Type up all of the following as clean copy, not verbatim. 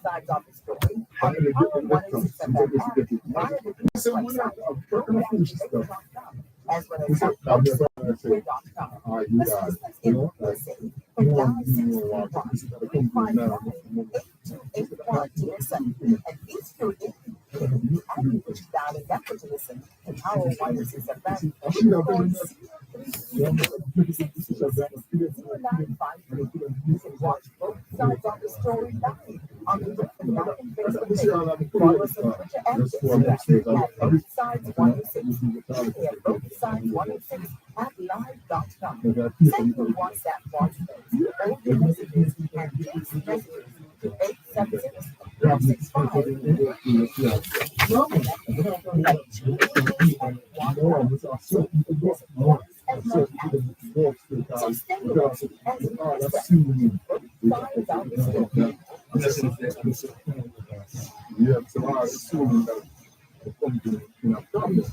Sides of the story on the Power 106 FM app via the website, as well as com. Assistance in USA for dial 631-351-8281 to listen. And each student and English dialing number to listen to Power 106 FM 0953. You can watch both sides of the story live on the Dervan Facebook page. Follow us on Twitter and Instagram at both sides 106. Email both sides 106 at live.com. Send your WhatsApp voice notes, audio messages, and text messages to 876-365. So stay with us as we discuss both sides of the story. Yeah, so I assume that the company can have done this.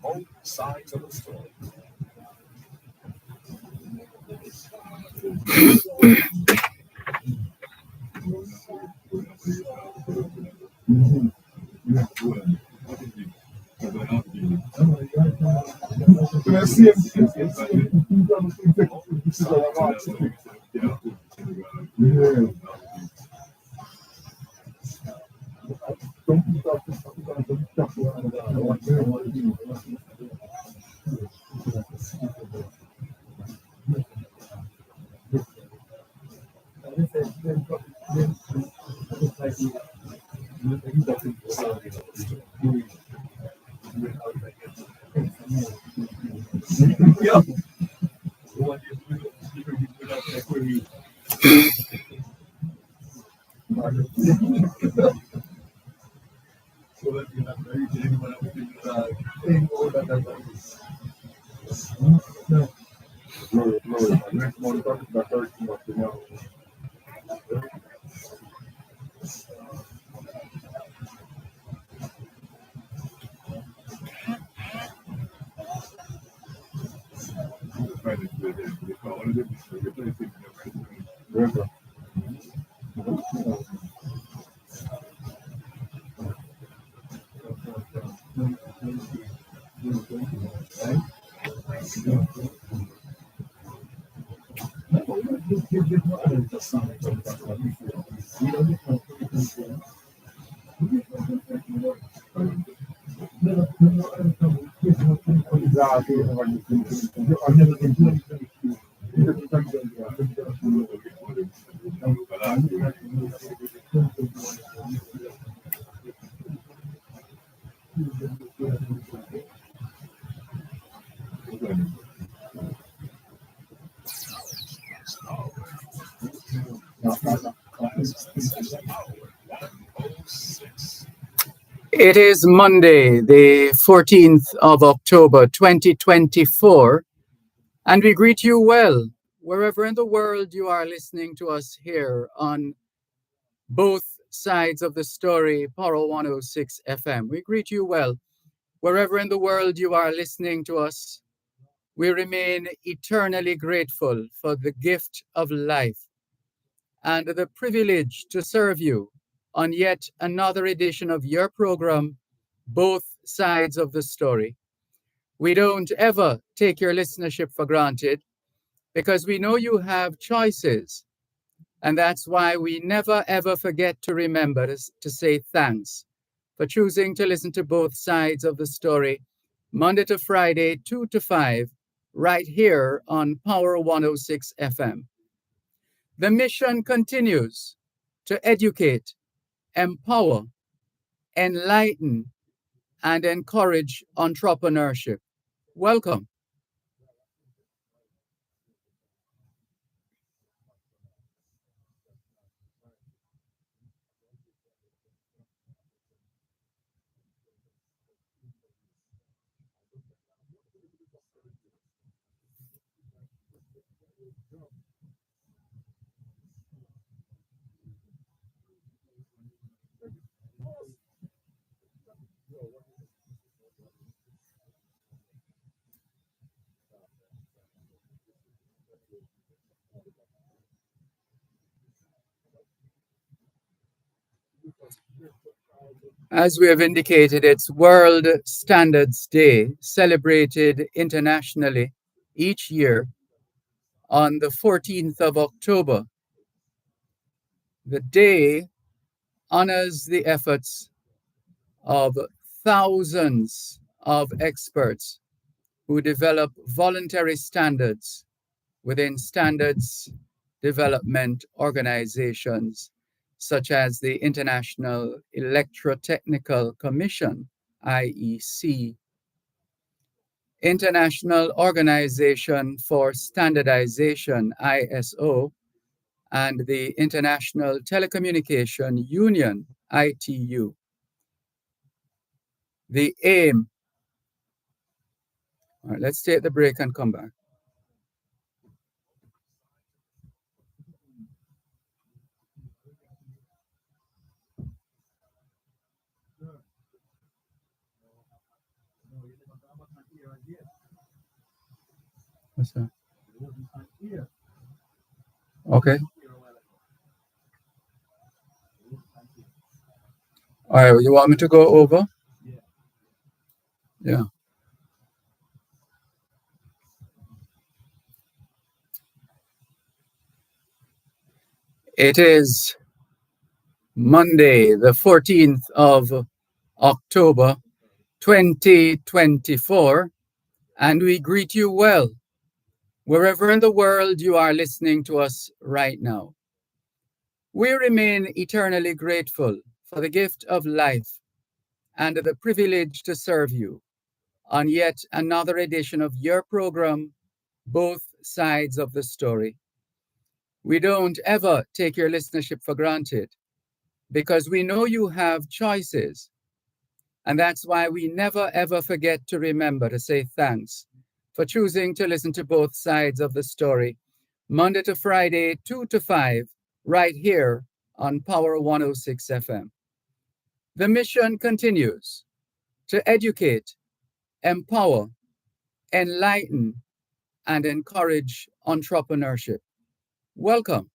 Both sides of the story. It is Monday, the 14th of October, 2024, and we greet you well, wherever in the world you are listening to us here on both sides of the story, Power 106 FM. We greet you well, wherever in the world you are listening to us. We remain eternally grateful for the gift of life and the privilege to serve you on yet another edition of your program, Both Sides of the Story. We don't ever take your listenership for granted because we know you have choices. And that's why we never ever forget to remember to say thanks for choosing to listen to both sides of the story, Monday to Friday, 2 to 5, right here on Power 106 FM. The mission continues to educate, empower, enlighten, and encourage entrepreneurship. Welcome. As we have indicated, it's World Standards Day, celebrated internationally each year on the 14th of October. The day honors the efforts of thousands of experts who develop voluntary standards within standards development organizations such as the International Electrotechnical Commission, IEC, International Organization for Standardization, ISO, and the International Telecommunication Union, ITU. The aim, all right, let's take the break and come back. What's that? Okay. All right, you want me to go over? Yeah. It is Monday, the 14th of October, 2024, and we greet you well, wherever in the world you are listening to us right now. We remain eternally grateful for the gift of life and the privilege to serve you on yet another edition of your program, Both Sides of the Story. We don't ever take your listenership for granted because we know you have choices. And that's why we never ever forget to remember to say thanks for choosing to listen to both sides of the story, Monday to Friday, 2 to 5, right here on Power 106 FM. The mission continues to educate, empower, enlighten, and encourage entrepreneurship. Welcome.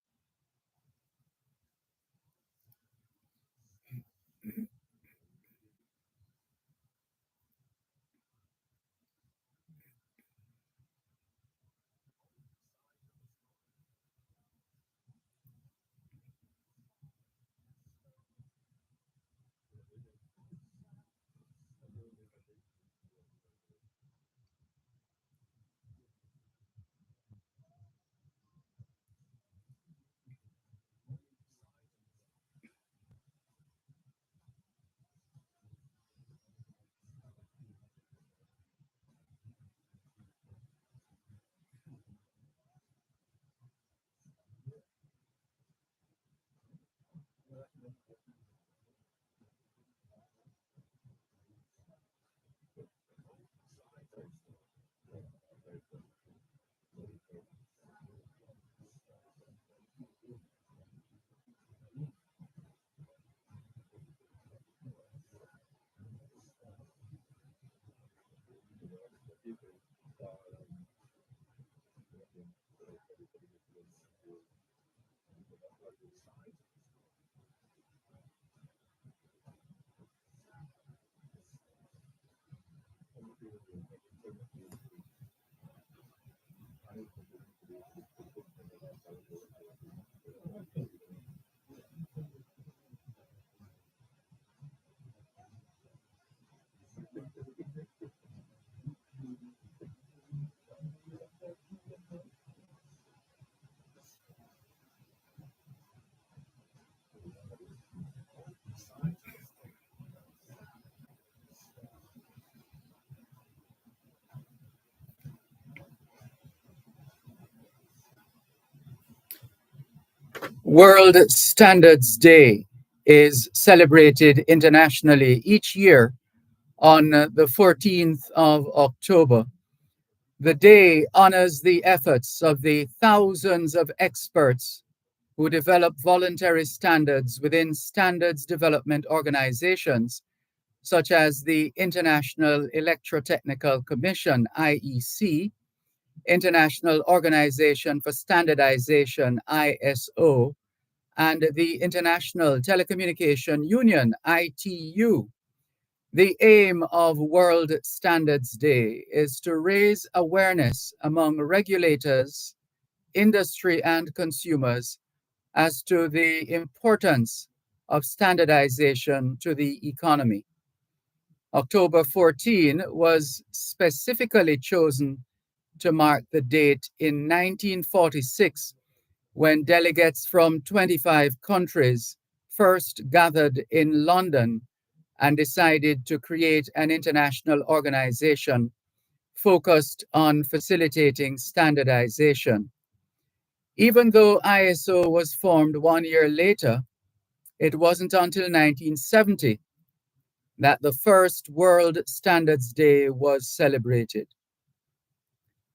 World Standards Day is celebrated internationally each year on the 14th of October. The day honors the efforts of the thousands of experts who develop voluntary standards within standards development organizations, such as the International Electrotechnical Commission, IEC, International Organization for Standardization, ISO, and the International Telecommunication Union, ITU. The aim of World Standards Day is to raise awareness among regulators, industry, and consumers as to the importance of standardization to the economy. October 14 was specifically chosen to mark the date in 1946 when delegates from 25 countries first gathered in London and decided to create an international organization focused on facilitating standardization. Even though ISO was formed 1 year later, it wasn't until 1970 that the first World Standards Day was celebrated.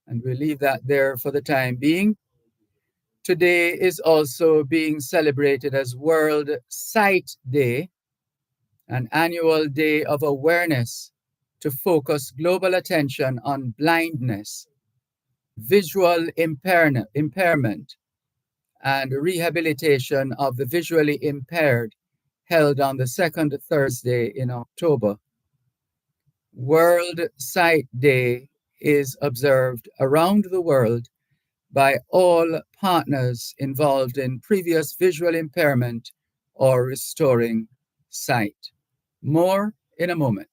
And we'll leave that there for the time being. Today is also being celebrated as World Sight Day, an annual day of awareness to focus global attention on blindness, visual impairment, and rehabilitation of the visually impaired, held on the second Thursday in October. World Sight Day is observed around the world by all partners involved in previous visual impairment or restoring sight. More in a moment.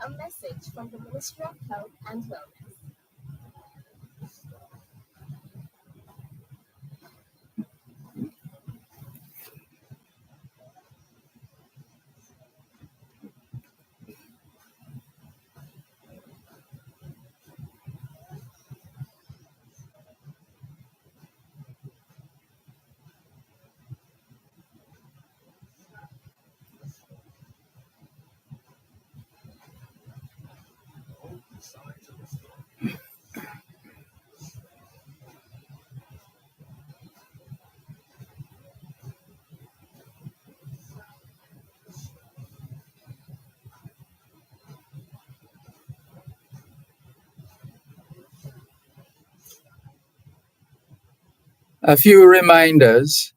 A message from the Ministry of Health and Wellness. A few reminders.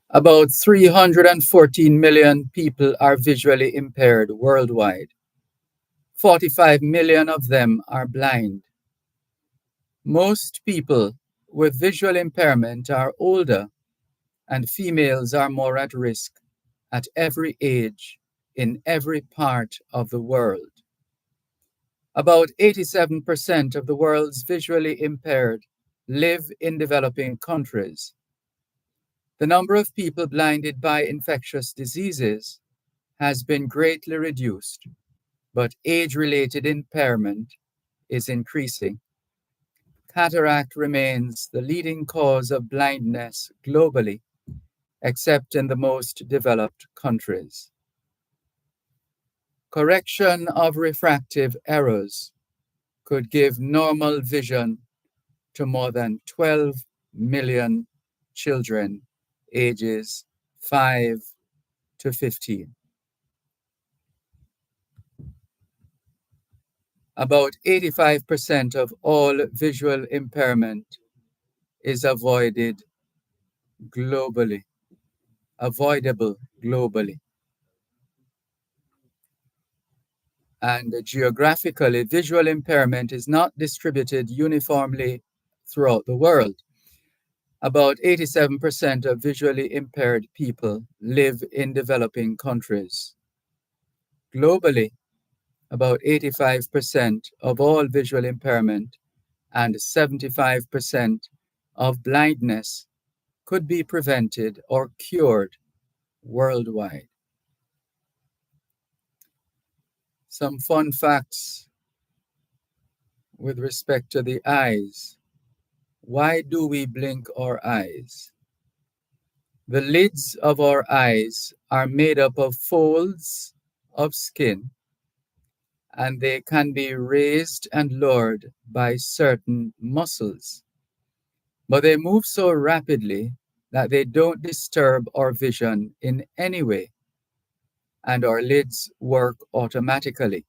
About 314 million people are visually impaired worldwide. 45 million of them are blind. Most people with visual impairment are older, and females are more at risk at every age in every part of the world. About 87% of the world's visually impaired live in developing countries. The number of people blinded by infectious diseases has been greatly reduced, but age-related impairment is increasing. Cataract remains the leading cause of blindness globally, except in the most developed countries. Correction of refractive errors could give normal vision to more than 12 million children ages 5 to 15. About 85% of all visual impairment is avoidable globally. And geographically, visual impairment is not distributed uniformly throughout the world. About 87% of visually impaired people live in developing countries. Globally, about 85% of all visual impairment and 75% of blindness could be prevented or cured worldwide. Some fun facts with respect to the eyes. Why do we blink our eyes? The lids of our eyes are made up of folds of skin, and they can be raised and lowered by certain muscles. But they move so rapidly that they don't disturb our vision in any way, and our lids work automatically.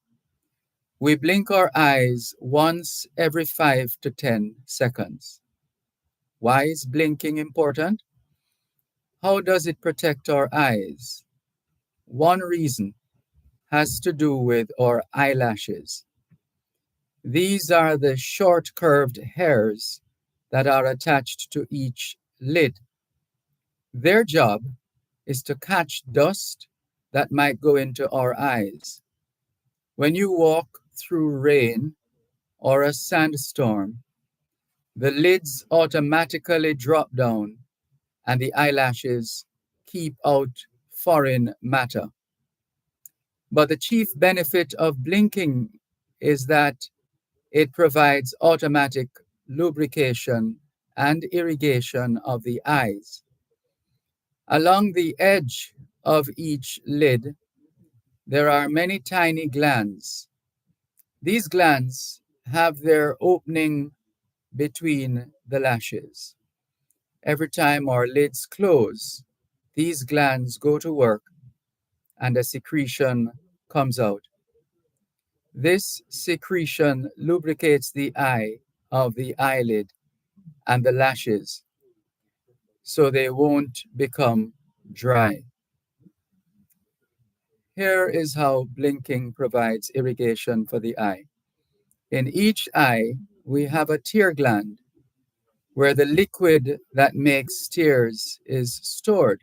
We blink our eyes once every 5 to 10 seconds. Why is blinking important? How does it protect our eyes? One reason has to do with our eyelashes. These are the short curved hairs that are attached to each lid. Their job is to catch dust that might go into our eyes. When you walk through rain or a sandstorm, the lids automatically drop down and the eyelashes keep out foreign matter. But the chief benefit of blinking is that it provides automatic lubrication and irrigation of the eyes. Along the edge of each lid, there are many tiny glands. These glands have their opening between the lashes. Every time our lids close, these glands go to work and a secretion comes out. This secretion lubricates the eye of the eyelid and the lashes so they won't become dry. Here is how blinking provides irrigation for the eye. In each eye, we have a tear gland where the liquid that makes tears is stored.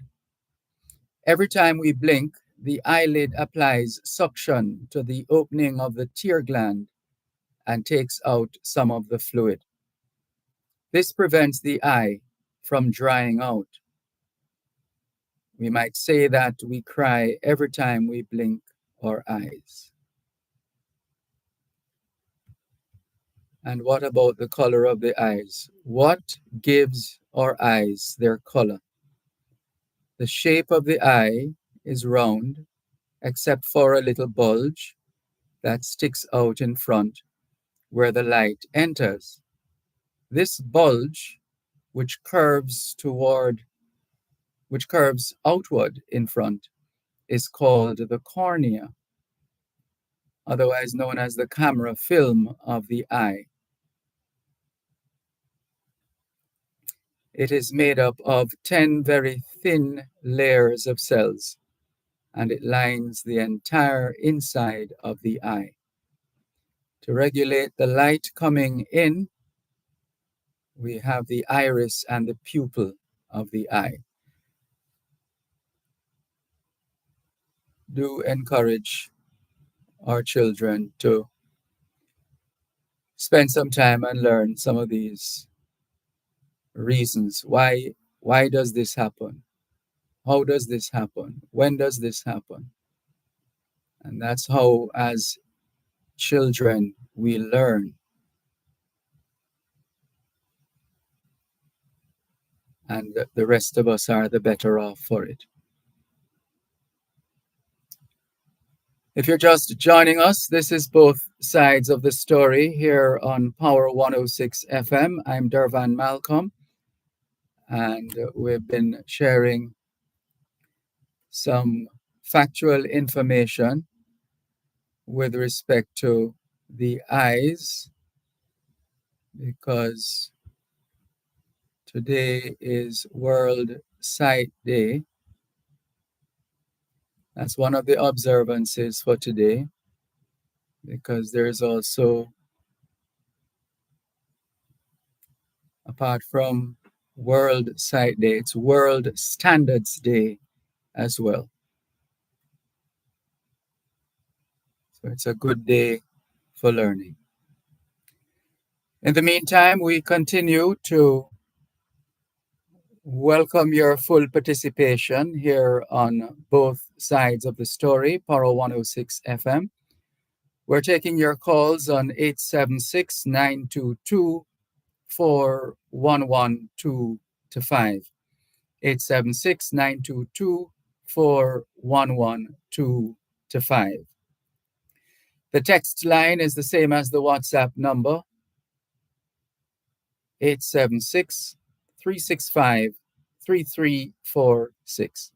Every time we blink, the eyelid applies suction to the opening of the tear gland and takes out some of the fluid. This prevents the eye from drying out. We might say that we cry every time we blink our eyes. And what about the color of the eyes? What gives our eyes their color? The shape of the eye is round, except for a little bulge that sticks out in front where the light enters. This bulge, which curves outward in front, is called the cornea, otherwise known as the camera film of the eye. It is made up of 10 very thin layers of cells, and it lines the entire inside of the eye. To regulate the light coming in, we have the iris and the pupil of the eye. Do encourage our children to spend some time and learn some of these reasons. Why does this happen? How does this happen? When does this happen? And that's how, as children, we learn. And the rest of us are the better off for it. If you're just joining us, this is Both Sides of the Story here on Power 106 FM. I'm Dervan Malcolm, and we've been sharing some factual information with respect to the eyes, because today is World Sight Day. That's one of the observances for today, because there is also, apart from World Sight Day, it's World Standards Day as well. So it's a good day for learning. In the meantime, we continue to welcome your full participation here on Both Sides of the Story, Power 106 FM. We're taking your calls on 876-922-4112-5. 876-922-4112-5. The text line is the same as the WhatsApp number, 876-365-3346.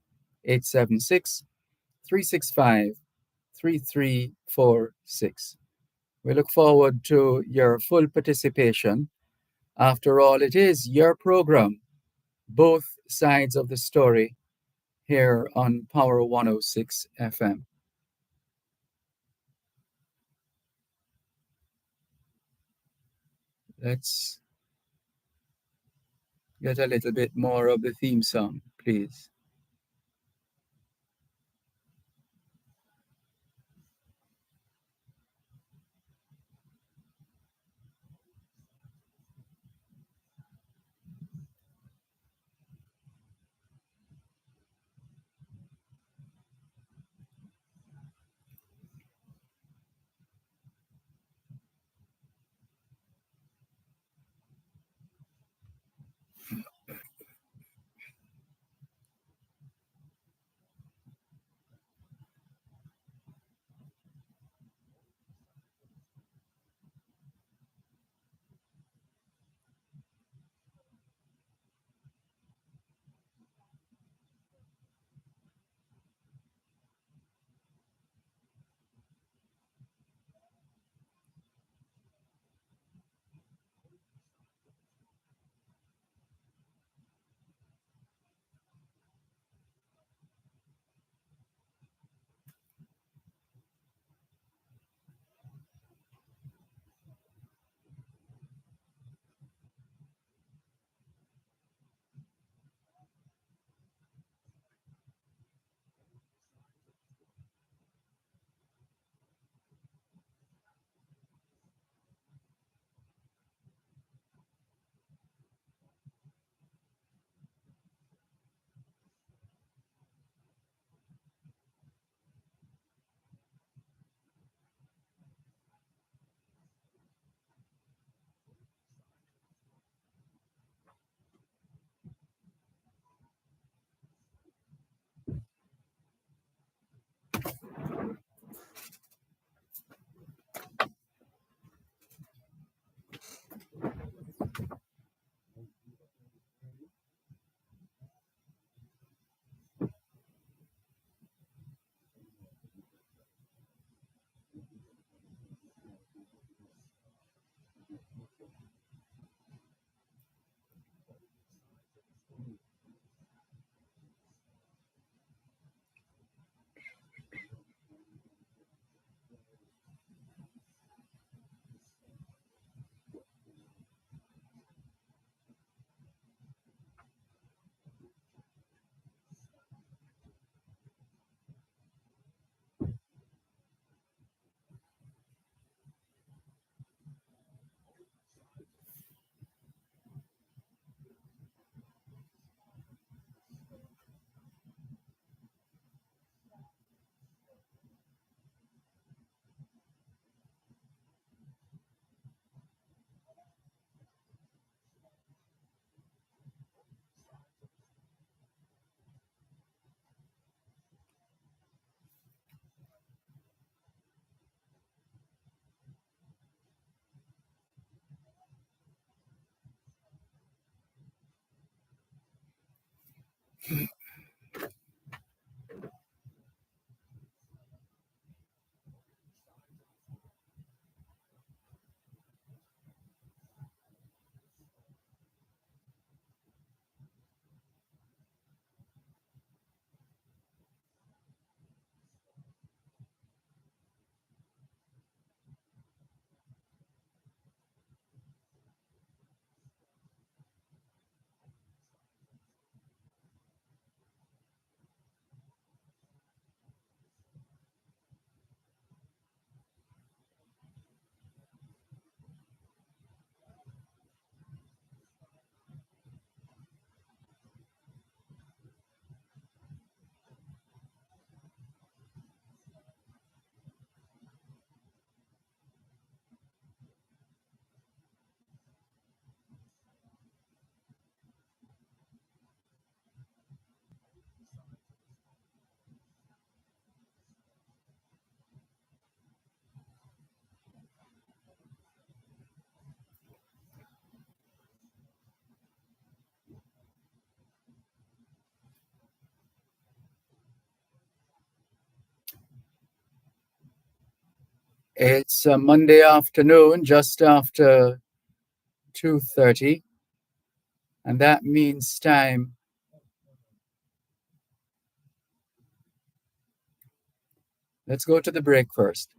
876-365-3346. We look forward to your full participation. After all, it is your program, Both Sides of the Story, here on Power 106 FM. Let's get a little bit more of the theme song, please. It's a Monday afternoon, just after 2:30, and that means time. Let's go to the break first.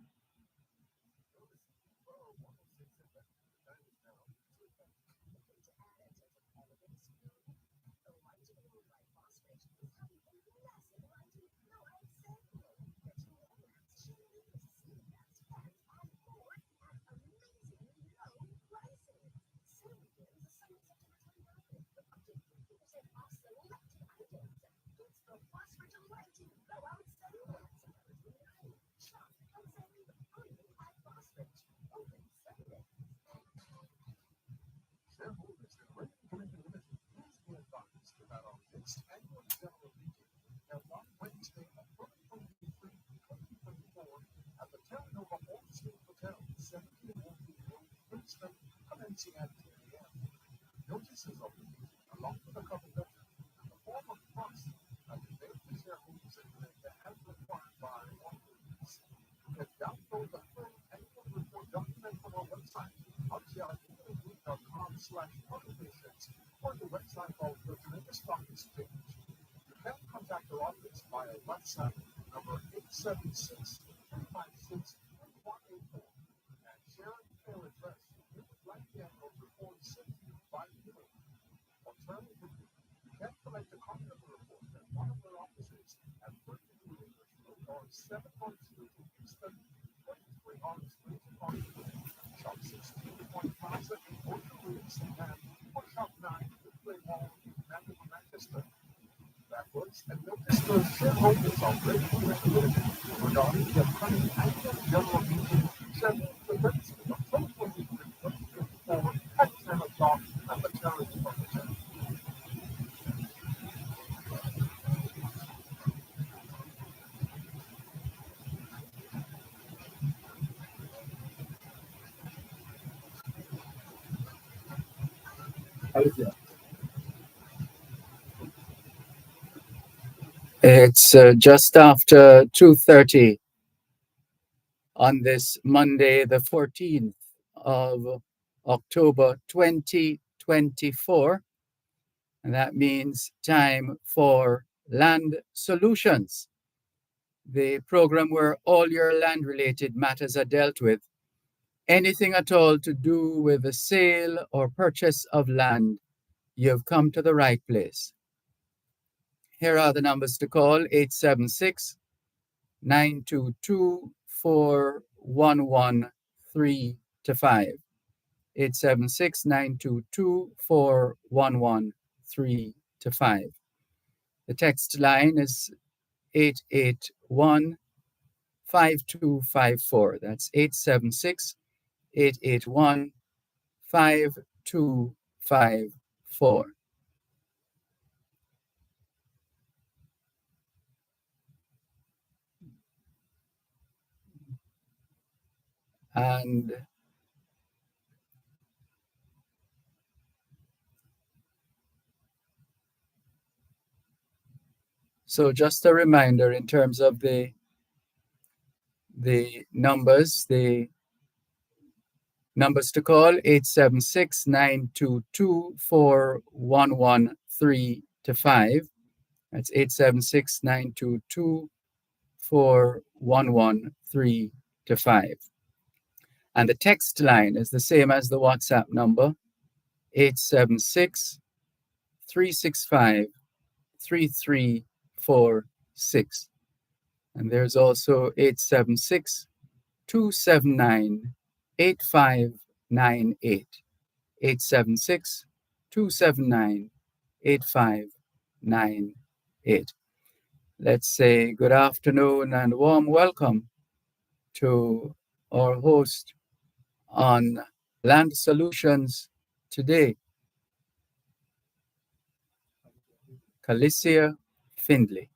Shareholders in Red Limited please be advised that our next annual general meeting held on Wednesday, October 2024 at the Terranova All-Suite Hotel, 17 Walking Road, Princeton, commencing at 10 a.m. Notices of the meeting, along with a cover letter and the form of proxy, have been made to shareholders in Jamaica as required by law. You can download the full annual report document from our website, rti.com/publications, or the website of the Jamaica Stock Exchange. You can contact our office via WhatsApp number 876-356-2184 and share an email address you would like the annual report sent to you by email. Alternatively, you can collect a copy of the report at one of our offices at 32 English Road or 712 Eastern 23 Orange Street, Shop 16 Point Plaza in Ocean Reefs and or Shop 9 Woodway Mall in Manchester. Backwards and notice the shareholders of Red Limited regarding the upcoming annual general meeting scheduled for Wednesday, October 23, 2024 at 10 o'clock at the Charity Hotel. It's just after 2:30 on this Monday, the 14th of October 2024. And that means time for Land Solutions, the program where all your land-related matters are dealt with. Anything at all to do with the sale or purchase of land, you've come to the right place. Here are the numbers to call: 876-922-4113-5. 876-922-4113-5. The text line is 881-5254. That's 876-881-5254. And So just a reminder in terms of the numbers, the numbers to call: 876-922-4113-5. That's 876-922-4113-5. And the text line is the same as the WhatsApp number: 876-365-3346. And there's also 876-279-8598. 876-279-8598. Let's say good afternoon and warm welcome to our host on Land Solutions today, Calicia Findlay.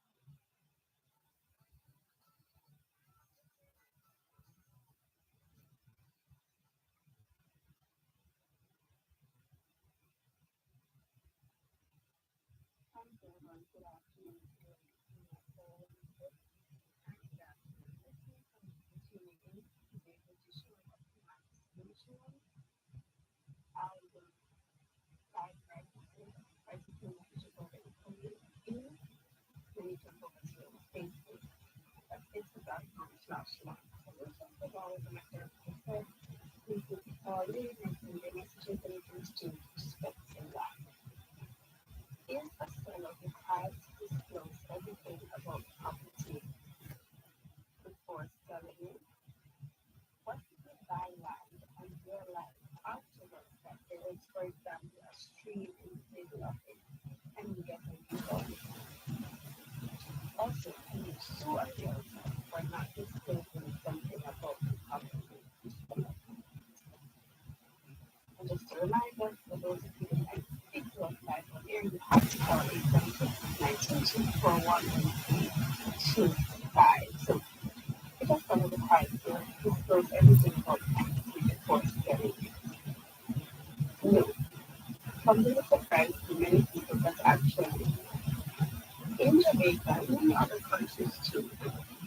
In Jamaica, and many other countries too,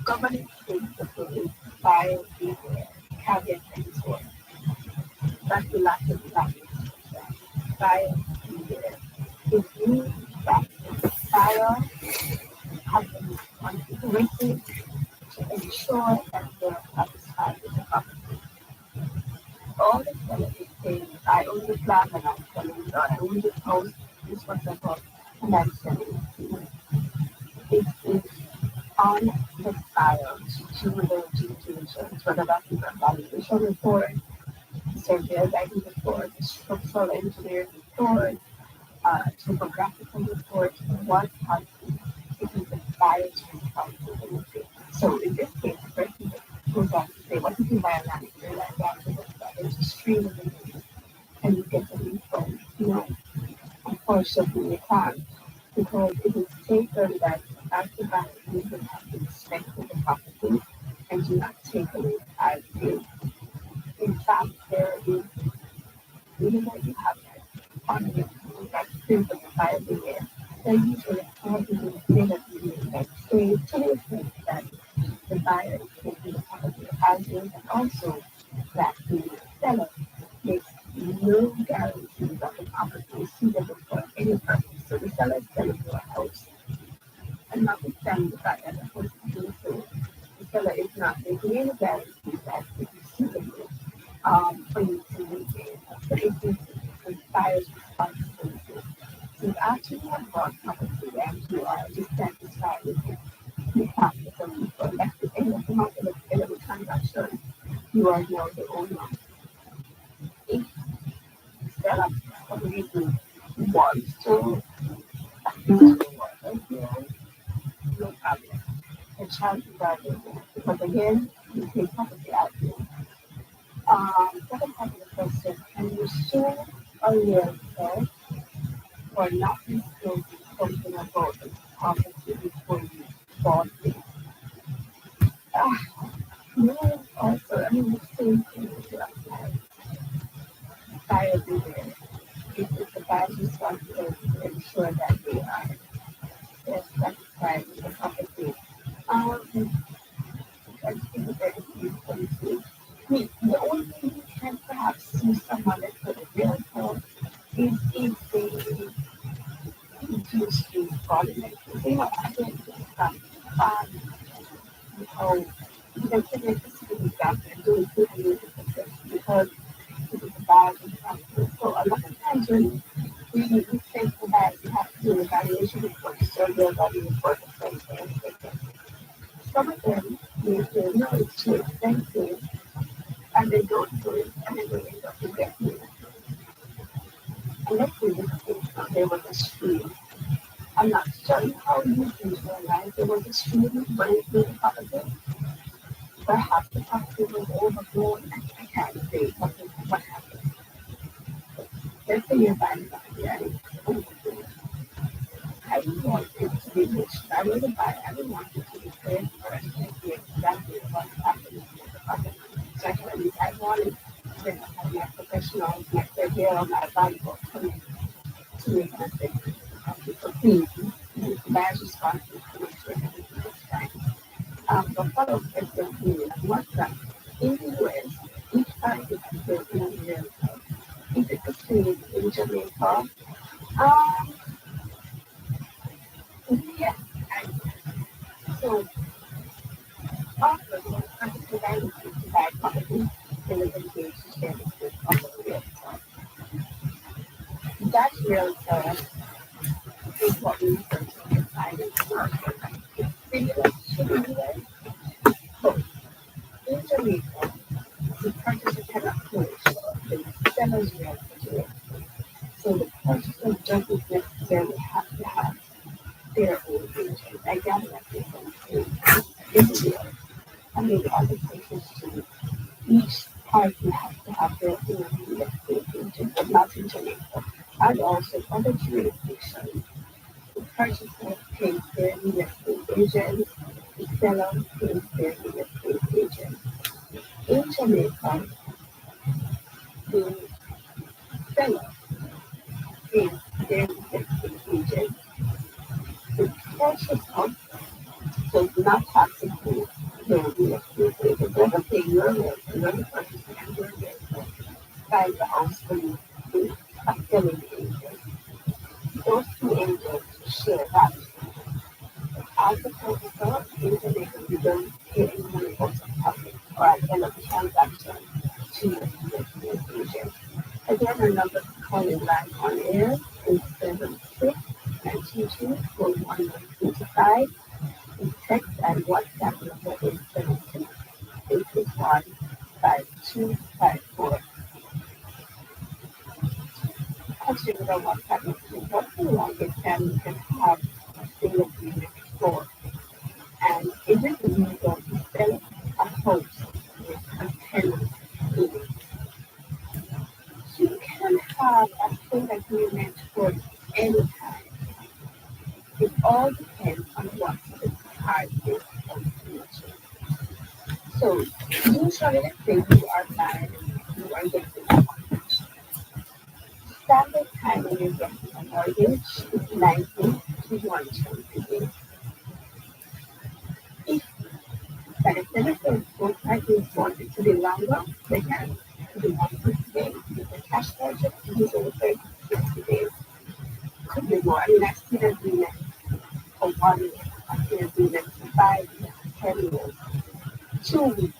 government takes the police biodiesel, caveat emptor, prophylactic practices. Biodiesel is used that fire has been contributed to ensure that they are satisfied with the property. All the sellers is saying, I own the plant and I'm selling it, or I own this house, this was the house, and I'm selling it. It is on the file to do the due diligence, whether that is a valuation report, surveyor's ID report, structural engineering report, topographical report, what has been. It is the buyer's responsibility. So in this case, the person goes on to say, what if you buy a land, you're like that, there's a stream of it, and you get a refund? No, unfortunately, you can't, because it is taken that after that, you will have to inspect the property and do not take away as is. In fact, there is, even though you have that on your that proof of the fire there, they usually have to say that you that say to the effect that the buyer is taking the property as is, and also that the seller makes no guarantees that the property is suitable for any purpose. So the seller is selling you a house, and notwithstanding the fact that the house is being sold, the seller is not making any guarantees that it is suitable for you to live in. But it is the buyer's responsibility. So if after you have bought property and you are dissatisfied with it, you have to come refund. That's the end of the market of the transaction. You are now the owner. If the seller for some reason wants to no problem. The chances are there because again, you pay property out there. Second part of the question, can you sue a realtor for not disclosing something about the property before you bought it? No, also, I mean, the same thing with your buyers in there. It's the buyer's responsibility to ensure that they are satisfied with the fraudulent. I think how they can make this stuff and do it because it is bad and stuff. So a lot of times when we think that we have to do evaluation reports, so the evaluation report is very expensive. Some of them they say, no, it's too expensive, and they don't do it, and then they end up regretting it. And let's say this case, there was a stream. I'm not sure how you visualize there was a stream running through the property. Perhaps the property was overgrown. I can't say what happened. Let's say you're buying property and it's overgrown. I don't want it to be pushed. I really buy it. I don't want it to be clear first and see exactly what's happening with the property. So I can at least I want it to have my professionals, my caregiver, my valuable coming to make an assessment. So please, the buyer's responsible to make sure everything is fine. The follow-up question is what's that? In the US, each site is built in America. Is it the same in Jamaica? Yes. So, also, I just provided you to buy property in the engaged services of the realtor. That realtor is what we refer to as silent market. It's similar to the US, but in Jamaica, the purchaser cannot push the seller's realtor to it. So the purchaser doesn't necessarily have to have their own agent. I gather that they in the US. I mean, other places too. Each party has to have their own real estate agent, but not in Jamaica. And also other jurisdictions, the purchaser pays their real estate agent, the seller pays their real estate agent. In Jamaica, the seller pays their real estate agent. The purchaser does not have to pay their real estate agent. Doesn't pay your rent, you're the purchaser and your rent. Buy the house for you, a selling agent. Those two agents share that. As a purchaser, in Jamaica, you don't pay any money out of pocket or at the end of the transaction to your real estate agent. Again, our number to call in live on air is 76-922-4125. The text and WhatsApp number is 76861-5254. Actually, with our WhatsApp message, what's the longest time you can have a single agreement for? And is it legal to sell a house with a tenant in it? You can have a single agreement for any time. It all depends on what the parties consider. So, usually, let's say you are married, you are getting a mortgage. Standard time when you're getting a mortgage is 90 to 120 days. If by the benefit both parties want it to be longer, they can do 150 days. If the cash budget is over 30 to 60 days, could be more. I mean, I've seen agreements for 1 year, I've seen agreements for 5 years, 10 years, 2 weeks,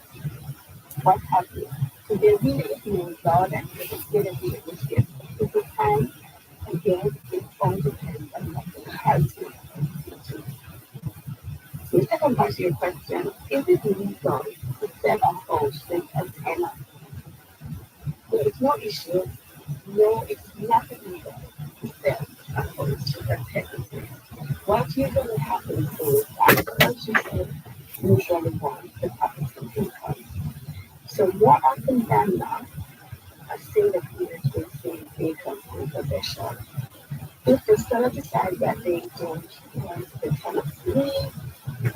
what have you. So there really is no law that it's going to be a specific time. Again, it all depends on what the parties want to do. The second part of your question, is it legal to sell a house with a tenant? There is no issue. No, it's not illegal to sell a house with a tenant. What usually happens is that the purchaser usually wants the property income. So more often than not, a sale agreement will say vacant possession. If the seller decides that they don't want the tenant to leave,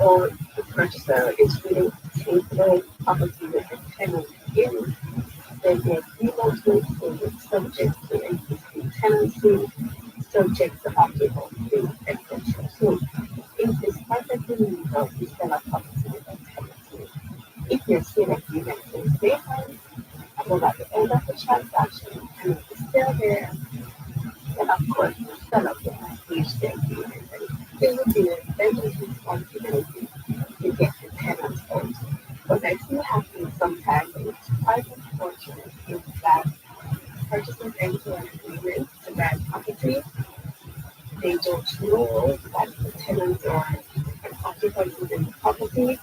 or the purchaser is willing to take the property with the tenant in, then the agreement will say it's subject to existing tenancy, subject to occupancy, etc. So it is perfectly legal to sell a property with a tenancy. If your sale agreement is vacant, and at the end of the transaction and it's still there, then of course the seller will engage the agreement and it would be the vendor's responsibility to get the tenants out. But I do happen sometimes, and it's quite unfortunate, is that purchasers enter an agreement to buy property. They don't know that the tenants are an occupant within the property.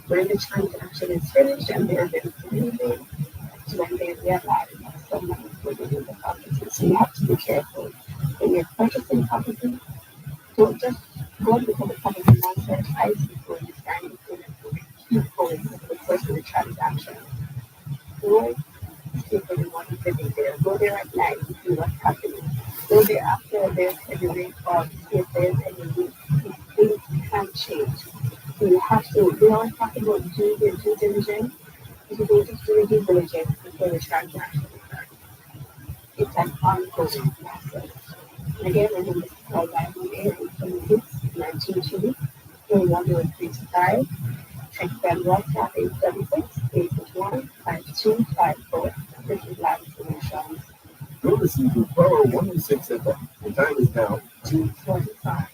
When the transaction is finished and they're then leaving, that's when they realize that someone is living in the property. So you have to be careful. When you're purchasing property, don't just go to the property manager twice before you sign the agreement. Keep going with the first of the transaction. Go see if anyone is living there. Go there at night and see what's happening. Go there after there's heavy rainfall to see if there's any leaks. Things can change. So you have to, we always talk about do your due diligence. If you don't just do your due diligence before the transaction occurs, it's an ongoing process. And again, my name is Paul Library, 19 2135. Text and WhatsApp 876-861-5254. This is Live Solutions. You're listening to Power 106 FM. The time is now 2:45.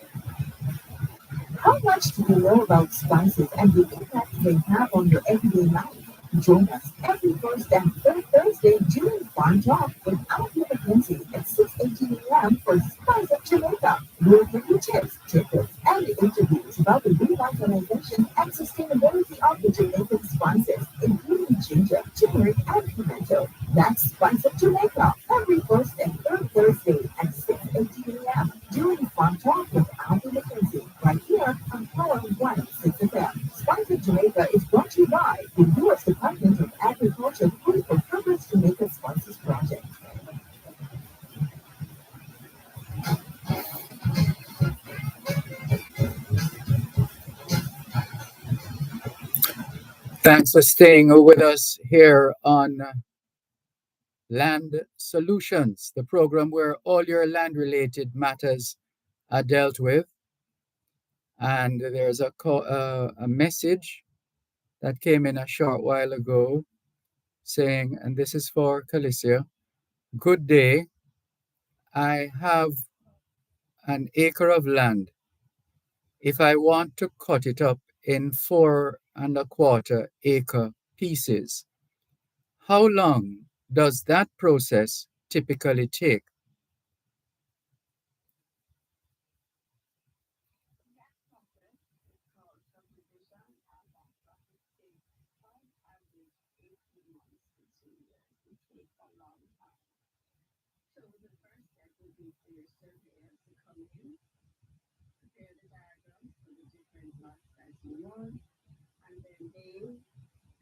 How much do you know about spices and the impact they have on your everyday life? Join us every first and third Thursday during Farm Talk with Alfred McKenzie at 6:18 a.m. for Spice of Jamaica. We'll give you tips, tidbits, and interviews about the revitalization and sustainability of the Jamaican spices, including ginger, turmeric, and pimento. That's Spice of Jamaica every first and third Thursday at 6:18 a.m. during Farm Talk with Alfred McKenzie, right here on Power 106 FM. Spice of Jamaica is brought to you by the U.S. Department of Agriculture Food for Purpose Jamaica Spices Project. Thanks for staying with us here on Land Solutions, the program where all your land-related matters are dealt with. And there's a message that came in a short while ago saying, and this is for Calicia, good day. I have an acre of land. If I want to cut it up in 4¼ acre pieces, how long does that process typically take? And then they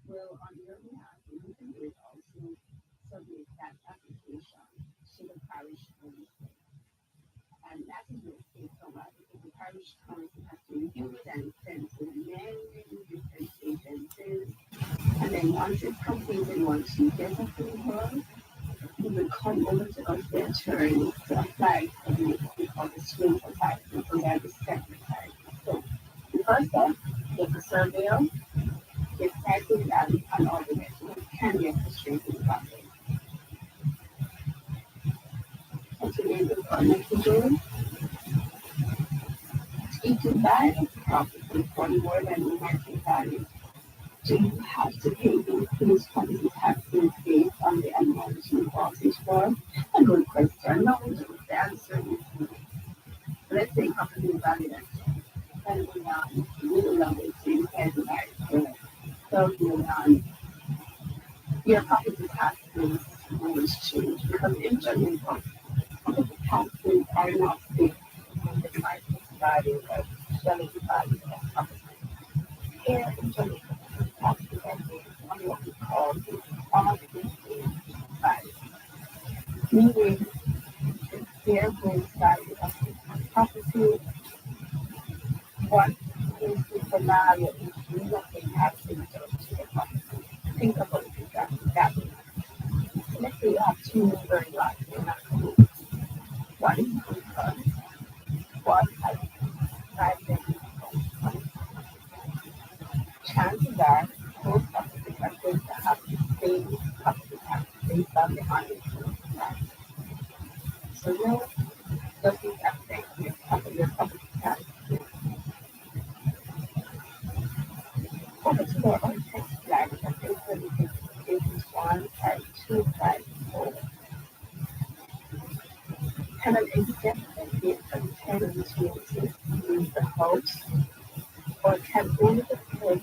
will, on your behalf, you can do it also, submit that application to the parish council. And that is what takes a while because the parish council has to review it and send to many different agencies. And then once it's completed, once you get approval, you will come over to us, the attorney, to apply for the called the swing for title, so that is separate title. So the first step, get the surveyor, get title and all the rest. You can get the straight to the property. And to be able to connect the door, if you buy a property for more than the market value, so you have to pay increased property taxes based on the amount you bought it for. A good question. No, the answer is no. Let's say property is valued at 10 million, minimum is 10 million, 12 million. Your property taxes will change because in Jamaica, property taxes are not fixed on the market value of selling value of property. Here in Jamaica, taxes are based on what we call the on-listing value, meaning the fair grade value of the property. What is the scenario if nothing happens to the property? Think about it that way. Let's say you have 2 neighboring lots in that community. One is good for one has 5 bedrooms. Chances are both properties are going to have the same property tax based on the unemployment tax. So no, doesn't affect your property tax Property law takes flags and implemented cases 1 and 2 flags for tenant exemption if a tenant refuses to use the house or can only pay on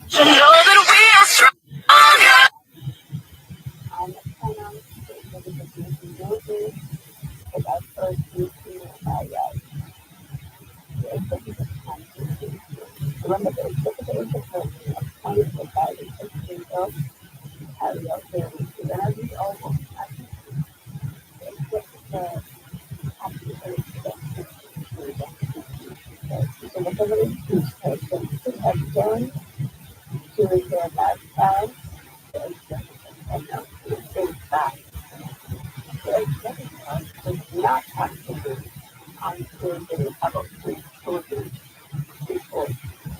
the tenant that is abusing notice without first using the executive council. Remember, the executive is the person appointed by the executive to carry out their duties almost as the executive has to be executive. So whatever each person should have done during their lifetime, the executive cannot do that. The executive does not have to do until they have a free children before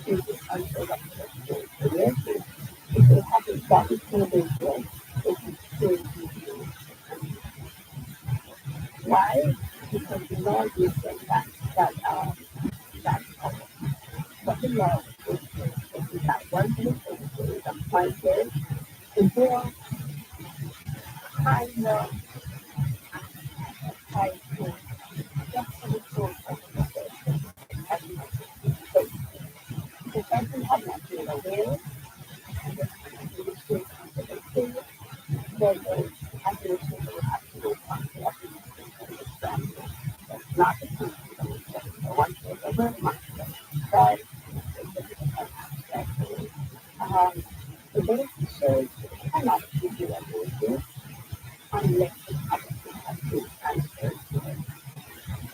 choosing until the career. If they haven't gotten children yet, they can still review. Why? Because the law gives them that power. But the law is that one person who is appointed to build kind of type of just for the source of the person. So the person has not been aware and the administration of the state, then the administration will have to go on to administration. That's not the case. So once there's a word mark, but the beneficiaries cannot give you a notice unless the property has been transferred to them.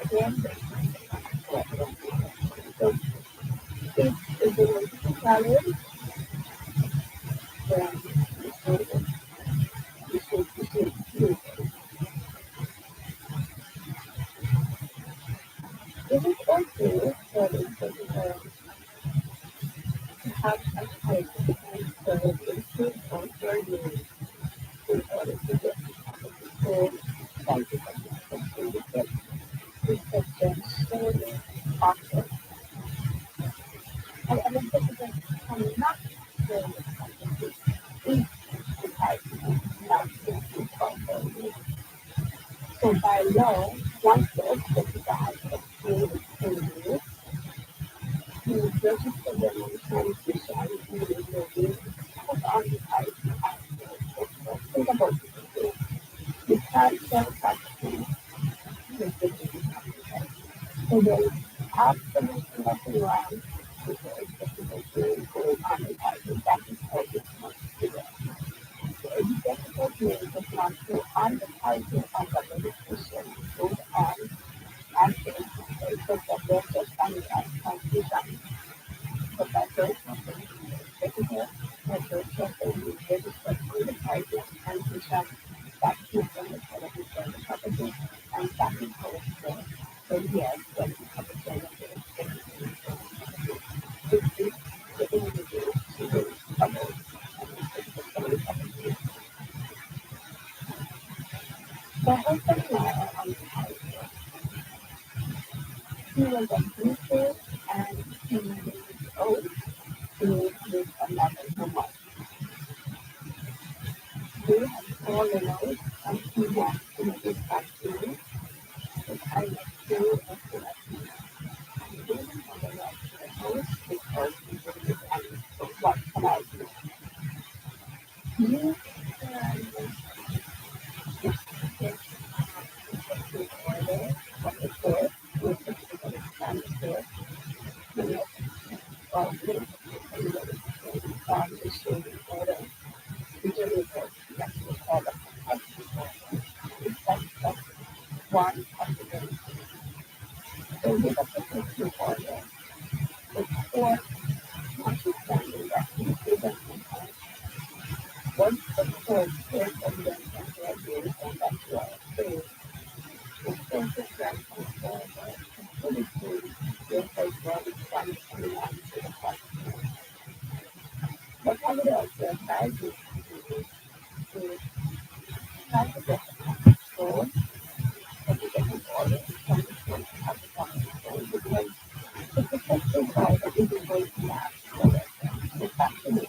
Again, so if the notice is valid, then you should use it. It is okay for the executor to have a type of input or journey in order to get the property sold by the executor. This is the solely option. And an executor cannot sell the property if the type is not simply properly. So by law, once the executor has obtained a release, he register them on the transition immediately, put on the title as think about it. You can't sell property with the executor. So there is absolutely nothing wrong with the executor being going on the title. That is how it must be done. The executive name does not go on the title of the beneficiary. It goes on as the executor that they're just on the transition. So that those companies, the executive, that those companies registered on the title of transition, that gives them the benefit of the property, and that is how it's done. So yes, when the property of the executive, this is the individual who will promote and the property. The husband and I are on the title. He was abusive and he was old. He lived with another woman. They had fallen out and he wants to get back to me, but I was still after that. I didn't have a right to the house because he was with me. So what can I do? You can get the order from the court, which is the transfer, the next problem, and the restraining order. Usually that's what we call a protection order. That's one of the ways. So with a protection order, the court, notwithstanding that he isn't compliant, once the court hears evidence of their abuse and that you are afraid, the court is granting order to fully prove your safeguarding from anyone to the prosecutor. What I would also advise you to do is try to get the control of the different orders from the court of the control because the protection order isn't going to last forever. It's actually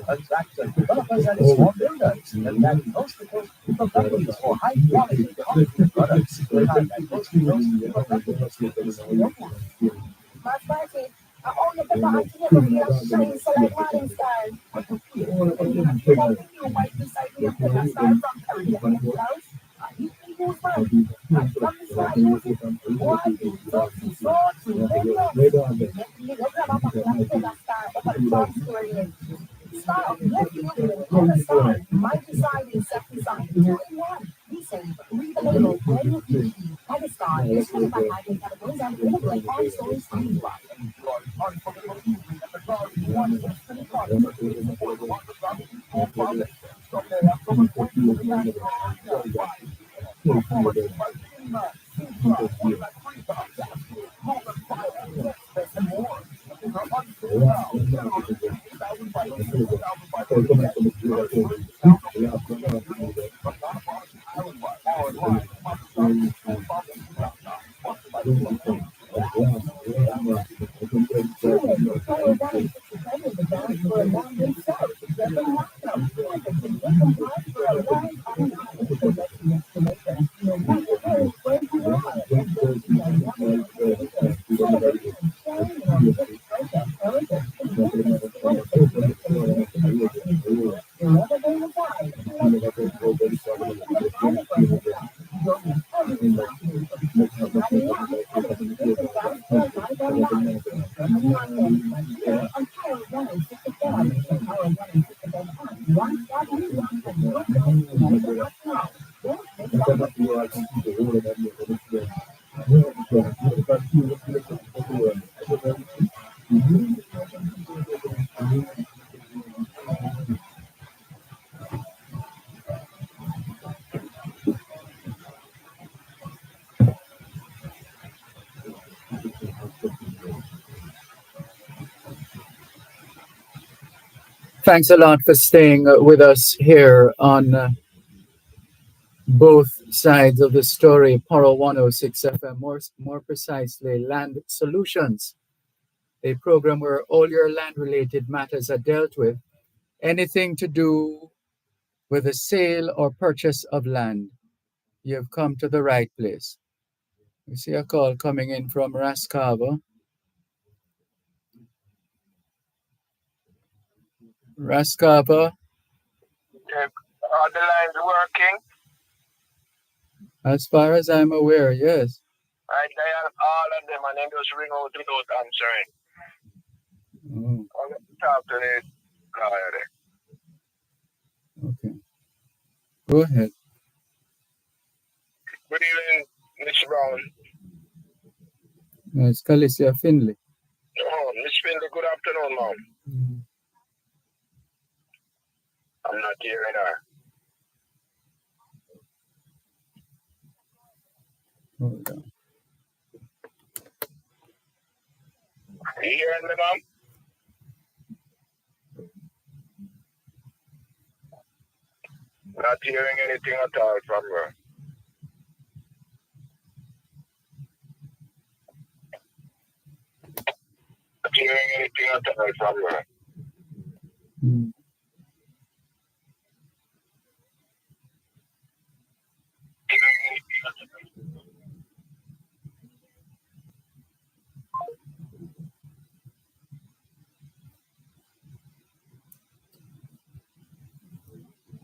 Attractive developers and small builders and that coast to coast capabilities for high quality concrete products. And that coast to coast capabilities. Mas Martin, ako ang nagpapakit niya kung pinag-shine sa light morning star. You might decide to put a star from Korean house. He was right. From the sky, one, two, Style, yes, on the side, might decide insecticide, 2-in-1. We say, read the label, when you eat. And the star is 25 items categories and available at all stores nationwide. Thanks a lot for staying with us here on both sides of the story. Poro 106 FM, more precisely, Land Solutions, a program where all your land-related matters are dealt with. Anything to do with the sale or purchase of land, you've come to the right place. We see a call coming in from Rascava. Rascava. Are the lines working? As far as I'm aware, yes. I dial all of them and then just ring out without answering. Oh. I'll talk to the lawyer Okay. Go ahead. Good evening, Miss Brown. It's Calicia Finley. Oh, Miss Finley, good afternoon, ma'am. Mm. I'm not hearing her. Hold on. Are you hearing me, ma'am? Not hearing anything at all from her. Not hearing anything at all from her. Mm.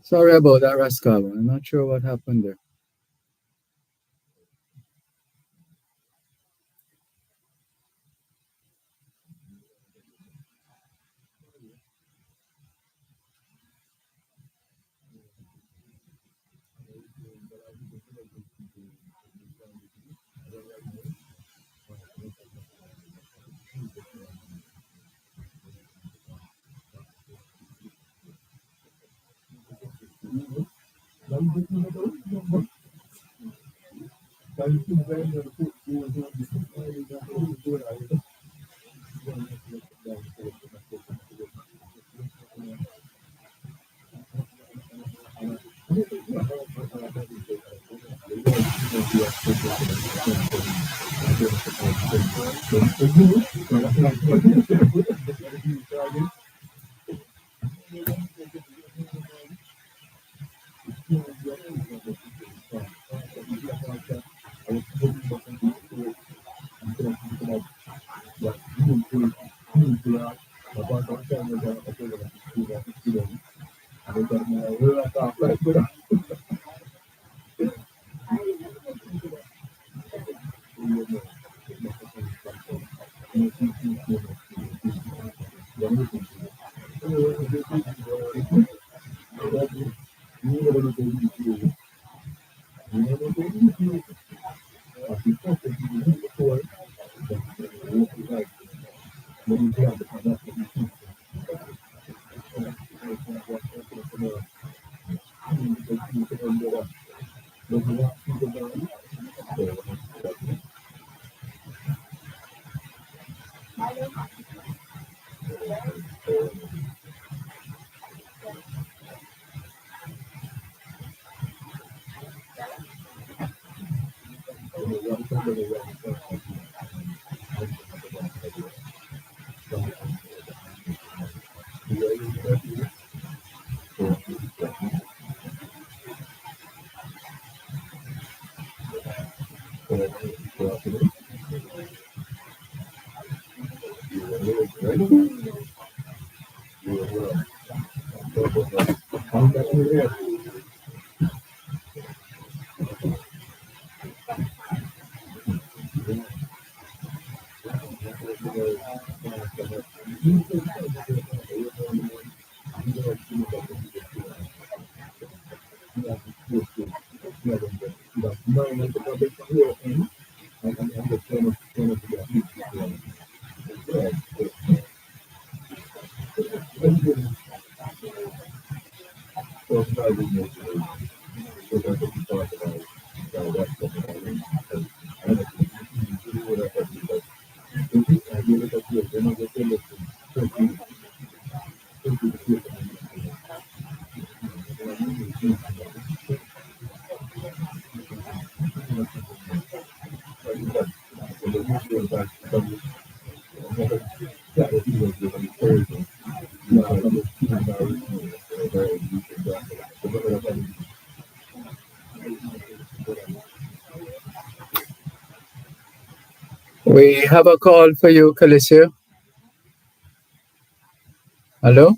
Sorry about that, Rascal. I'm not sure what happened there. We have a call for you, Calicio. Hello?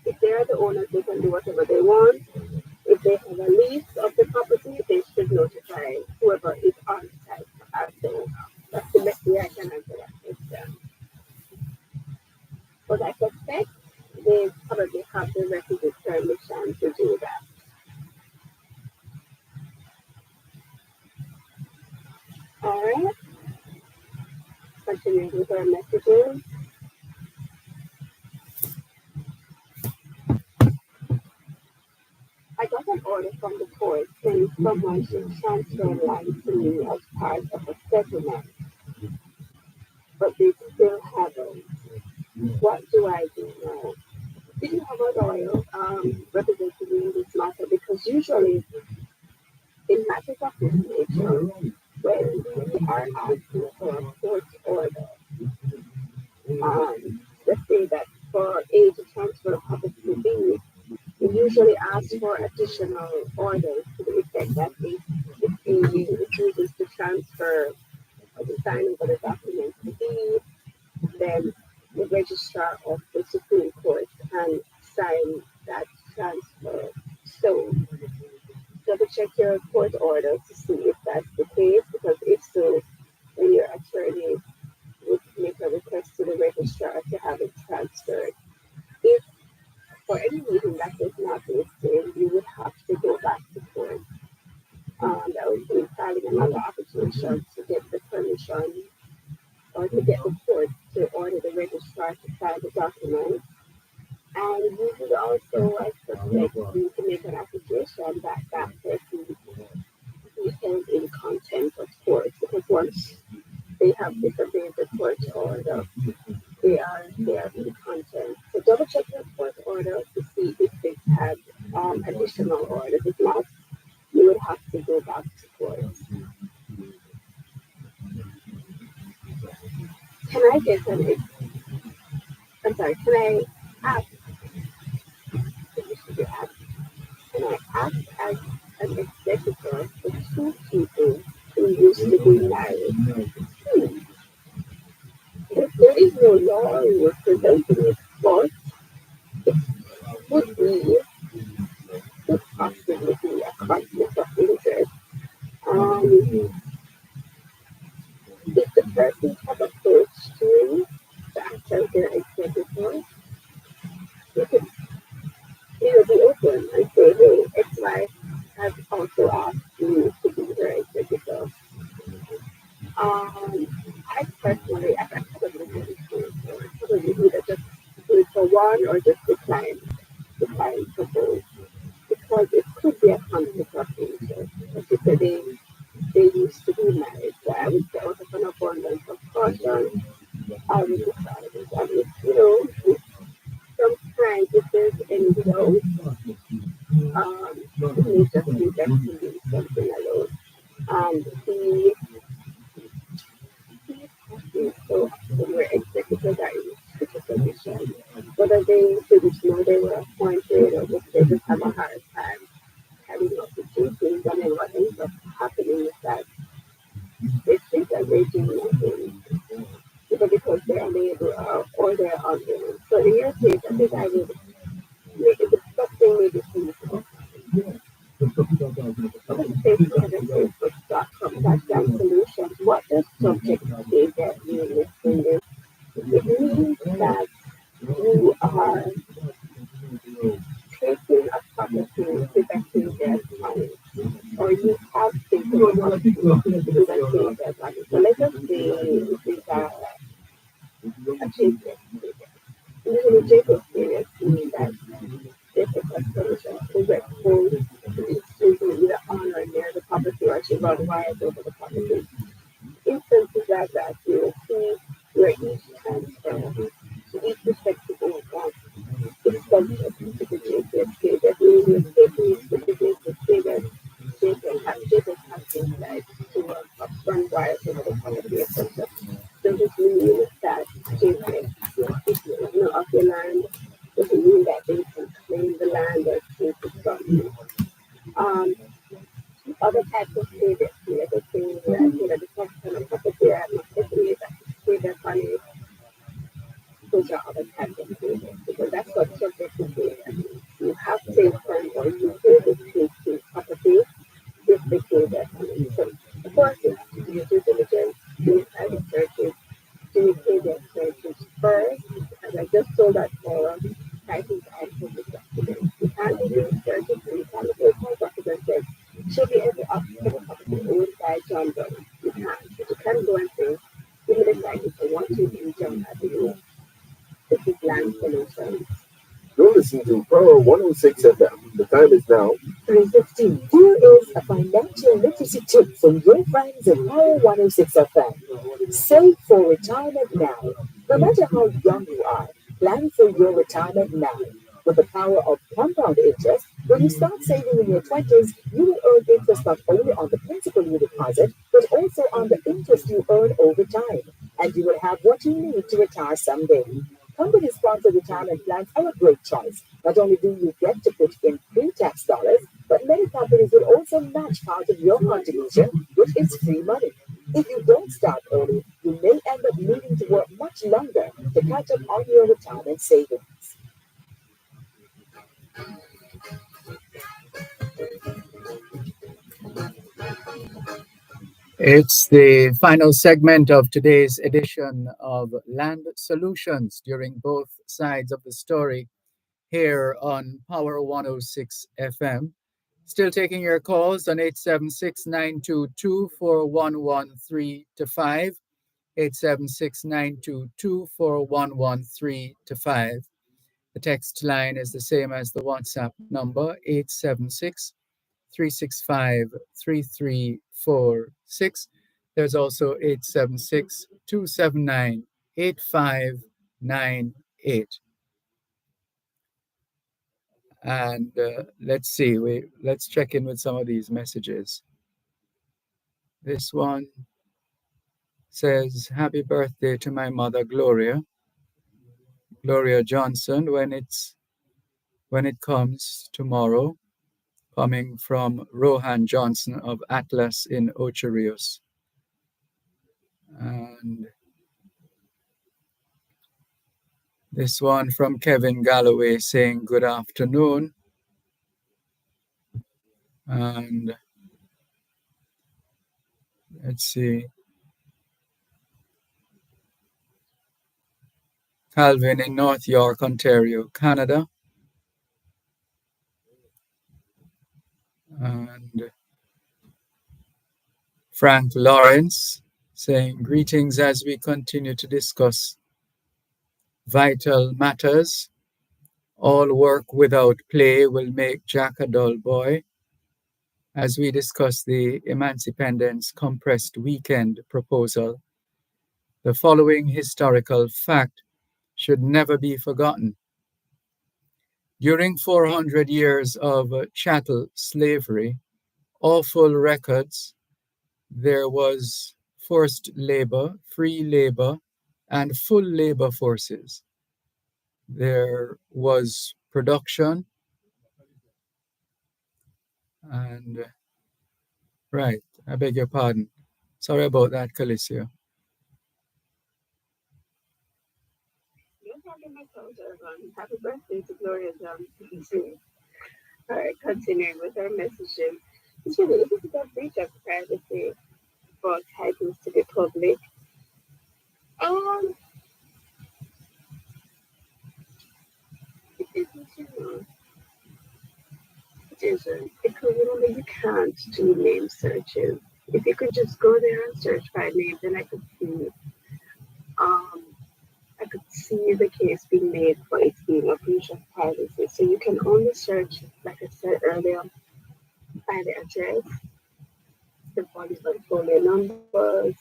If they are the owners, they can do whatever they want. If they have a lease of the property, they should notify whoever is on site as the That's the best way I can answer that question. But I suspect they probably have the requisite permission to do that. All right. Continuing with our messages. I got an order from the court saying someone should transfer land to me as part of a settlement, but they still haven't. What do I do now? Did you have a lawyer representing you in this matter? Because usually in matters of this nature, when we are asking for a court order, let's say that for A to transfer property to B, we usually ask for additional orders to the effect that if A refuses to transfer or to sign over the document to B, then the registrar of the Supreme Court can sign that transfer. So double check your court order to see if that's the case, because if so, then your attorney would make a request to the registrar to have it transferred. If for any reason that is not listed, you would have to go back to court. That would be filing another application to get the permission or to get the court to order the registrar to sign the document. And you would also, I suspect, need to make an application that that person be held in contempt of court, because once they have disobeyed the court order, they are in contempt. So double check your court order to see if it had additional orders. If not, you would have to go back to court. Can I get an? I'm sorry. Can I ask? Can I act as an executor for two people who used to be married? If there is no law representing it, but would be could possibly be a conflict of interest. If the person have approached you to act as their executor, you could be open and say, hey, ex-wife has also asked me to be her executor. I personally, I probably do it probably either just do it for one or just decline for both, because it could be a conflict of interest. Like you said, they used to be married, so I would say out of an abundance of caution, I would decide it. I mean, sometimes if there's any doubt, it may just be best to leave something alone. The so they were executors are in such a position, whether they didn't know they were appointed or just they just have a hard time having up the two things, and then what ends up happening is that they think that they do nothing, either because they're unable or they're unwilling. So in your case, I think I would make it something maybe simple. Facebook.com/solutions. What does subject say that you listing this? It means that you are taking a property to vacate their money, or you have taken a property to vacate their money. So let us say this is a Jacob period. Usually Jacob period means that there's a custodian who repose to either on or near the property, or to run wires over the property. Instances like that, you will see where each transfer to each respective owner is subject to the JPS that means the state needs to begin to say that JPS has been like to run wires over the property, etc. So this means that JPS is not of your land, doesn't mean that they can claim the land or take it from you. Other types of status, like a thing that the person of property money, those are other types of payments because that's what typically do. I mean, you have to fund or you pay the property with the payment. So, of course, it's your due diligence, doing private searches, doing payment searches first. As I just told that for titles and public documents. You can't do doing searches, so you can't do a document that says, should be every property owned by John Doe. You can't. But you can go and say, give me the title for what you do, John Avenue. This is land solutions. You're listening to Power 106 FM. The time is now 3:15. Here is a financial literacy tip from your friends at Power 106 FM. Save for retirement now. No matter how young you are, plan for your retirement now. With the power of compound interest, when you start saving in your 20s, you will earn interest not only on the principal you deposit, but also on the interest you earn over time. And you will have what you need to retire someday. Company-sponsored retirement plans are a great choice. Not only do you get to put in pre-tax dollars, but many companies will also match part of your contribution, which is free money. If you don't start early, you may end up needing to work much longer to catch up on your retirement savings. It's the final segment of today's edition of Land Solutions during both sides of the story here on Power 106 FM. Still taking your calls on 876-922-4113-5, 876-922-4113-5. The text line is the same as the WhatsApp number, 876-365-3346. There's also 876-279-8598. And let's see, let's check in with some of these messages. This one says, happy birthday to my mother, Gloria Johnson, when it comes tomorrow, coming from Rohan Johnson of Atlas in Ocherius. And this one from Kevin Galloway saying good afternoon. And let's see. Calvin in North York, Ontario, Canada. And Frank Lawrence saying greetings as we continue to discuss vital matters. All work without play will make Jack a dull boy. As we discuss the Emancipendence compressed weekend proposal, the following historical fact should never be forgotten. During 400 years of chattel slavery, awful records, there was forced labor, free labor, and full labor forces. There was production and, right, I beg your pardon. Sorry about that, Calicia. Happy birthday to Gloria Johnson. All right, continuing with our messaging. It's really, this is a breach of privacy for titles to the public. It isn't, it isn't. Because remember, you can't do name searches. If you could just go there and search by name, then I could see the case being made for it being a breach of privacy. So you can only search, like I said earlier, by the address, the portfolio numbers,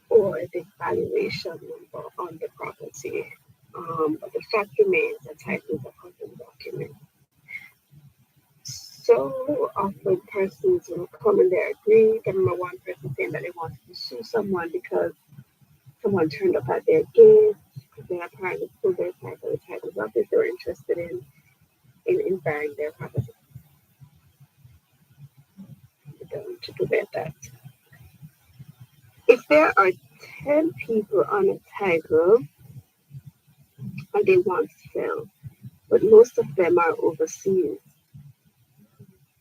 or the valuation number on the property. But the fact remains that title is a content document. So often persons will come and they agree. I remember one person saying that they wanted to sue someone because someone turned up at their gate, because they apparently pulled their title. The title's office they were interested in buying their property. To prevent that. If there are 10 people on a title and they want to sell, but most of them are overseas.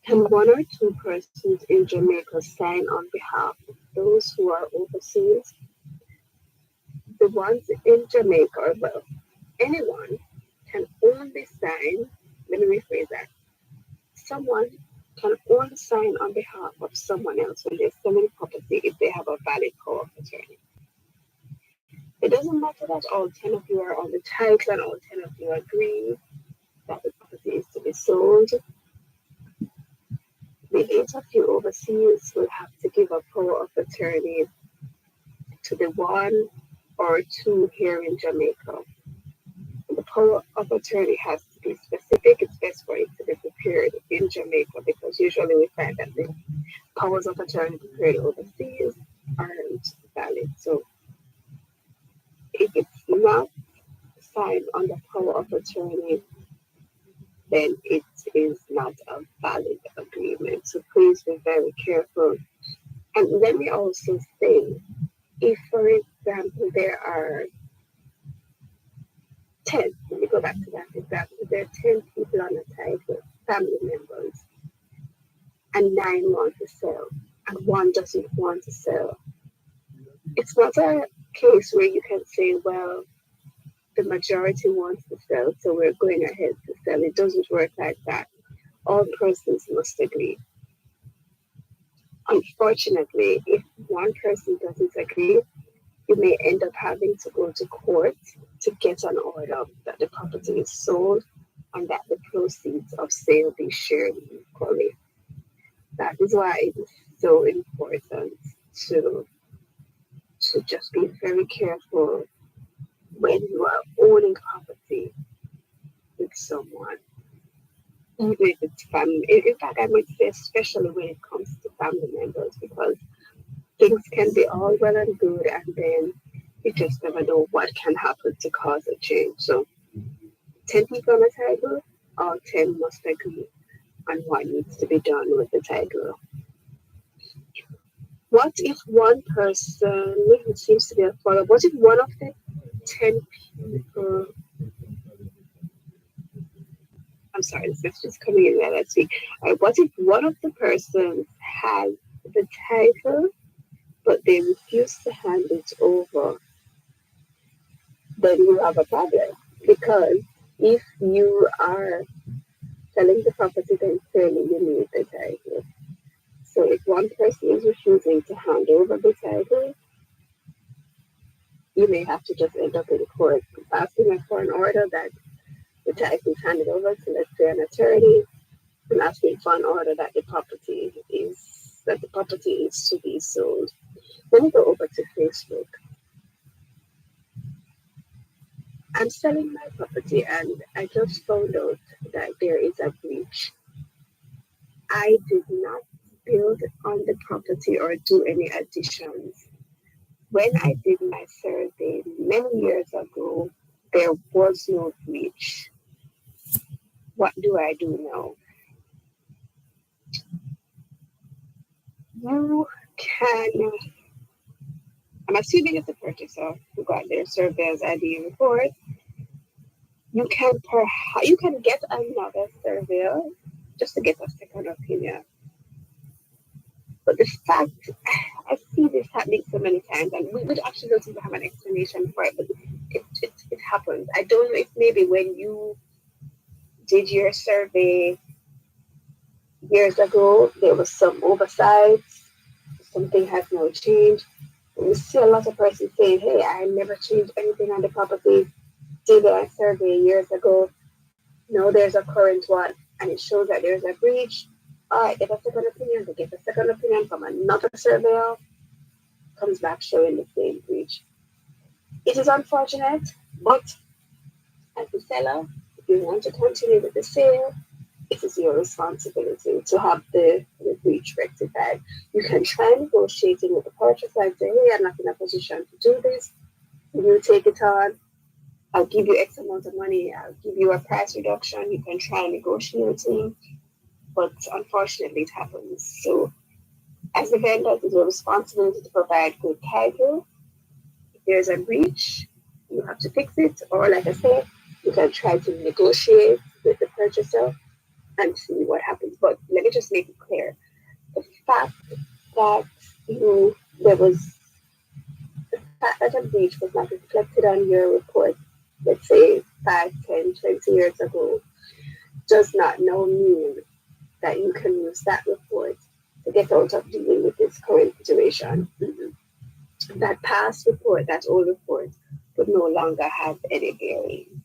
Can one or two persons in Jamaica sign on behalf of those who are overseas? The ones in Jamaica, or well, anyone can only sign, let me rephrase that. Someone can only sign on behalf of someone else when they're selling property if they have a valid power of attorney. It doesn't matter that all 10 of you are on the title and all 10 of you agree that the property is to be sold. The 8 of you overseas will have to give a power of attorney to the 1 or 2 here in Jamaica. The power of attorney has to be specific. It's best for it to be prepared in Jamaica because usually we find that the powers of attorney prepared overseas aren't valid. So if it's not signed on the power of attorney, then it is not a valid agreement. So please be very careful. And let me also say, if, for example, there are 10, let me go back to that example, there are 10 people on a title, family members, and 9 want to sell, and 1 doesn't want to sell. It's not a case where you can say, well, the majority wants to sell, so we're going ahead to sell. It doesn't work like that. All persons must agree. Unfortunately, if one person doesn't agree, you may end up having to go to court to get an order that the property is sold and that the proceeds of sale be shared equally. That is why it is so important to just be very careful when you are owning property with someone, even if it's family. In fact, I would say especially when it comes to family members, because things can be all well and good, and then you just never know what can happen to cause a change. So 10 people on a title, all 10 must agree on what needs to be done with the title. What if one person, it seems to be a follow, what if one of the 10 people, I'm sorry, this message is coming in there, let's see. What if one of the persons has the title, but they refuse to hand it over? Then you have a problem, because if you are selling the property, then clearly you need the title. So if one person is refusing to hand over the title, you may have to just end up in court asking for an order that the title is handed over to, let's say, an attorney, and asking for an order that the property is to be sold. Let me go over to Facebook. I'm selling my property and I just found out that there is a breach. I did not build on the property or do any additions. When I did my survey many years ago, there was no breach. What do I do now? You can, I'm assuming it's a purchaser who got their surveyor's ID report. You can get another surveyor just to get a second opinion. But the fact, I see this happening so many times, and we actually don't even have an explanation for it, but it happens. I don't know if maybe when you did your survey years ago, there was some oversights, something has now changed. We see a lot of persons saying, hey, I never changed anything on the property, did a survey years ago. No, there's a current one, and it shows that there's a breach. I get a second opinion, they get a second opinion from another surveyor, comes back showing the same breach. It is unfortunate, but as the seller, if you want to continue with the sale, it is your responsibility to have the breach rectified. You can try negotiating with the purchaser and say, hey, I'm not in a position to do this. You take it on. I'll give you X amount of money. I'll give you a price reduction. You can try negotiating. But unfortunately, it happens. So as a vendor, it is your responsibility to provide good title there's a breach, you have to fix it, or like I said, you can try to negotiate with the purchaser and see what happens. But let me just make it clear. The fact that there was the fact that a breach was not reflected on your report, let's say 5, 10, 20 years ago, does not now mean that you can use that report to get out of dealing with this current situation. That past report, that old report, would no longer have any bearing.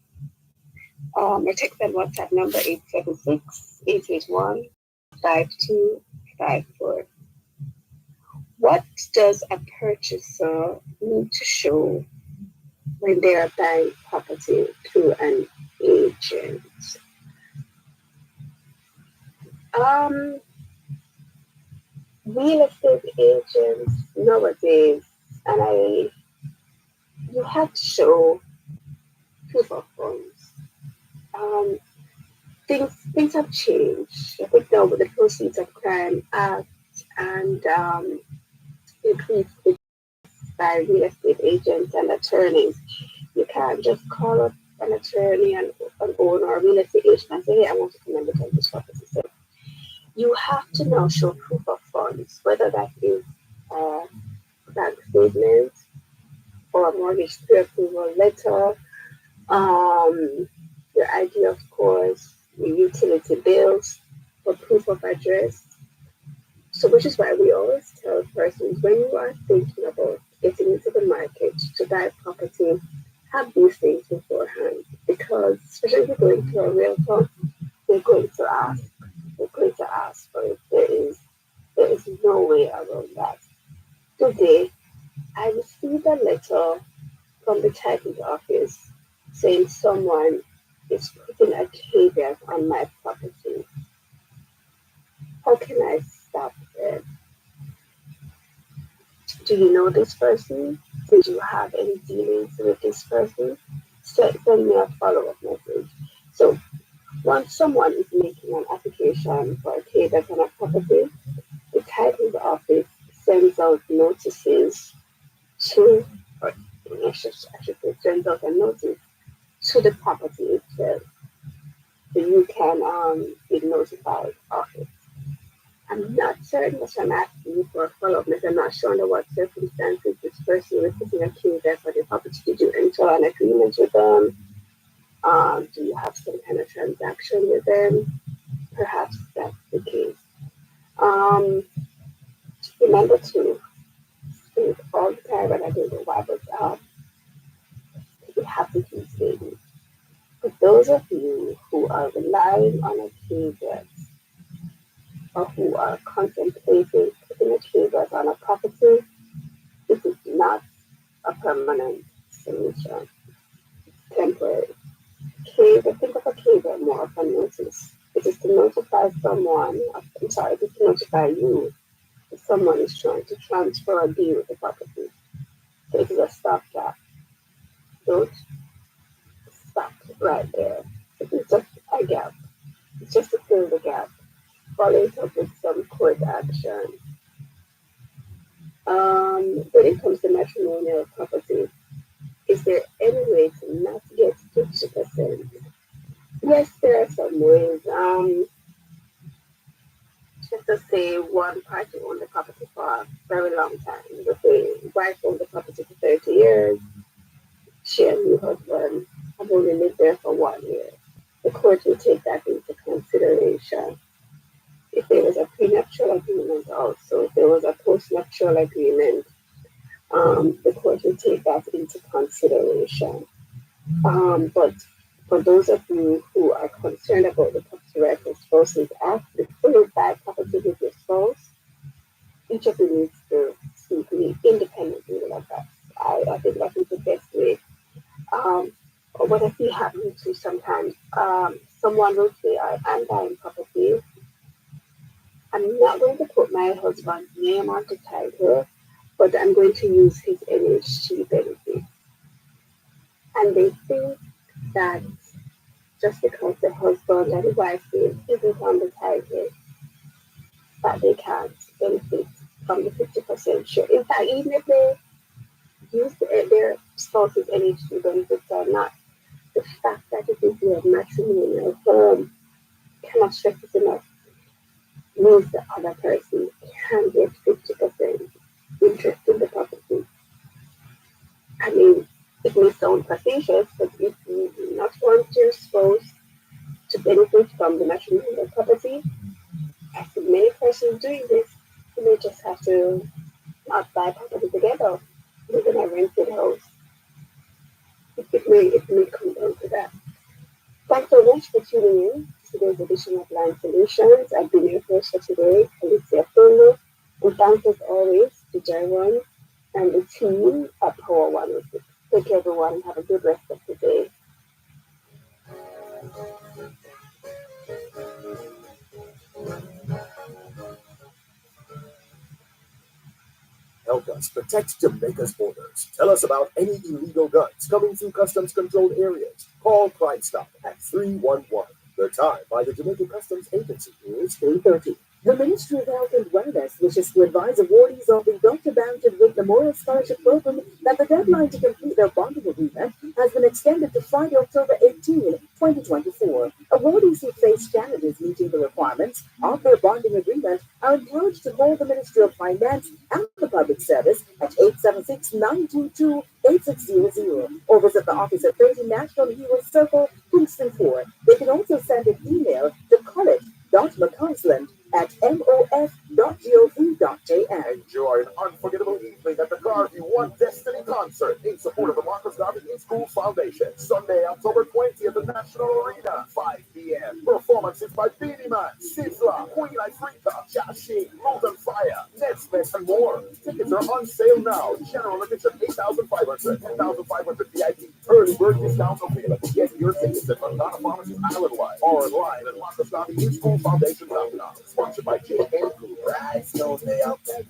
Our text and WhatsApp number 876-881-5254. What does a purchaser need to show when they are buying property through an agent? Real estate agents nowadays, and you have to show proof of funds. Things have changed. I think now with the Proceeds of Crime Act and increased by real estate agents and attorneys, you can't just call up an attorney and an owner or a real estate agent and say, hey, I want to come and look at this property. So you have to now show proof of funds, whether that is a bank statement or a mortgage pre-approval letter, your ID, of course, your utility bills, or proof of address. So, which is why we always tell persons when you are thinking about getting into the market to buy property, have these things beforehand, because especially if you're going to a realtor, they're going to ask. They're going to ask for it. There is no way around that. Today, I received a letter from the title office saying someone is putting a caveat on my property. How can I stop it? Do you know this person? Did you have any dealings with this person? Send me a follow-up message. So once someone is making an application for a caveat on a property, the title office sends out notices to, or I should say, sends out a notice to the property itself, so you can be notified of it. I'm not certain what I'm asking you for a follow-up message. I'm not sure under what circumstances this person was putting a key there for the property. Did you enter an agreement with them? Do you have some kind of transaction with them? Perhaps that's the case. Remember to speak all the time, and I don't know why, but you have to keep saying. For those of you who are relying on a caveat or who are contemplating putting a caveat on a property, this is not a permanent solution. It's temporary. Caveat, think of a caveat more of a notice. It is to notify someone, it is to notify you that someone is trying to transfer a deal with the property. So it is a stopgap. Don't stop right there. It is just a gap. It's just to fill the gap. Follow it up with some court action. When it comes to matrimonial property, is there any way to not get 50%? Yes, there are some ways. Just to say one party owned the property for a very long time. Let's say wife owned the property for 30 years. She and her husband have only lived there for 1 year. The court will take that into consideration. If there was a prenuptial agreement also, if there was a postnuptial agreement, the court will take that into consideration. But for those of you who are concerned about the Property Rights of Spouses Act, before you buy property with your spouse, each of you needs to simply independently of that. I think that is the best way. Or what if you happen to sometimes, someone will say, I'm buying property. I'm not going to put my husband's name on the title, but I'm going to use his NHG benefit. And they think that just because the husband and the wife's name isn't on the title, that they can't benefit from the 50% share. In fact, even if they use their spouse's energy benefits or not. The fact that it is their matrimonial home cannot stress it enough, means the other person can get 50% interest in the property. I mean, it may sound facetious, but if you do not want your spouse to benefit from the matrimonial property, I see many persons doing this. You may just have to not buy property together, live in a rented house. It may come down to that. Thanks so much for tuning in to today's edition of Line Solutions. I've been your host for today, Alicia Fulmer, and thanks as always to Dervan and the team at Power 106. Take care, everyone, and have a good rest of the day. Help us protect Jamaica's borders. Tell us about any illegal guns coming through customs controlled areas. Call Crime Stop at 311. The time by the Jamaica Customs Agency is 3:30. The Ministry of Health and Wellness wishes to advise awardees of the Dr. Barrington Wood Memorial Scholarship Program that the deadline to complete their bonding agreement has been extended to Friday, October 18, 2024. Awardees who face challenges meeting the requirements of their bonding agreement are encouraged to call the Ministry of Finance and the Public Service at 876-922-8600 or visit the office at 30 National Heroes Circle, Kingston 4. They can also send an email to college.mccausland@mof.gov.jn. Enjoy an unforgettable evening at the Garvey One Destiny Concert in support of the Marcus Garvey In School Foundation. Sunday, October 20th at the National Arena, 5 p.m. Performances by Beanie Man, Sizzla, Queen Ifrika, Jashi, Road and Fire, Netsmith, and more. Tickets are on sale now. General admission $8,500, $10,500 VIP. Early bird discounts available. Get your tickets at Madonna Pharmacy Island-wide or online at MarcusGarveyInSchoolFoundation.com. Sponsored by J.N. Blue. Right, so stay out there.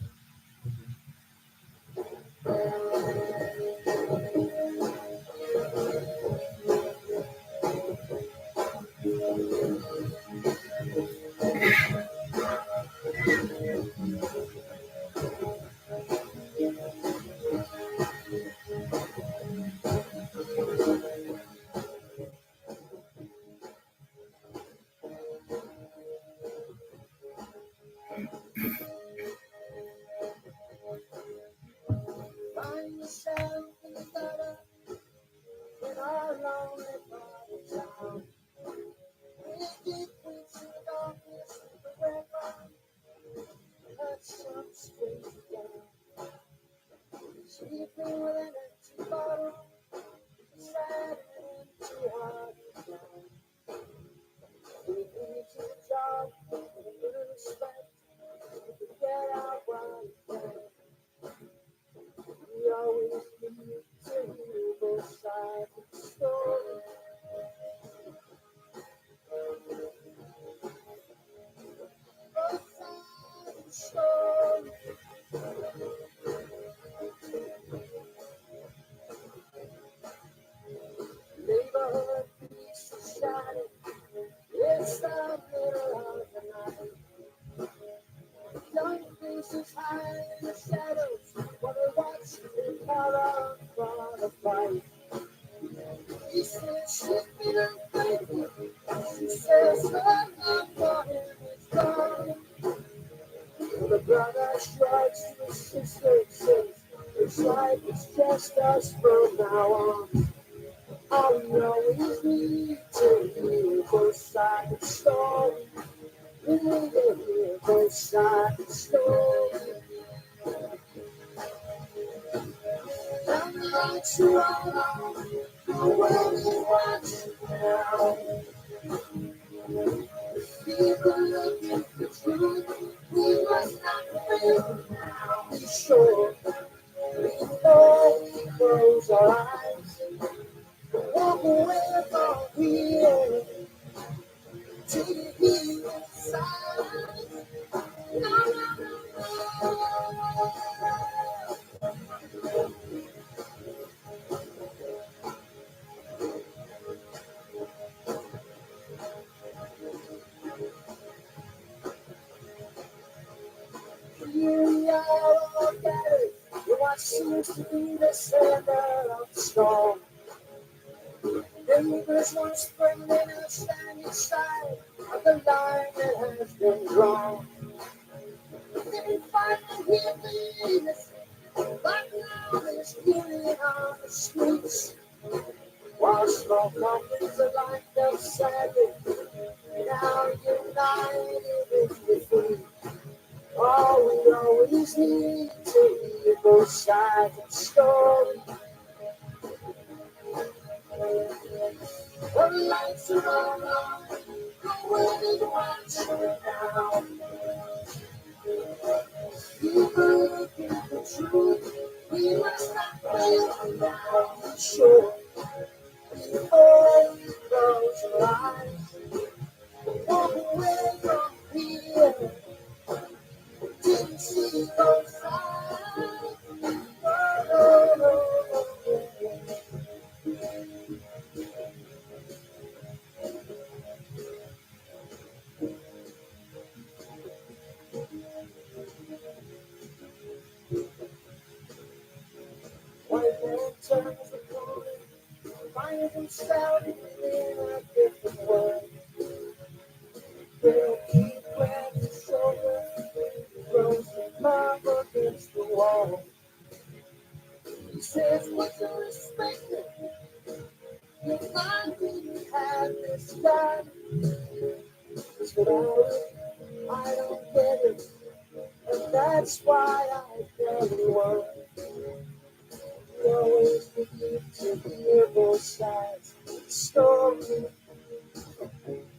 Find yourself in the gutter in our lonely part of town. With deep roots in the darkness of the red line, hurt some strings down. Sleeping with an empty bottle, sad and empty heart is down. Sleeping to a job with a little respect, you can get out while you can. We always need to hear both sides of the story. Both sides of the story. Neighborhood police are shouting. It's the middle of the night. Young faces hide in the shadows while they watch the color for the fight. He says she's been unfaithful. She says her love for him is gone. The brother shrugs to his sister and says, "It's like it's just us from now on." All we always need to hear both sides of the story. We need to hear both sides of the story. And the lights are all on, the world is watching now. People looking for truth, we must not fail now. Be sure, before we close our eyes, walk away from here to the healing side. No, no, no, no. Here we are all gathered. We watch seems to be the center of the storm. Neighbors once friendly now standing side of the line that has been drawn. They finally hear this, but now there's healing on the streets. While small companies alike felt sadly, now united in defeat. All we always need to hear both sides of the story. The lights are all on, the world is watching now. People looking for truth, we must not fail now for sure. Before we close our eyes, walk away from here. Didn't see both sides. White man turns the corner, finds himself in a different world. They'll keep grabbing his shoulder, throws him up against the wall. He says, "Would you respect it if I didn't have this guy?" Cause without it, I don't get it, and that's why I tell you what. We always need to hear both sides of the story.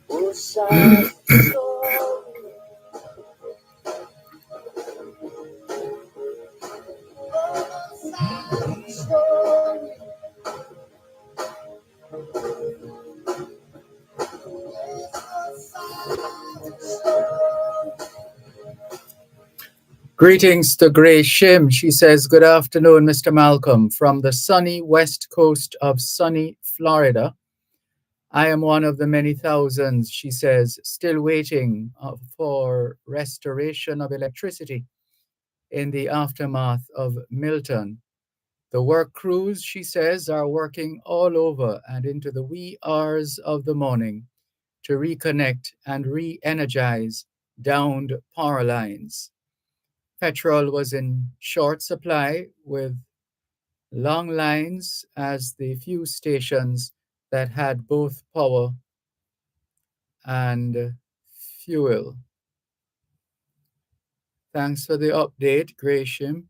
Both sides of the story. Both sides of the story. Greetings to Grace Shim. She says, "Good afternoon, Mr. Malcolm, from the sunny west coast of sunny Florida. I am one of the many thousands," she says, "still waiting for restoration of electricity in the aftermath of Milton. The work crews," she says, "are working all over and into the wee hours of the morning to reconnect and re-energize downed power lines. Petrol was in short supply with long lines as the few stations that had both power and fuel." Thanks for the update, Gratian.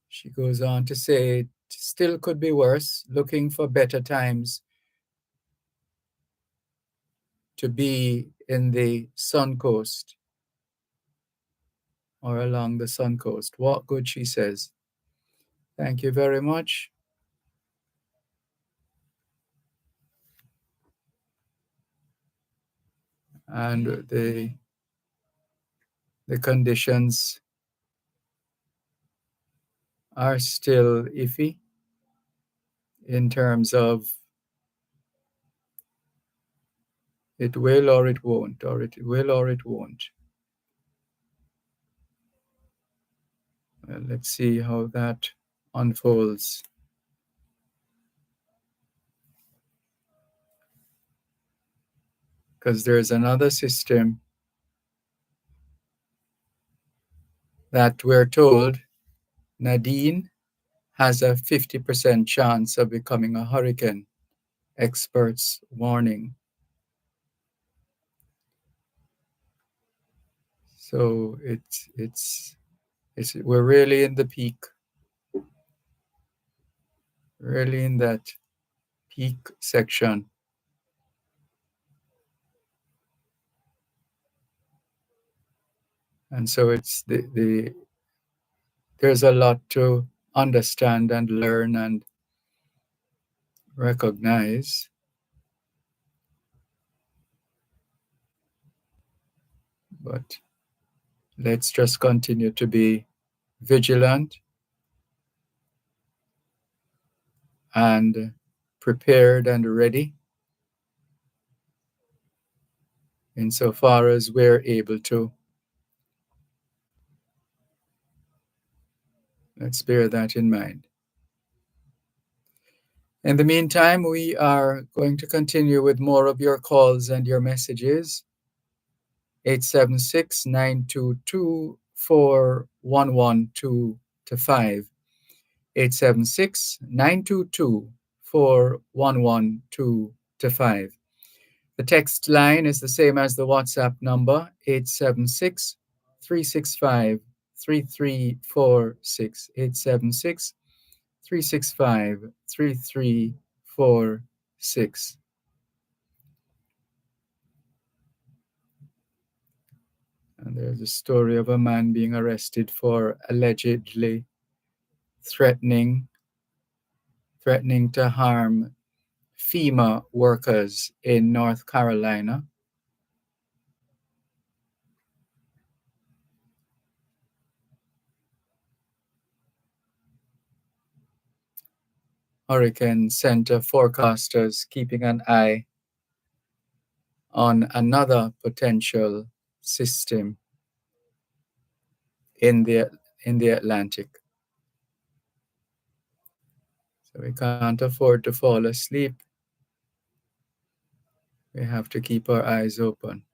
She goes on to say, "It still could be worse, looking for better times to be in the Sun Coast or along the Sun Coast. What good," she says. Thank you very much. And the conditions are still iffy in terms of it will or it won't, or it will or it won't. Well, let's see how that unfolds. Because there's another system that we're told Nadine has a 50% chance of becoming a hurricane, experts warning. So we're really in the peak, really in that peak section. And so it's there's a lot to understand and learn and recognize. But let's just continue to be vigilant and prepared and ready insofar as we're able to. Let's bear that in mind. In the meantime, we are going to continue with more of your calls and your messages. 876-922-4112-5. 876-922-4112-5. The text line is the same as the WhatsApp number, 876-365-3346. 876-365-3346. And there's a story of a man being arrested for allegedly threatening to harm FEMA workers in North Carolina. Hurricane Center forecasters keeping an eye on another potential system in the Atlantic. So we can't afford to fall asleep. We have to keep our eyes open.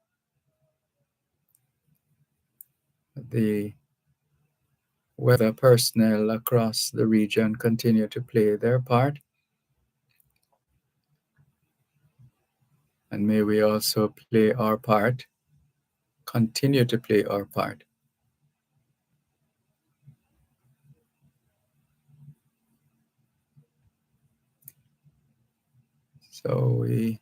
The weather personnel across the region continue to play their part. And may we also play our part, continue to play our part. So we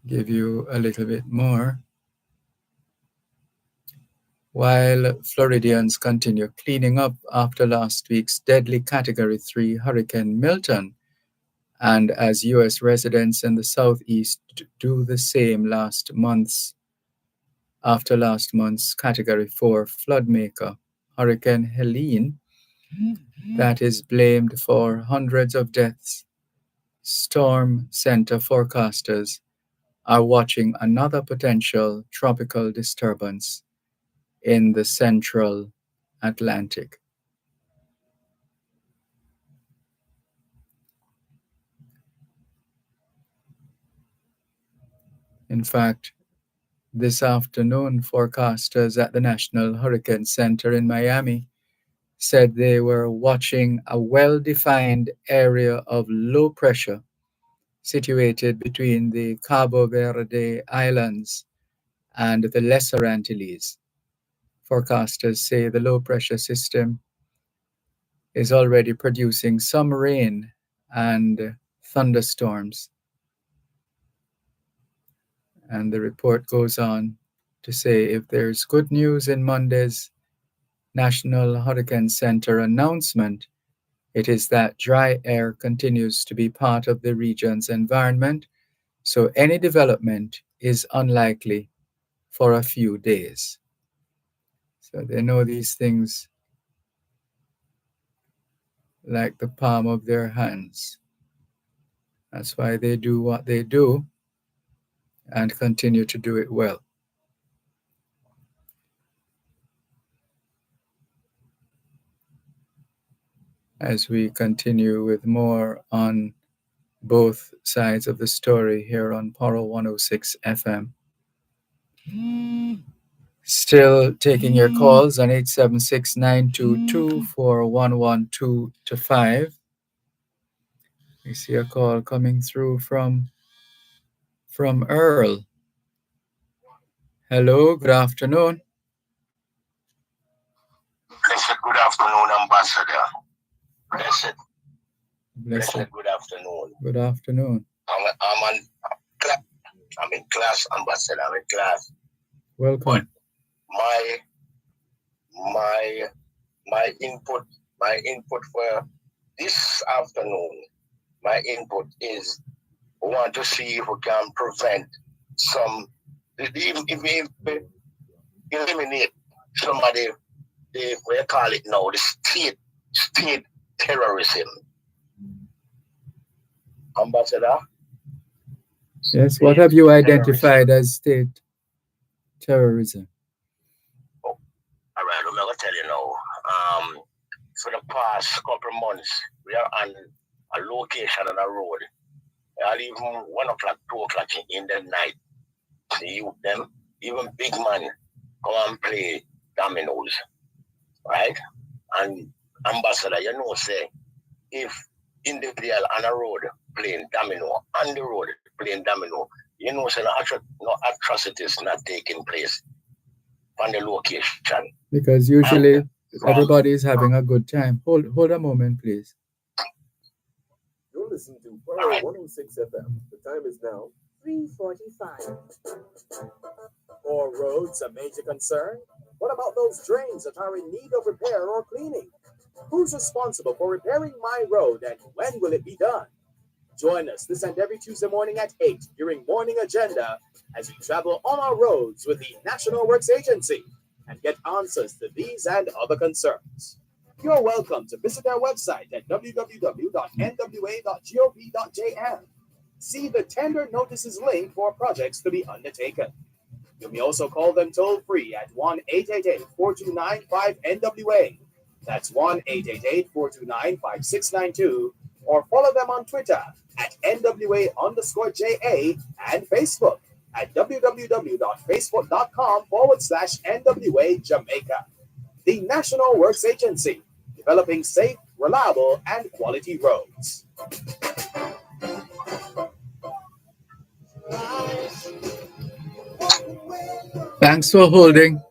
give you a little bit more. While Floridians continue cleaning up after last week's deadly Category 3 Hurricane Milton, and as U.S. residents in the Southeast do the same after last month's Category 4 floodmaker, Hurricane Helene, that is blamed for hundreds of deaths, Storm Center forecasters are watching another potential tropical disturbance in the central Atlantic. In fact, this afternoon, forecasters at the National Hurricane Center in Miami said they were watching a well-defined area of low pressure situated between the Cabo Verde Islands and the Lesser Antilles. Forecasters say the low-pressure system is already producing some rain and thunderstorms. And the report goes on to say if there's good news in Monday's National Hurricane Center announcement, it is that dry air continues to be part of the region's environment, so any development is unlikely for a few days. So they know these things like the palm of their hands. That's why they do what they do and continue to do it well. As we continue with more on both sides of the story here on Poro 106 FM. Still taking your calls on 876-922-4112-5. We see a call coming through from Earl. Hello, good afternoon. Blessed good afternoon, Ambassador. Blessed good afternoon. Good afternoon. I'm in class, Ambassador. I'm in class. Welcome. But my input for this afternoon, my input is we want to see if we can prevent eliminate some of the what you call it now, the state terrorism. Ambassador? Yes, what have you identified as state terrorism? right, I'm gonna tell you now. For the past couple of months, we are on a location on a road. I'll even 1 o'clock, 2 o'clock in the night. The youth them, even big man, come and play dominoes, right? And ambassador, you know, say if individual on a road playing domino, on the road playing domino, you know, say no atrocities not taking place on the location. Because usually everybody is having a good time. Hold a moment, please. You're listening to Pearl 106 FM. The time is now 3:45. Are roads a major concern? What about those drains that are in need of repair or cleaning? Who's responsible for repairing my road and when will it be done? Join us this and every Tuesday morning at 8 during Morning Agenda as we travel on our roads with the National Works Agency and get answers to these and other concerns. You're welcome to visit our website at www.nwa.gov.jm. See the tender notices link for projects to be undertaken. You may also call them toll-free at 1-888-429-5NWA. That's 1-888-429-5692, or follow them on Twitter at NWA_JA and Facebook at www.facebook.com/NWA Jamaica. The National Works Agency, developing safe, reliable, and quality roads. Thanks for holding.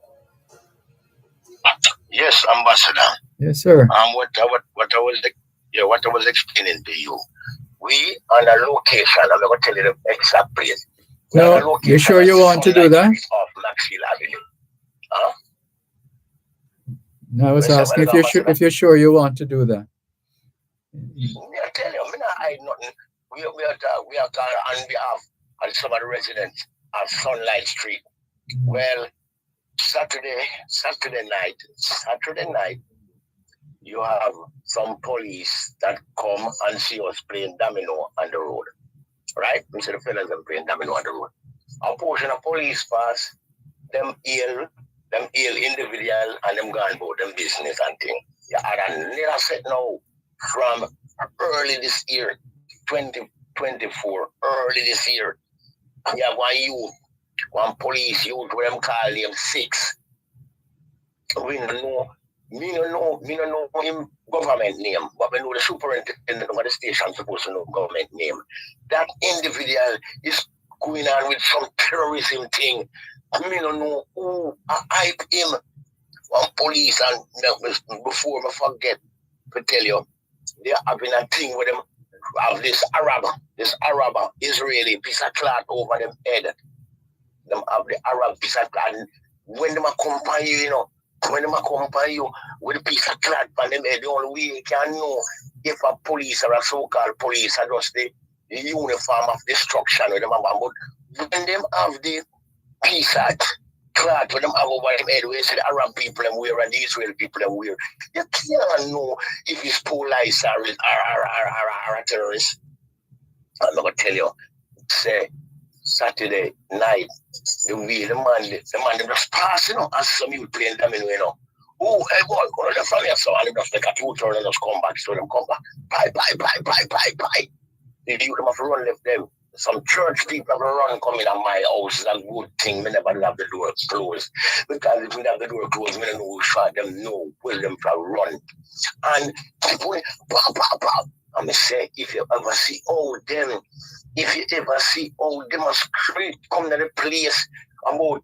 Yes, Ambassador. Yes, sir. What I was explaining to you. We on a location. I'm going to tell you the exact place. No, you sure you want to do that? Off Maxfield Avenue. Huh? No, I was asking if you're sure you want to do that. I tell you, I nothing. We are on behalf of some of the residents of Sunlight Street. Well, Saturday night, you have some police that come and see us playing domino on the road. Right? We see the fellas them playing domino on the road. A portion of police pass, them ill individual and them gone about them business and thing. Yeah, and never said no from early this year, 2024, early this year. Yeah, one police youth where them call him 6. We don't know. Me don't know him government name, but we know the superintendent of the station supposed to know government name. That individual is going on with some terrorism thing. Me don't know who hype him. One police and before I forget to tell you, they're having a thing with them of this Arab Israeli piece of cloth over them head. Them have the Arab piece of cloth. And when them accompany you, when them accompany you with a piece of cloth on them head, the only way you can know if a police or a so-called police are just the uniform of destruction with them have. But when them have the piece of cloth when them have over them head, where you see the Arab people them wear and the Israeli people them wear, you can't know if it's police or a terrorist. I'm not gonna tell you, say Saturday night, the man them just pass, as some you playing them in, Oh, hey boy, go to the from here, so and just make a 2 turn and just come back, so them come back. Bye. The youth them have to run left them. Some church people have to run coming at my house. It's a good thing. We never have the door closed. Because if we have the door closed, we don't know who shot them, know where them to run. And people, pop. I'm going to say, if you ever see all them, a street come to the place I'm going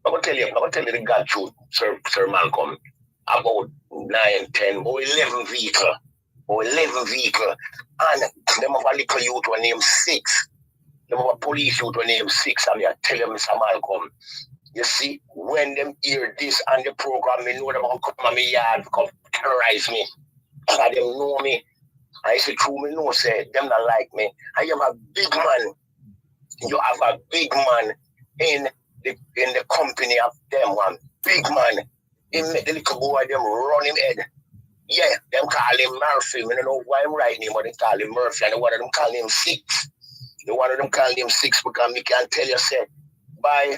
to tell you the God truth, Sir Malcolm, about 9, 10, or 11 vehicle. And them have a little youth who named 6. Them have a police youth who named 6. And I tell you, Mr. Malcolm, you see, when them hear this and the program, they know them going to come on my yard to come terrorize me. And them know me. I say, true, me know, say, them not like me. I have a big man. You have a big man in the company of them, one big man. He make the little boy, them run him head. Yeah, them call him Murphy. I don't know why I'm writing him, but they call him Murphy. And the one of them call him 6. The one of them call him 6 because me can tell you, say, by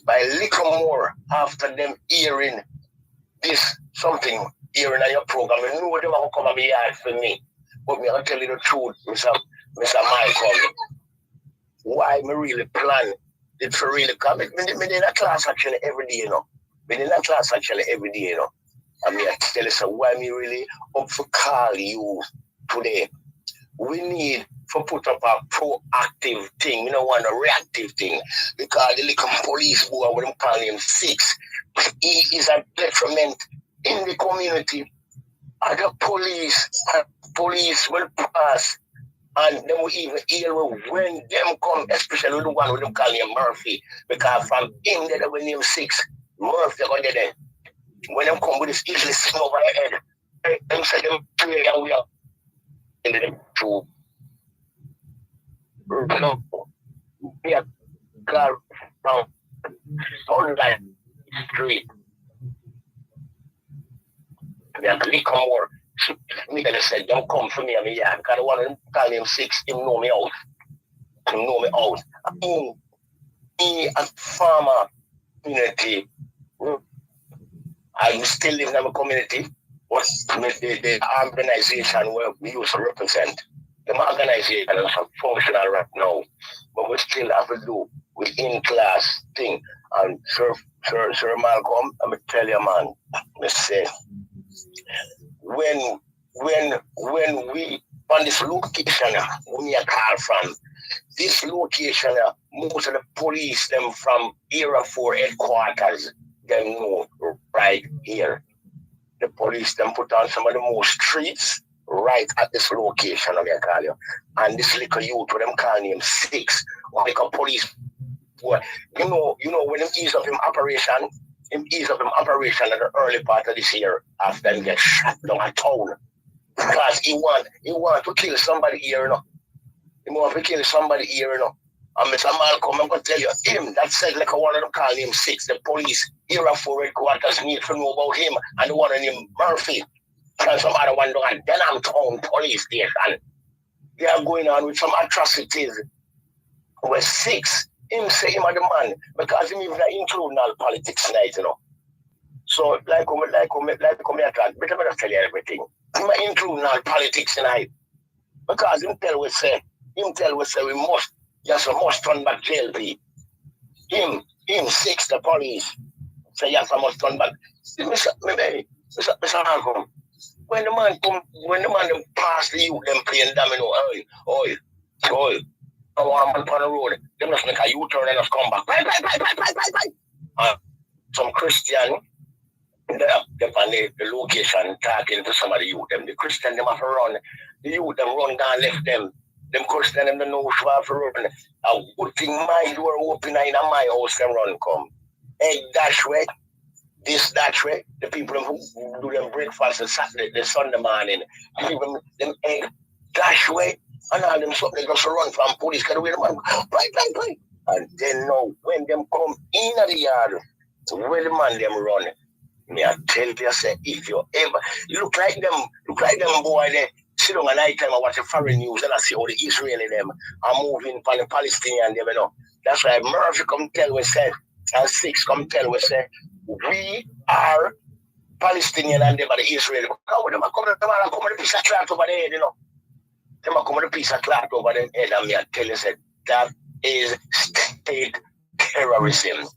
little more after them hearing this something here in your program. I know they will come and be hard for me. But me, I'll tell you the truth, Mr. Malcolm. Why me really plan it for really come? Me in a class actually every day, you know. Me in a class actually every day, you know. I mean, I tell you, so why me really up for call you today. We need to put up a proactive thing. We don't want a reactive thing. Because the little police boy, what I'm calling him 6, he is a detriment in the community. And the police will pass. And then we even hear when them come, especially the one with them calling him Murphy. Because from him, they will name 6. Murphy got there. When them come with this easily sing over their head, them say them pray and we are in the true. We are car from online street. We are click on more. Me gonna say, don't come for me, I mean, yeah, because I want to call him 6, him know me out. Him know me out. Me as farmer community, I still live in my community. What's the organization where we used to represent? The organization is functional right now, but we still have to do with in-class thing. And Sir Malcolm, I'm gonna tell you, man, I say, when we on this location, we are called from this location, most of the police them from Era 4 headquarters, them know right here. The police them put on some of the most streets right at this location, I'm gonna call you. And this little youth, what them calling him 6, like a police. Well, you know when him ease up him operation at the early part of this year after him get shot down a town. Because he want to kill somebody here, you know. He want to kill somebody here, you know. And Mr. Malcolm, I'm going to tell you, him, that said like one of them calling him 6. The police, Era 4 headquarters need to know about him and the one of him, Murphy. And some other one down at Denham Town police station. They are going on with some atrocities. Where 6, him say him are the man, because him even including all politics tonight, you know. So, like I can't, but I'm going to tell you everything. Him including all politics tonight. Because him tell we say we must turn back JLP. Him 6, the police. Say yes, I must turn back. Mr. Malcolm, when the man pass the youth, them playing domino, oi. I want a man on the road. They must make a U-turn and just come back. Bye. Some Christian, they're on the location talking to some of the youth. The Christian, them have to run. The youth, them run down, left them. Them Christian, them don't know which way to run. A good thing, my door open in my house, them run come. Egg dash way. This that way, the people who do them breakfast on Saturday, the Sunday morning, give them egg dash way, and all them something they just run from police, get away the man, bye. And then now, when them come in the yard, where the man them run, me I tell you, say, if you ever, you look like them boy, they sit down at night time and watch the foreign news and I see all the Israeli them are moving from the Palestinian, you know. That's why Murphy come tell we say, and 6 come tell we say, we are Palestinian and them are the Israel. Because when they come with a piece of cloth over their head, you know. They come with a piece of cloth over their head, and me I tell you, say, that is state terrorism.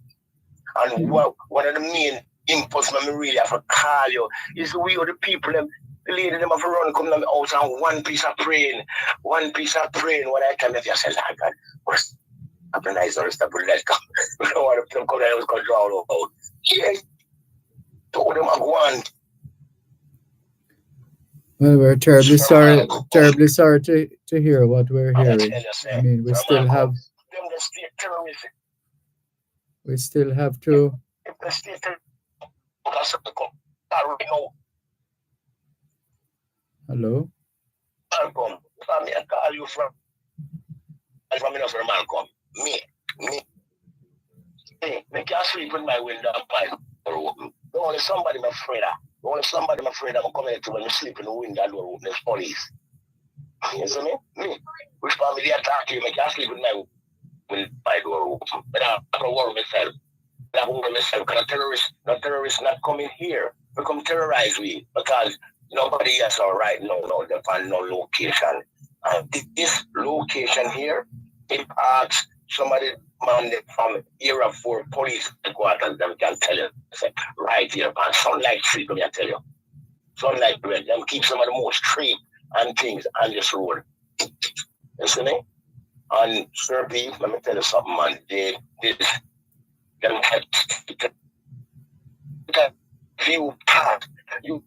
And one of the main impulse me really have to call you is the way of the people, the lady them have to run, come to the house and one piece of praying. When I tell you, I say, Lord God, what's happening? I don't stop with that come. We don't want to come down and go draw out. Yes. Told them I want. Well, we're terribly sorry to hear what we're hearing. I mean, we still have to. Hello. Malcolm, I call you from Malcolm. Me can't sleep with my window open. Only somebody I'm afraid I'm coming to when you sleep in the window door open. There's police. You see me? Me. Which family they attack you, I can't sleep with my door open. But I don't worry myself. Because the terrorists not coming here. become terrorize we because nobody has all right no they find no location. And this location here, it asks somebody man from Era 4 police headquarters, them can tell you, say, right here, man, Sunlight Street, let me tell you. Sunlight Street, them keep some of the most street and things on this road. You see me? And Sir B, let me tell you something, man. Them few parts, you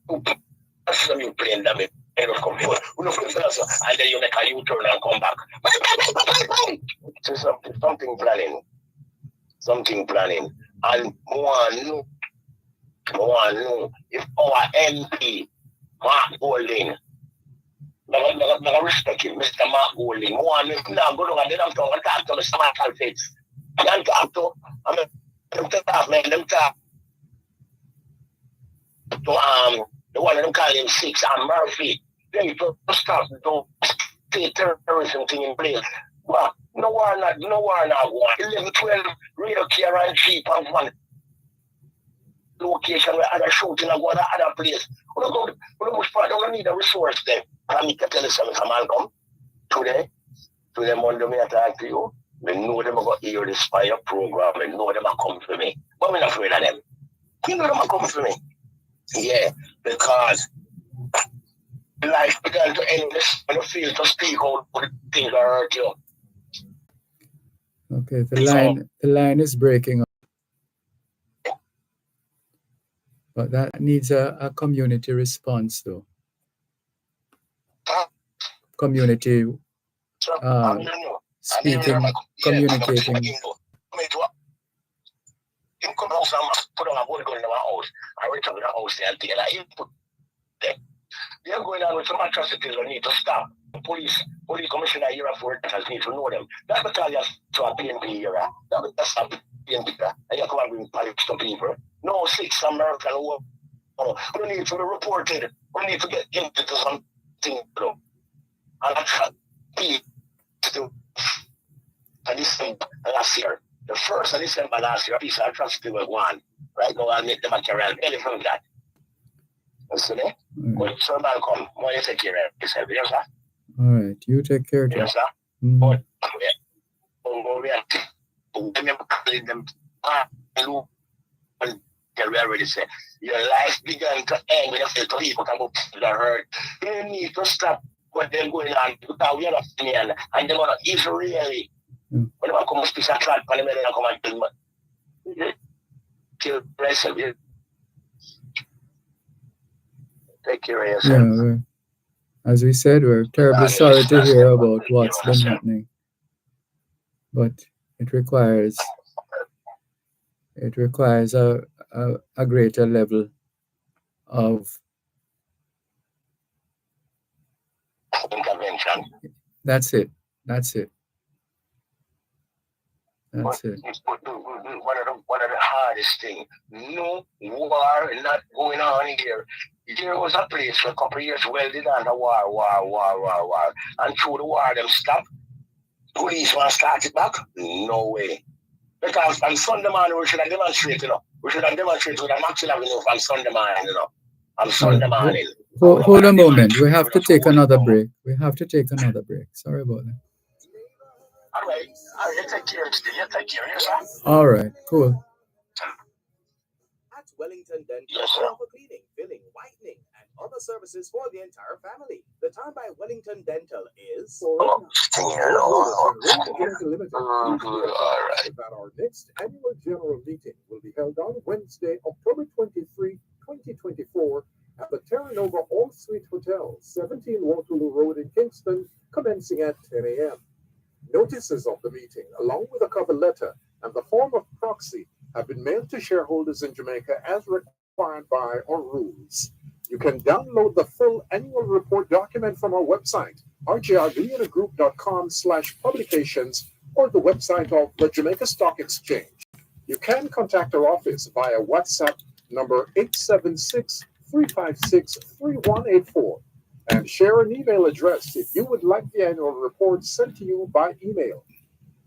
playing them and then you make a U-turn and come back. So something planning. And more know if our MP, Mark Golding, I respect him, Mr. Mark Golding, more now go down and then I'm talking to Mr. Michael Fitz. I'm talking to them talk to the one of them call him Six and Murphy. They need to start the state terrorism thing in place. Well, no war not one. 11, 12 radio care and jeep and one location where other shooting and go to other place. We don't need a resource there. I need to tell you something, Malcolm. Today Monday, I talk to you. I know them are going to hear this fire program. I know them are coming for me. But I'm not afraid of them. You know them are coming for me. Yeah, because life began to end this when you feel to speak out what things that hurt you. Okay, the line is breaking up. But that needs a community response though. Community speaking, communicating. You come out and put on a board gun in my house. I return to the house there and take that input there. They're going on with some atrocities that need to stop. Police commissioner here for it need to know them. That's because you have to PNP here. That's a PNP. And you come and bring police to people. No, 6 American war. We don't need to be reported. We need to get into something. And that's to do. And this thing last year. The 1st of December last year, a piece of atrocity was one. Right now, I'll make the material belly from that. You see me? But Sir Malcolm, why you take care of yourself? Yes, sir? All right, you take care of it. Yes, sir? Mm-hmm. But, remember calling them, we already said, your life began to end when you feel to people come up to the hurt. You need to stop what they're going on because we are not Indian and they're not Israeli. When I come to speak a chat, I come and kill myself. Take care of yourself. Yeah, as we said, we're terribly sorry to hear about what's been happening. But it requires a greater level of intervention. That's it. One of the hardest things. No war not going on here. There was a place for a couple of years well did on the war. And through the war them stopped. Police want to start it back? No way. Because on Sunday morning we should have demonstrated, We should have demonstrated with a Maxwell Avenue from Sunday morning, On Sunday morning. Hold a moment. We have to take another break. Sorry about that. All right. You take care. You take care. Yes, sir. All right. Cool. At Wellington Dental, Yes, sir. we offer cleaning, filling, whitening, and other services for the entire family. The time by Wellington Dental is All right. That our next annual general meeting will be held on Wednesday, October 23, 2024, at the Terra Nova All Suite Hotel, 17 Waterloo Road in Kingston, commencing at 10 a.m. Notices of the meeting, along with a cover letter and the form of proxy, have been mailed to shareholders in Jamaica as required by our rules. You can download the full annual report document from our website, rgrvianagroup.com/publications, or the website of the Jamaica Stock Exchange. You can contact our office via WhatsApp number 876-356-3184 and share an email address if you would like the annual report sent to you by email.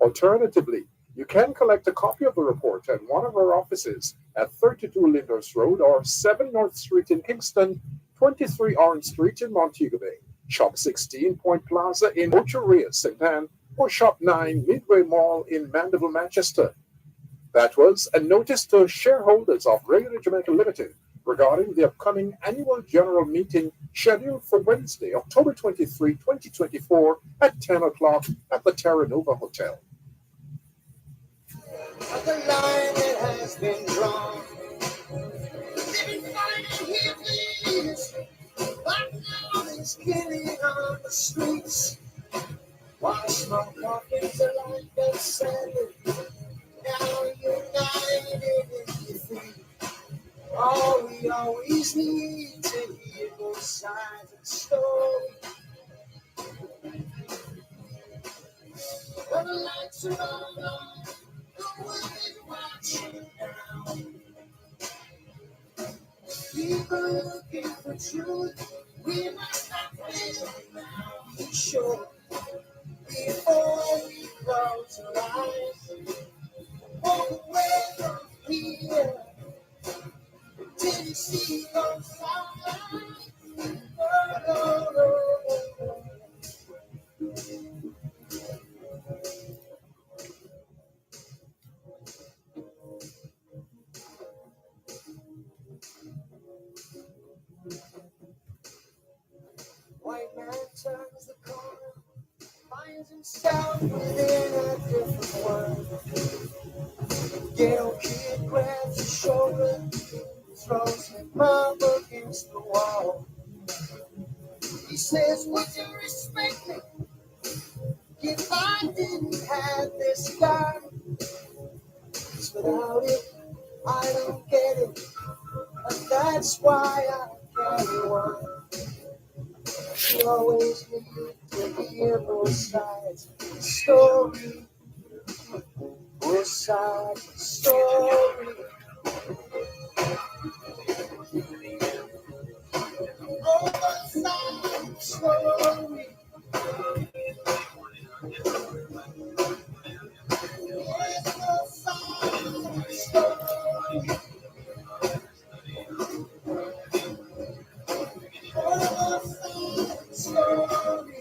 Alternatively, You can collect a copy of the report at one of our offices at 32 Lyndhurst Road or 7 North Street in Kingston, 23 Orange Street in Montego Bay, Shop 16 Point Plaza in Ochorea, St. Anne, or Shop 9 Midway Mall in Mandeville, Manchester. That was a notice to shareholders of Regular Jamaica Limited regarding the upcoming annual general meeting scheduled for Wednesday, October 23, 2024 at 10 o'clock at the Terra Nova Hotel. The line that has been drawn. Living fighting here, please. But now there's killing on the streets. While smoke coffins are like a sandwich. Now united in defeat. All we always need to hear both sides of the story. When the lights are all on, the world is watching now. People looking for truth, we must not wait now. Be sure before we close our eyes. Walk away from here till you see those signs. White man turns the corner, finds himself within a different world. Ghetto kid grabs his shoulder, throws him up against the wall. He says, would you respect me if I didn't have this gun? 'Cause without it, I don't get it, and that's why I carry one. You always need to hear both sides of the story. Both sides of the story. Both sides of the story. Yes, both sides of the story. Both sides of the story.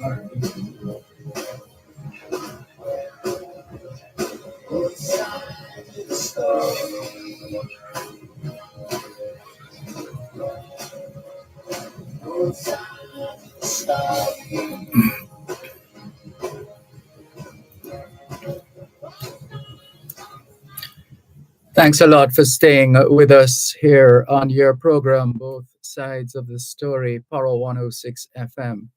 Both sides of the story. Both sides of the story. Thanks a lot for staying with us here on your program, Both Sides of the Story, Paro 106 FM.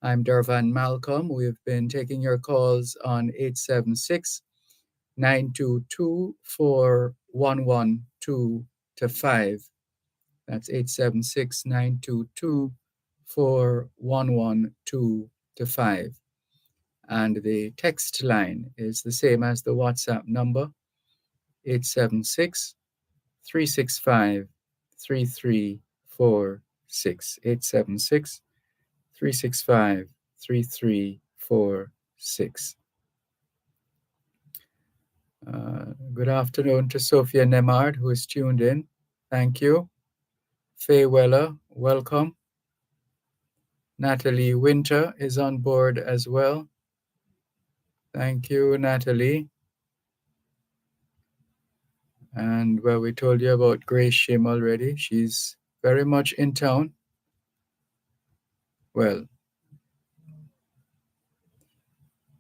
I'm Dervan Malcolm. We've been taking your calls on 876 922 4112 to 5. That's 876 922 4112 to 5. And the text line is the same as the WhatsApp number, 876 365 3346. 876 365 3346. Good afternoon to Sophia Nemard, who is tuned in. Thank you. Faye Weller, welcome. Natalie Winter is on board as well. Thank you, Natalie. And well, we told you about Grace Shim already. She's very much in town. Well,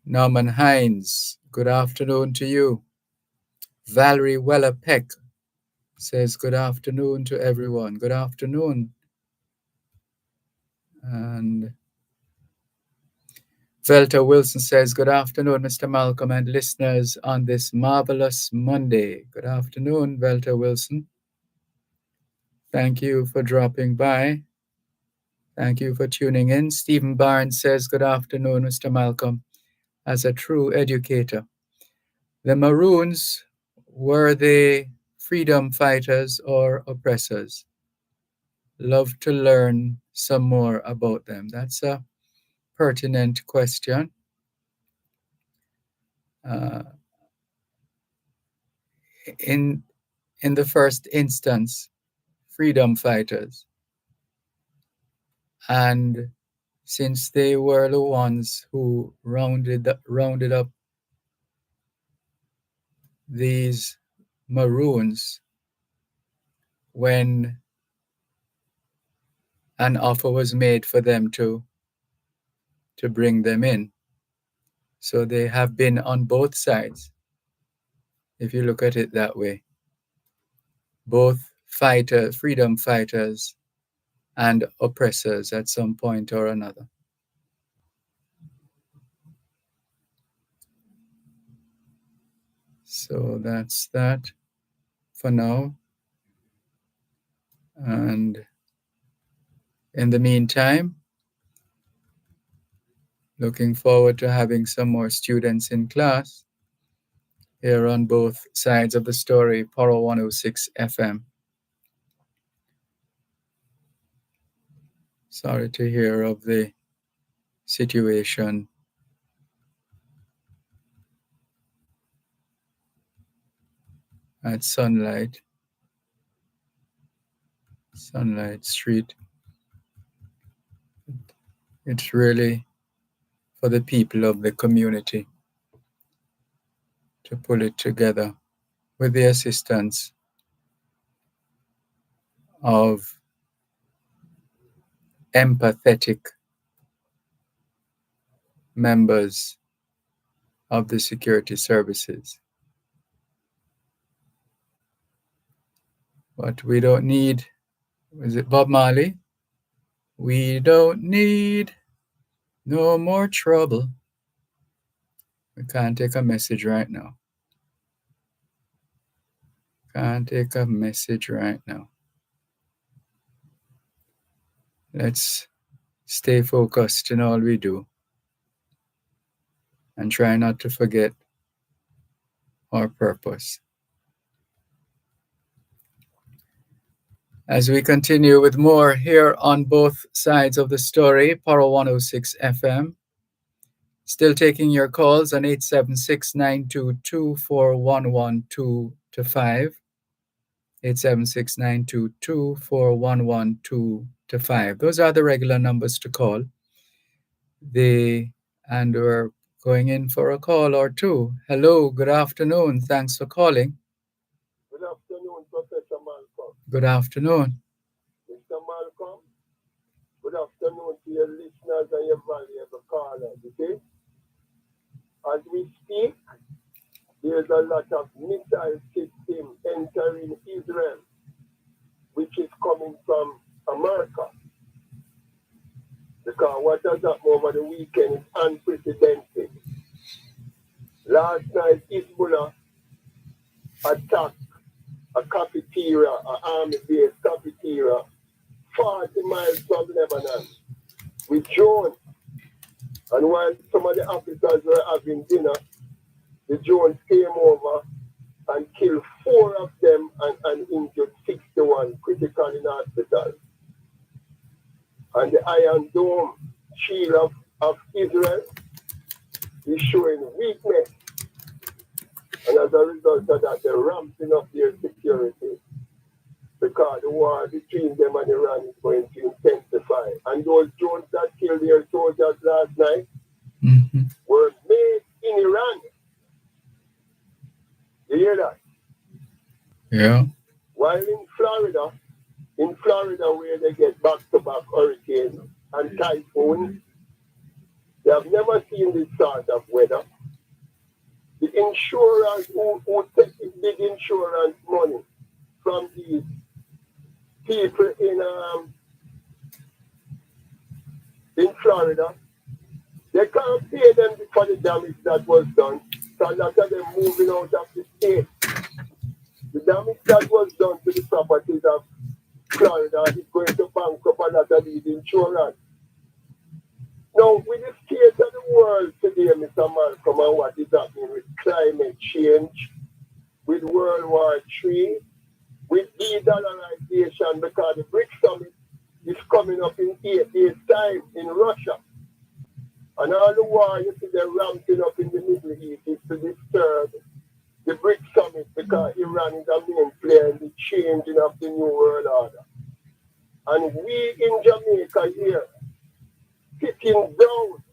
Norman Hines, good afternoon to you. Valerie Weller Peck says good afternoon to everyone. Good afternoon. And Velta Wilson says good afternoon, Mr. Malcolm and listeners on this marvelous Monday. Good afternoon, Velta Wilson. Thank you for dropping by. Thank you for tuning in. Stephen Barnes says good afternoon, Mr. Malcolm. As a true educator, the Maroons, were they freedom fighters or oppressors? Love to learn some more about them. That's a pertinent question. in the first instance, freedom fighters. And since they were the ones who rounded up these Maroons when an offer was made for them to bring them in. So they have been on both sides, if you look at it that way. Both freedom fighters and oppressors at some point or another. So that's that for now. And in the meantime, looking forward to having some more students in class here on both sides of the story, Poro 106 FM. Sorry to hear of the situation at Sunlight Street. It's really for the people of the community to pull it together with the assistance of empathetic members of the security services. But we don't need, is it Bob Marley? We don't need no more trouble. We can't take a message right now. Can't take a message right now. Let's stay focused in all we do and try not to forget our purpose. As we continue with more here on both sides of the story, Poro 106 FM. Still taking your calls on 876-922-4112-5. 876-922-4112-5. Those are the regular numbers to call. And we're going in for a call or two. Hello, good afternoon. Thanks for calling. Good afternoon, Professor Malcolm. Good afternoon. Mr. Malcolm, good afternoon to your listeners and your valuable callers, okay? As we speak, there's a lot of missile system entering Israel, which is coming from America. Because what has happened over the weekend is unprecedented. Last night, Hezbollah attacked a cafeteria, an army-based cafeteria, 40 miles from Lebanon, with drones. And while some of the officers were having dinner, the drones came over and killed 4 of them and injured 61 critical in hospital. And the Iron Dome shield of Israel is showing weakness. And as a result of that, they're ramping up their security because the war between them and Iran is going to intensify. And those drones that killed their soldiers last night were made in Iran. You hear that? Yeah. While in Florida where they get back-to-back hurricanes and typhoons, they have never seen this sort of weather. The insurers who take the big insurance money from these people in Florida, they can't pay them for the damage that was done. So a lot of them moving out of the state. The damage that was done to the properties of Florida is going to bankrupt a lot of these insurance. Now, with the state of the world today, Mr. Malcolm, and what is happening with climate change, with World War III, with de-dollarization, because the BRICS summit is coming up in 8 days' time in Russia. And all the war you see they're ramping up in the Middle East is to disturb the the BRICS summit because Iran is a main player in the changing of the new world order. And we in Jamaica here, sitting down,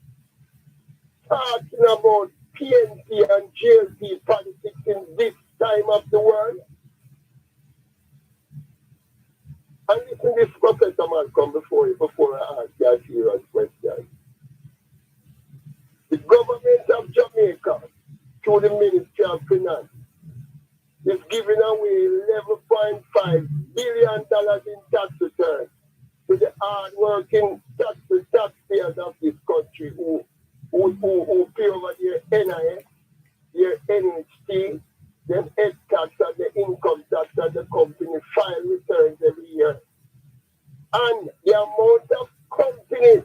talking about PNP and JLP politics in this time of the world. And listen this, Professor Malcolm, before I ask you a serious question. The government of Jamaica, through the Ministry of Finance, is giving away $11.5 billion in tax returns to the hard-working taxpayers of this country who pay over their NIS, their NHT, their head tax and the income tax, and the company file returns every year. And the amount of companies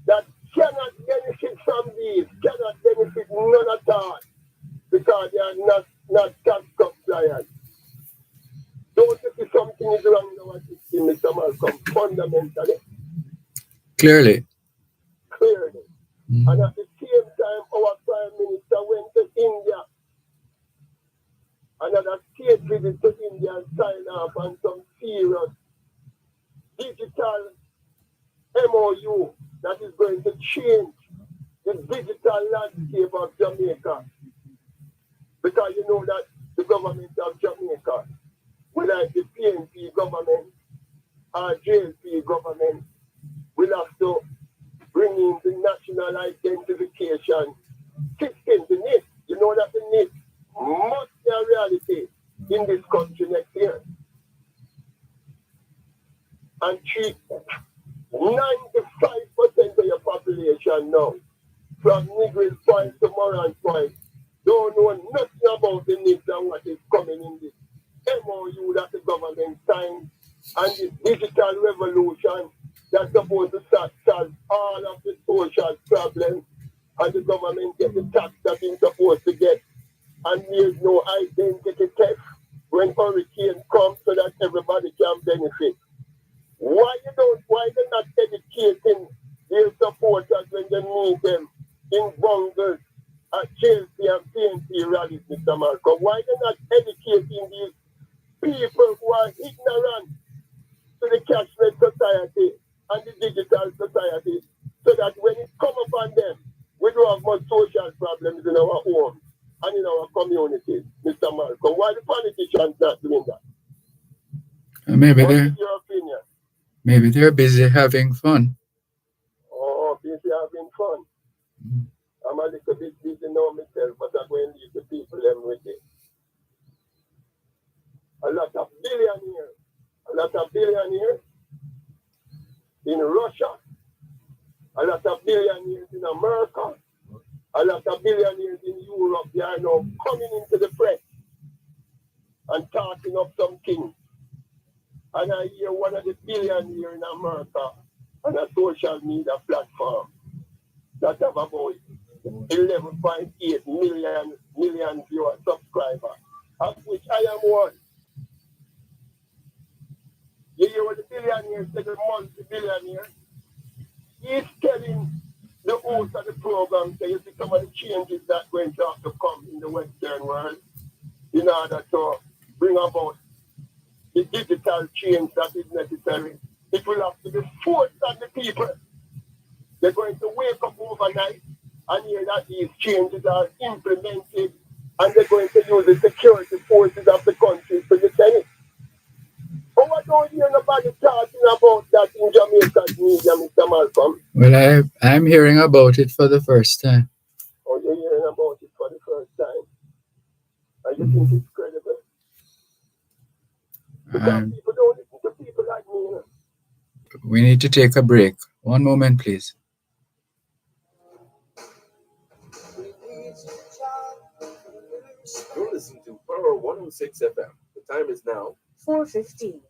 that cannot benefit from these, cannot benefit none at all, because they are not tax compliant. Don't you see something is wrong in our system, Mr. Malcolm, fundamentally? Clearly. And at the same time, our Prime Minister went to India. Another state visit to India and signed off on some serious digital MOU that is going to change the digital landscape of Jamaica. Because you know that the government of Jamaica, whether the PNP government or JLP government, will have to bring in the national identification system, the NIT. You know that the NIT must be a reality in this country next year. And 95% of your population now, from Negroes Point to Moran Point, don't know nothing about the NIT and what is coming in this MOU that the government signed, and this digital revolution that's supposed to solve all of the social problems, and the government get the tax that it's supposed to get, and there's no identity theft when hurricane comes so that everybody can benefit. Why they're not educating their supporters when they meet them in bungles at JLP and PNP rallies, Mr. Malcolm? Why they're not educating these people who are ignorant to the cashless society and the digital society, so that when it comes upon them, we don't have much social problems in our home and in our communities, Mr. Malcolm? Why the politicians not doing that? What's your opinion? Maybe they're busy having fun. Oh, busy having fun. I'm a little bit busy now myself, but I'm going to leave the people them with it. A lot of billionaires in Russia, a lot of billionaires in America, a lot of billionaires in Europe. They are now coming into the press and talking of some things. And I hear one of the billionaires in America on a social media platform that have about 11.8 million viewer subscribers, of which I am one. You hear what the billionaires say, the multi-billionaire? He's telling the host of the program, say, you see some of the changes that going to have to come in the Western world in order to bring about the digital change that is necessary. It will have to be forced on the people. They're going to wake up overnight and hear that these changes are implemented, and they're going to use the security forces of the country to defend it. But I don't hear nobody talking about that in Jamaica's media, Mr. Malcolm. Well, I'm hearing about it for the first time. Oh, you're hearing about it for the first time? And you think it's credible? Because people don't listen to people like me, you know? We need to take a break. One moment, please. You're listening to Power 106 FM. The time is now 4:15.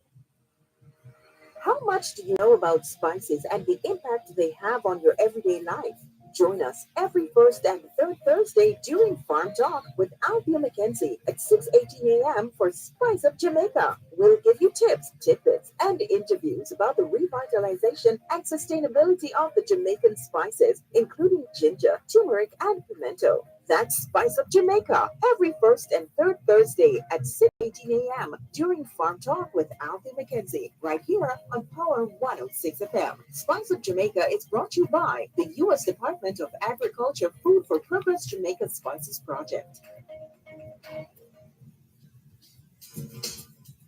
How much do you know about spices and the impact they have on your everyday life? Join us every first and third Thursday during Farm Talk with Althea McKenzie at 6:18 a.m. for Spice of Jamaica. We'll give you tips, tidbits, and interviews about the revitalization and sustainability of the Jamaican spices, including ginger, turmeric, and pimento. That's Spice Up Jamaica every first and third Thursday at 6:18 a.m. during Farm Talk with Alfie McKenzie, right here on Power 106 FM. Spice Up Jamaica is brought to you by the U.S. Department of Agriculture Food for Progress Jamaica Spices Project.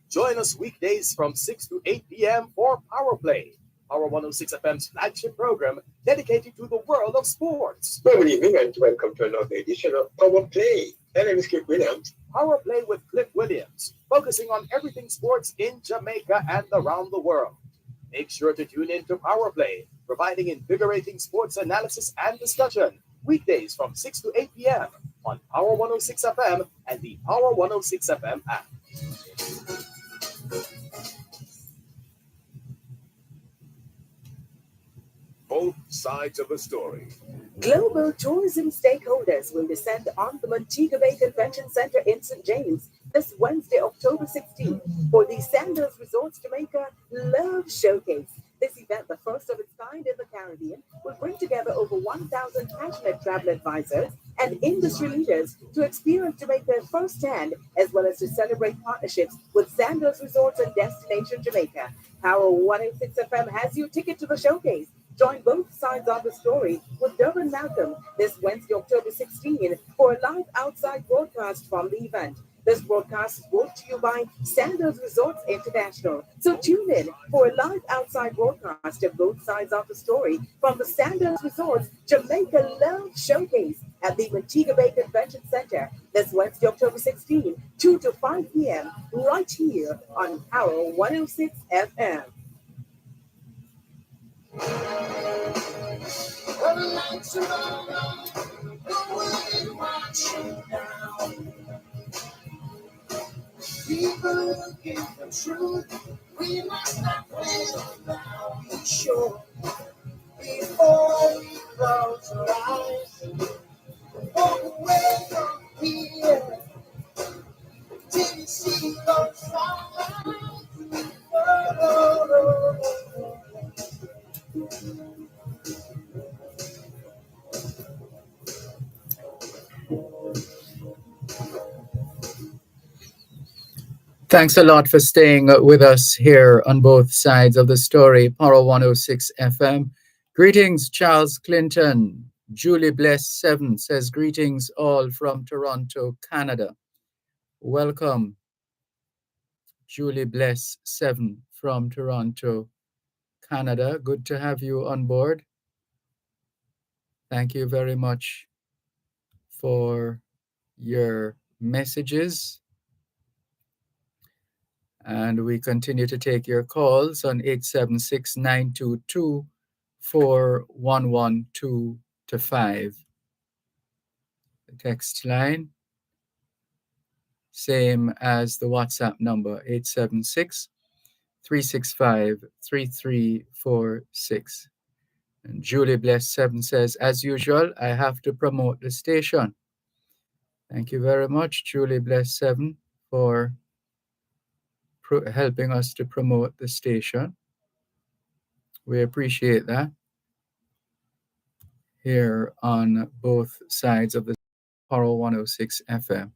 Join us weekdays from 6 to 8 p.m. for Power Play, Power 106 FM's flagship program dedicated to the world of sports. Well, good evening and welcome to another edition of Power Play. My name is Cliff Williams. Power Play with Cliff Williams, focusing on everything sports in Jamaica and around the world. Make sure to tune in to Power Play, providing invigorating sports analysis and discussion, weekdays from 6 to 8 p.m. on Power 106 FM and the Power 106 FM app. Both sides of the story. Global tourism stakeholders will descend on the Montego Bay Convention Center in St. James this Wednesday, October 16th, for the Sandals Resorts Jamaica Love Showcase. This event, the first of its kind in the Caribbean, will bring together over 1,000 passionate travel advisors and industry leaders to experience Jamaica firsthand, as well as to celebrate partnerships with Sandals Resorts and Destination Jamaica. Power 106 FM has your ticket to the showcase. Join both sides of the story with Dervan Malcolm this Wednesday, October 16, for a live outside broadcast from the event. This broadcast is brought to you by Sandals Resorts International. So tune in for a live outside broadcast of both sides of the story from the Sandals Resorts Jamaica Love Showcase at the Montego Bay Convention Center this Wednesday, October 16, 2 to 5 p.m. right here on Power 106 FM. Well, the lights are all on, the world watching now. People looking for truth, we must not play around. Be sure before we close our eyes, walk away from here till you see those signs. Thanks a lot for staying with us here on both sides of the story, Power 106 FM. Greetings, Charles Clinton. Julie Bless 7 says, greetings all from Toronto, Canada. Welcome, Julie Bless 7 from Toronto, Canada. Good to have you on board. Thank you very much for your messages. And we continue to take your calls on 876-922-4112-5. The text line, same as the WhatsApp number, 876-365-3346. And Julie Bless 7 says, as usual, I have to promote the station. Thank you very much, Julie Bless 7, for helping us to promote the station. We appreciate that here on both sides of the Power 106 FM.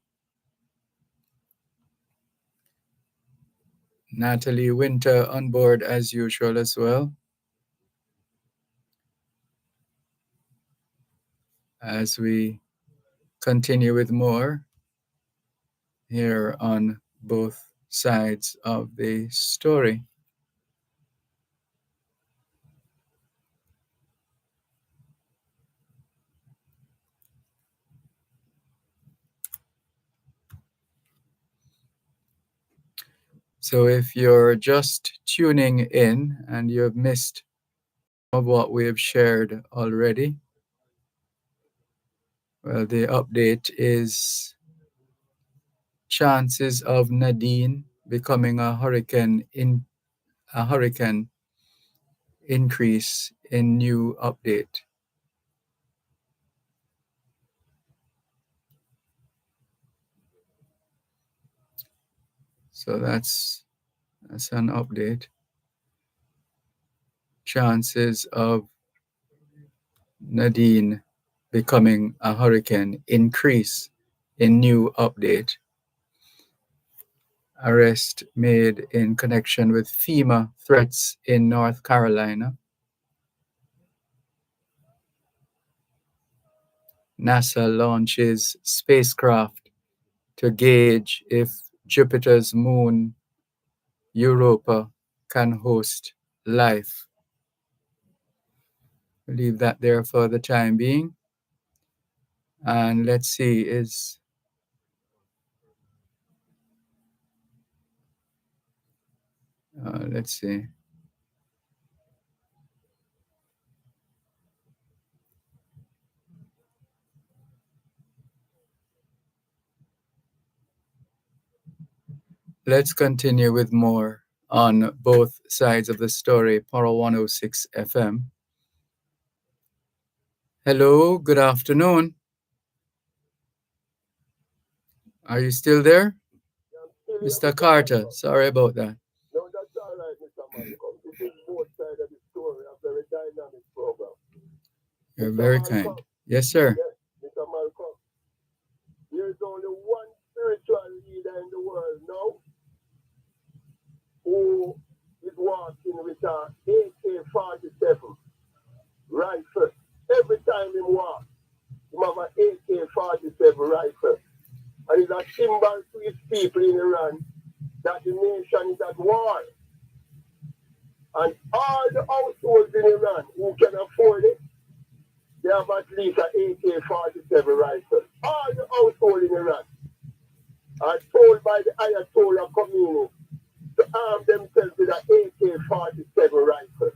Natalie Winter on board as usual as well, as we continue with more here on both sides of the story. So if you're just tuning in and you have missed of what we have shared already, well, the update is chances of Nadine becoming a hurricane increase in new update. So that's an update. Chances of Nadine becoming a hurricane increase in new update. Arrest made in connection with FEMA threats in North Carolina. NASA launches spacecraft to gauge if Jupiter's moon Europa can host life. We'll leave that there for the time being. And let's see, let's see. Let's continue with more on both sides of the story, Power 106 FM. Hello, good afternoon. Are you still there? Mr. Carter, sorry about that. No, that's all right, Mr. Malcolm. This is both sides of the story, a very dynamic program. You're Mr. very Malcolm, kind. Yes, sir. yes, Mr. Malcolm, there's only one spiritual leader in the world now who is walking with a AK-47 rifle. Every time he walks, he have an AK-47 rifle. And it's a symbol to his people in Iran that the nation is at war. And all the households in Iran who can afford it, they have at least an AK-47 rifle. All the households in Iran are told by the Ayatollah community to arm themselves with an AK-47 rifle.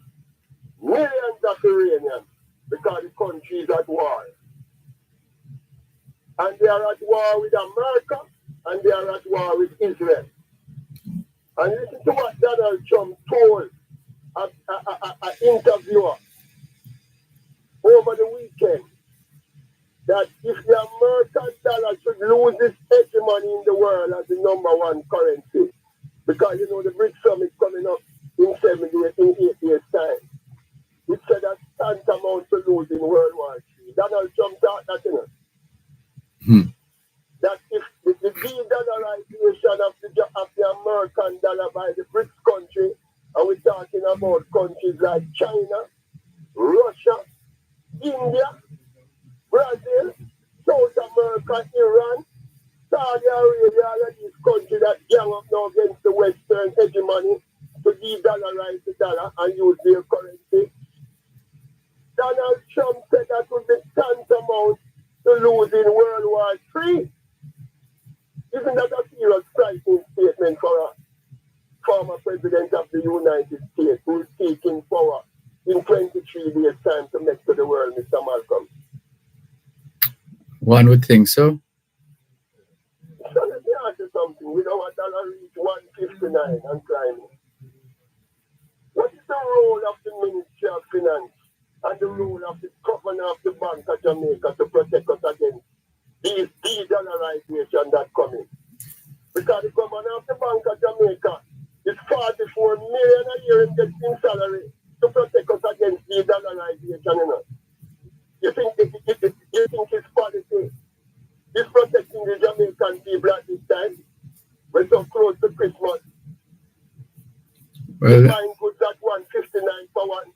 Millions of Iranians, because the country is at war. And they are at war with America, and they are at war with Israel. And listen to what Donald Trump told an interviewer over the weekend, that if the American dollar should lose its hegemony in the world as the #1 currency, because you know the BRICS summit coming up in 8 years' time, it said that tantamount to losing World War III. Donald Trump thought that, you know. That if the de-dollarization of the American dollar by the BRICS country, and we're talking about countries like China, Russia, India, Brazil, South America, Iran, Saudi Arabia, all of these countries that gang up now against the Western hegemony to de-dollarize the dollar and use their currency. Donald Trump said that would be tantamount to losing World War III. Isn't that a serious frightening statement for a former president of the United States who is taking power in 23 days' time to make to the world, Mr. Malcolm? One would think so. So let me ask you something. With our dollar reach 159 and climbing, what is the role of the Ministry of Finance and the role of the governor of the Bank of Jamaica to protect us against these de-dollarization that coming? Because the governor of the Bank of Jamaica is 44 million a year in getting salary to protect us against de-dollarization. You know? You think his policy is protecting the Jamaican people at this time? We're so close to Christmas. Well, They buying goods at 159 for one.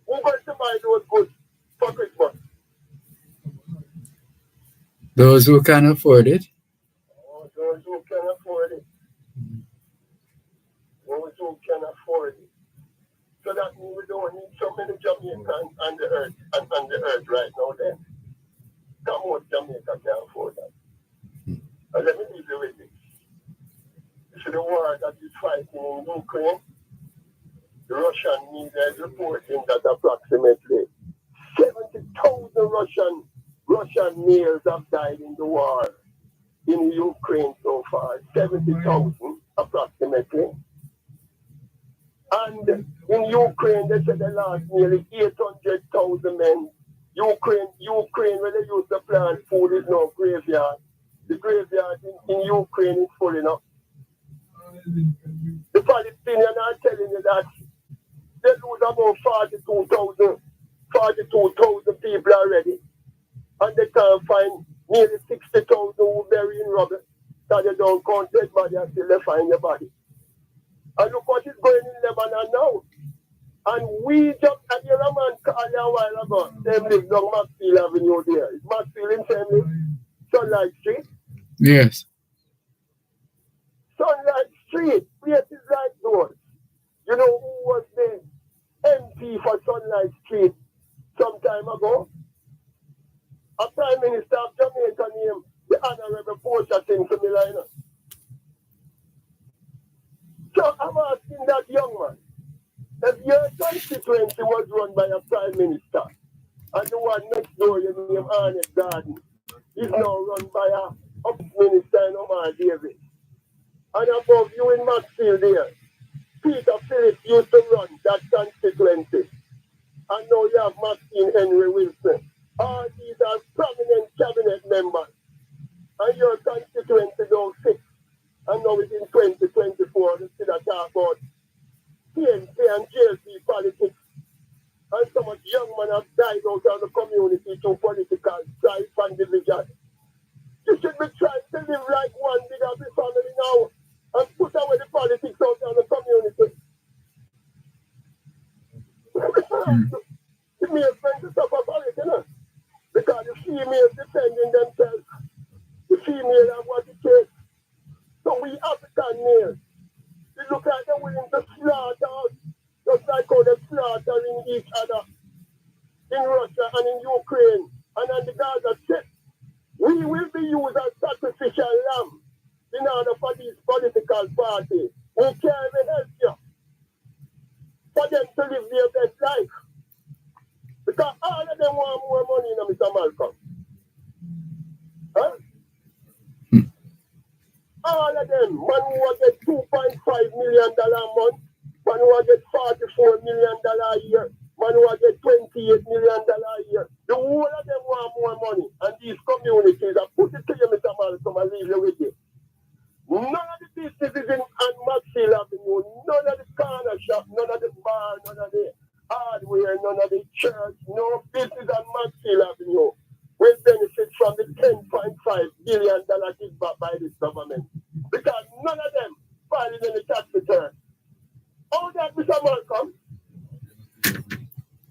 Who going to buy those goods for Christmas? those who can afford it. Oh, those who can afford it. Those who can afford it. So that means we don't need so many Jamaicans on the earth and on the earth right now then. Come on, Jamaica can afford that. And let me leave you with this. You see the war that is fighting in Ukraine? The Russian media is reporting that approximately 70,000 Russian males have died in the war in Ukraine so far. 70,000 approximately. And in Ukraine, they said they lost nearly 800,000 men. Ukraine, where they used to plant food, is now graveyard. The graveyard in Ukraine is full enough. The Palestinians are telling you that they lose about 42,000 42,000 people already. And they can't find nearly 60,000 who bury in rubble. So they don't count dead body until they find your body. And look what is going in Lebanon now. And we just had a man call a while ago. They live down Maxfield Avenue there. It's Maxfield in family. Sunlight Street. Yes. Sunlight Street. Places like those. You know who was the MP for Sunlight Street some time ago? A Prime Minister of Jamaica named the Honorable Portia Sinclair. So I'm asking that young man, if your constituency was run by a Prime Minister, and the one next door you name Arnett Garden is now run by a Minister in Omar Davis, and above you in Maxfield there, Peter Phillips used to run that constituency, and now you have Maxine Henry Wilson. All these are prominent cabinet members, and your constituency don't fit. And now it's in 2024, you see that talk about PNP and JLP politics. And so much young men have died out of the community through political strife and division. You should be trying to live like one big happy family now and put away the politics out of the community. The male friends to suffer politics, you know? Because the females defending themselves. The female have what it takes. So we African males, we look like they're willing to slaughter us, just like how they're slaughtering each other in Russia and in Ukraine and on the Gaza Strip. We will be used as sacrificial lamb in order for these political parties who can't even help you, for them to live their best life. Because all of them want more money, you know, Mr. Malcolm. Huh? All of them, man who will get $2.5 million a month, man who will get $44 million a year, man who will get $28 million a year. The whole of them want more money. And these communities, I put it to you, Mr. Malcolm, and leave you with it. None of the businesses on Maxfield Avenue, none of the corner shop, none of the bar, none of the hardware, none of the church, no business on Maxfield Avenue will benefit from the $10.5 billion give back by this government. Because none of them filed in the tax return. How that, Mr. Malcolm?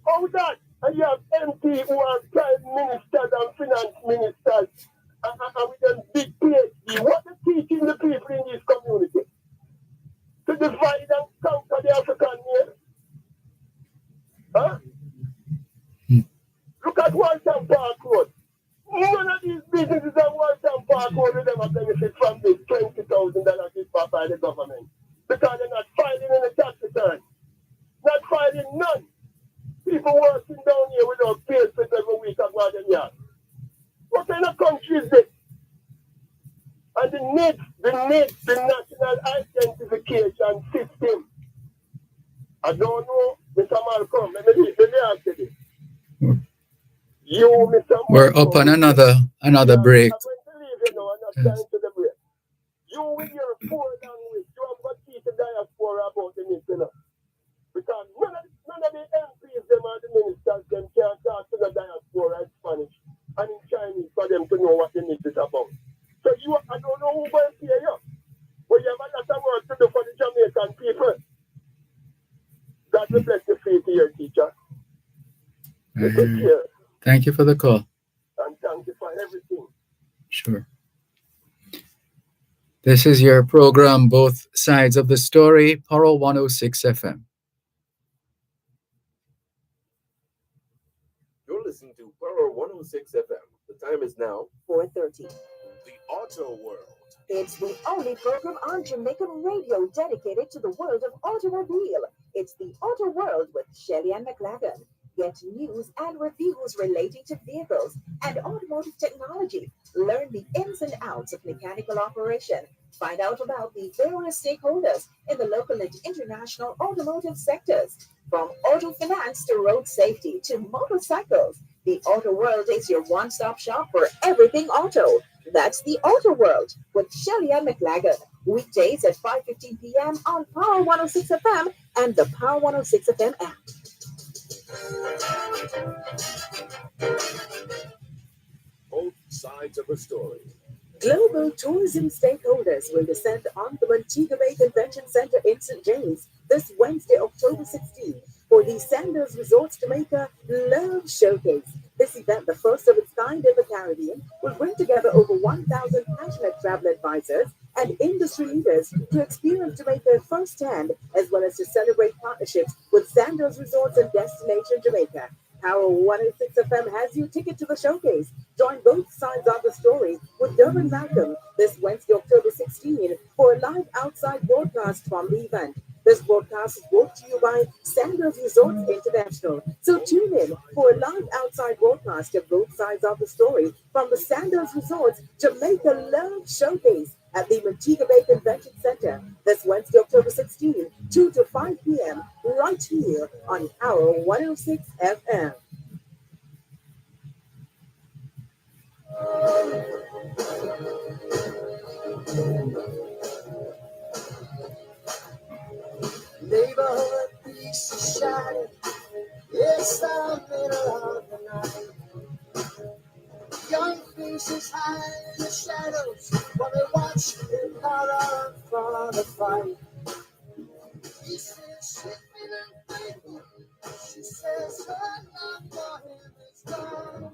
How that? And you have MP who are prime ministers and finance ministers and with them big PhD. What are they teaching the people in this community? To divide and conquer the African male? Huh? Look at Walton Park Road. None of these businesses on Walton Park Road will ever benefit from this $20,000 gift back by the government. Because they're not filing any tax return. Not filing none. People working down here without pay slip every week at Garden Yard. What kind of country is this? And the national identification system. I don't know, Mr. Malcolm, let me ask you this. You, Mr. Malcolm, we're up on another break. I'm going to leave you now, I'm not time to the break. You with your poor language, you have got to teach the diaspora about the need, you know. Because none of the MPs, them and the ministers, them can't talk to the diaspora in Spanish and in Chinese for them to know what the need is about. So I don't know who will pay you, but you have a lot of work to do for the Jamaican people. God will bless the faith of your teacher. Thank you for the call. And thank you for everything. Sure. This is your program, Both Sides of the Story, Paro 106 FM. You're listening to Paro 106 FM. The time is now 4:30. The Auto World. It's the only program on Jamaican radio dedicated to the world of automobile. It's the Auto World with Shelly and McLagan. Get news and reviews relating to vehicles and automotive technology. Learn the ins and outs of mechanical operation. Find out about the various stakeholders in the local and international automotive sectors. From auto finance to road safety to motorcycles, the Auto World is your one-stop shop for everything auto. That's the Auto World with Shelly and McLagan. Weekdays at 5:15 p.m. on Power 106 FM and the Power 106 FM app. Both sides of a story. Global tourism stakeholders will descend on the Montego Bay Convention Center in St. James this Wednesday, October 16, for the Sanders Resorts Jamaica Love Showcase. This event, the first of its kind in the Caribbean, will bring together over 1,000 passionate travel advisors and industry leaders to experience Jamaica firsthand, as well as to celebrate partnerships with Sanders Resorts and Destination Jamaica. Power 106 FM has you ticket to the showcase. Join both sides of the story with Dervan this Wednesday, October 16, for a live outside broadcast from the event. This broadcast is brought to you by Sanders Resorts International. So tune in for a live outside broadcast of both sides of the story from the Sanders Resorts Jamaica Love Showcase at the Montego Bay Convention Center this Wednesday, October 16, 2 to 5 p.m. right here on Power 106 FM. Neighborhood peace is shining. It's the middle of the night. Young faces hide in the shadows while they watch the horror for the fight. He says she's been unfaithful. She says her love for him is gone.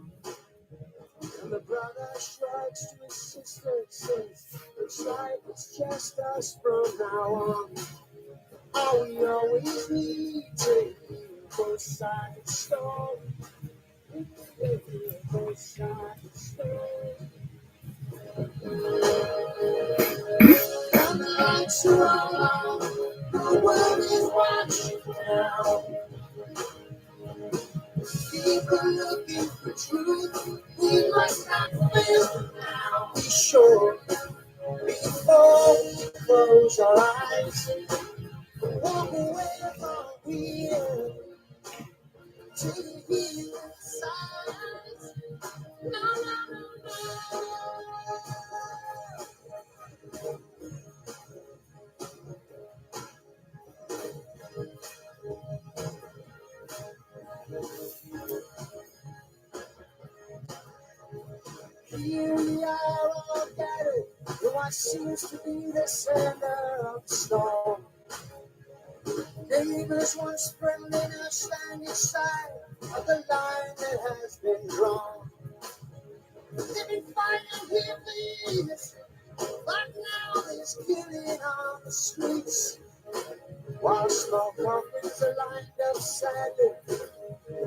And the brother shrugs to his sister and says, looks like it's just us from now on. Oh, we always need to hear both sides of the story. Both sides of the story. And the lights are all on. The world is watching now. People looking for truth. We must not fail now. Be sure before we close our eyes. Walk away from here to the healing side. No, no, no, no. Here we are all gathered in what seems to be the center of the storm. Neighbors once friendly now standing side of the line that has been drawn. They've been fighting here for years, but now there's killing on the streets. While small coffins are lined up sadly,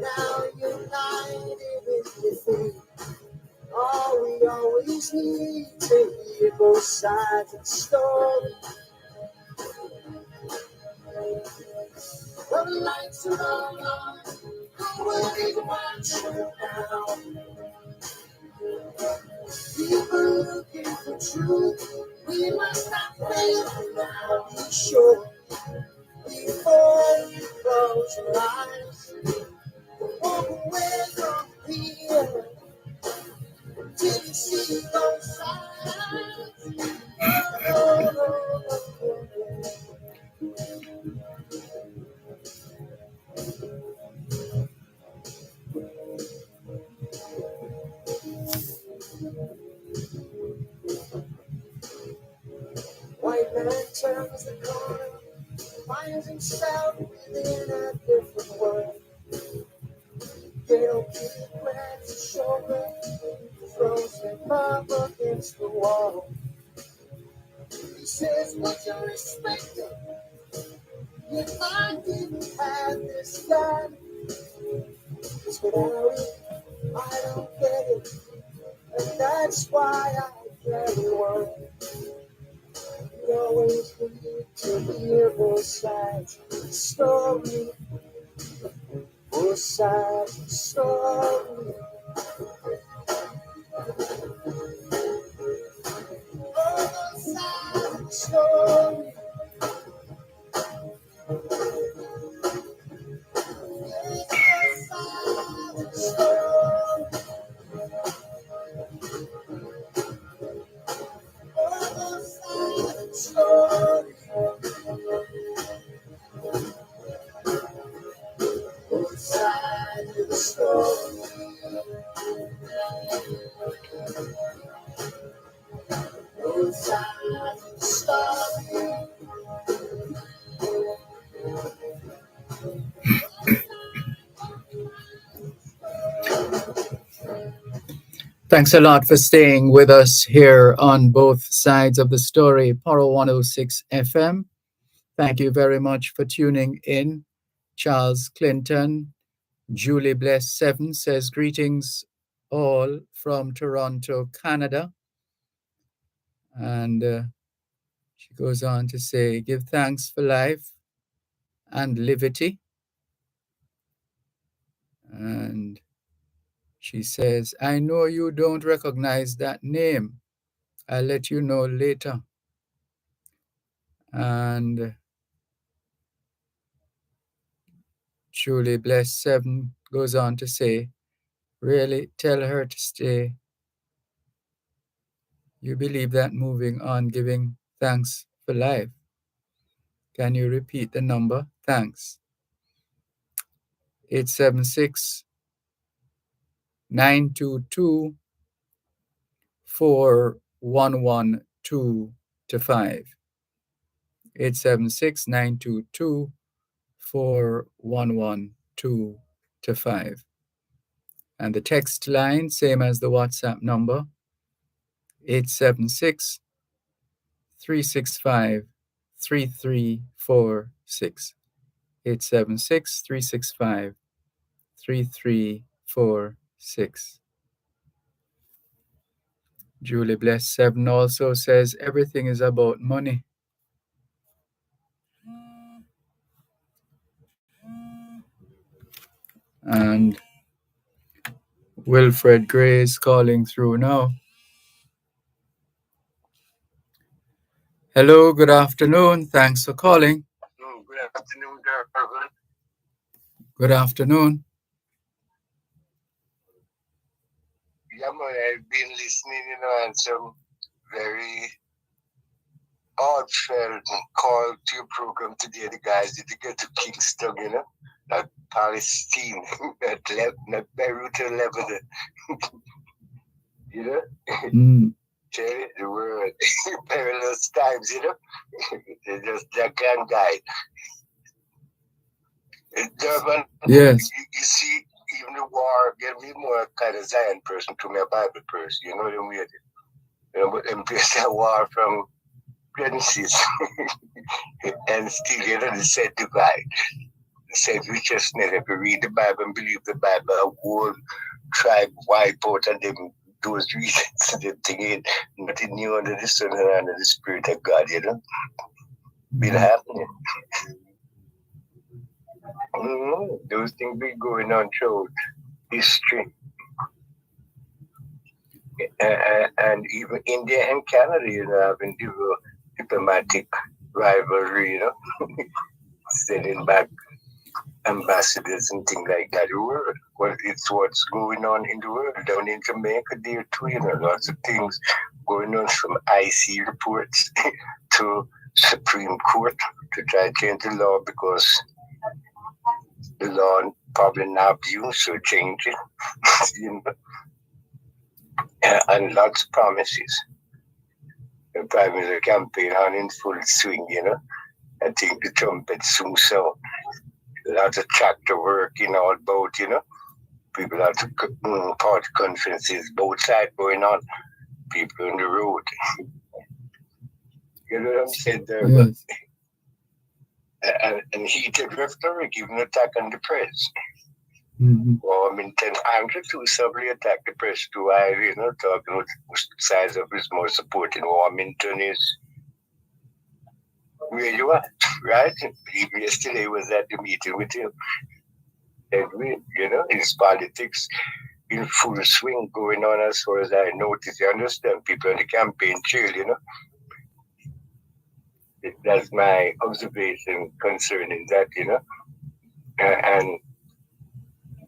now united in defeat. Oh, we always need to hear both sides of the story. The lights are all on, the world is watching now. People looking for truth, we must not fail now. Be sure before we close our eyes. Walk away from here till you see both sides. Oh, no, no, no. White man turns the corner, finds himself within a different world. Ghetto kid grabs his shoulder, throws him up against the wall. He says, would you respect it if I didn't have this gun? It's without it, I don't get it, and that's why I carry one. You always need to hear both sides of the story. Both sides of the story. Both sides of the story. Both sides of the story. Both sides of the story. Both sides. Thanks a lot for staying with us here on both sides of the story, Poro 106 FM. Thank you very much for tuning in. Charles Clinton, Julie Bless 7 says, greetings all from Toronto, Canada. And she goes on to say, give thanks for life and liberty. And she says, I know you don't recognize that name. I'll let you know later. And Julie Bless 7 goes on to say, really tell her to stay. You believe that moving on, giving thanks for life. Can you repeat the number? Thanks. 876 922 4112 to 5. 876 922 4112 to 5. And the text line, same as the WhatsApp number, 876 365 3346. 876 365 3346. Julie Bless 7 also says everything is about money. And Wilfred Gray is calling through now. Hello, good afternoon. Thanks for calling. Good afternoon, Dervan. Good afternoon. Yeah, man, I've been listening, and some very heartfelt call to your program today. The guys did get to Kingston, not Palestine, not Beirut or Lebanon. Tell it, the world, perilous times, They're just that kind of guy. Dervan, yes. You see, even the war, get me more kind of Zion person to me, a Bible person, you know what I mean? But them place that war from Genesis and still, they said divide. They said righteousness, if you read the Bible and believe the Bible, a whole tribe wipe out and them those reasons, the thing ain't nothing new under the sun and under the Spirit of God, Been happening. Those things been going on through history. And even India and Canada, having diplomatic rivalry, sending back ambassadors and things like that. The world, well, it's what's going on in the world. Down in Jamaica there too, lots of things going on, from IC reports to Supreme Court to try to change the law, because the law probably not used, so change it. And lots of promises. The Prime Minister campaign on in full swing, I think the trumpet soon so. Lots of chapter work, all about, people have to party conferences, both sides going on, people on the road. You know what I'm saying there? Yes. And heated rhetoric, even attack on the press. Warmington Andrew too subtly attacked the press too. Talking about the size of his more supporting Warmington is where you are, right? Even yesterday was at the meeting with him. Edwin, his politics in full swing going on, as far as I noticed. You understand, people on the campaign trail, That's my observation concerning that, and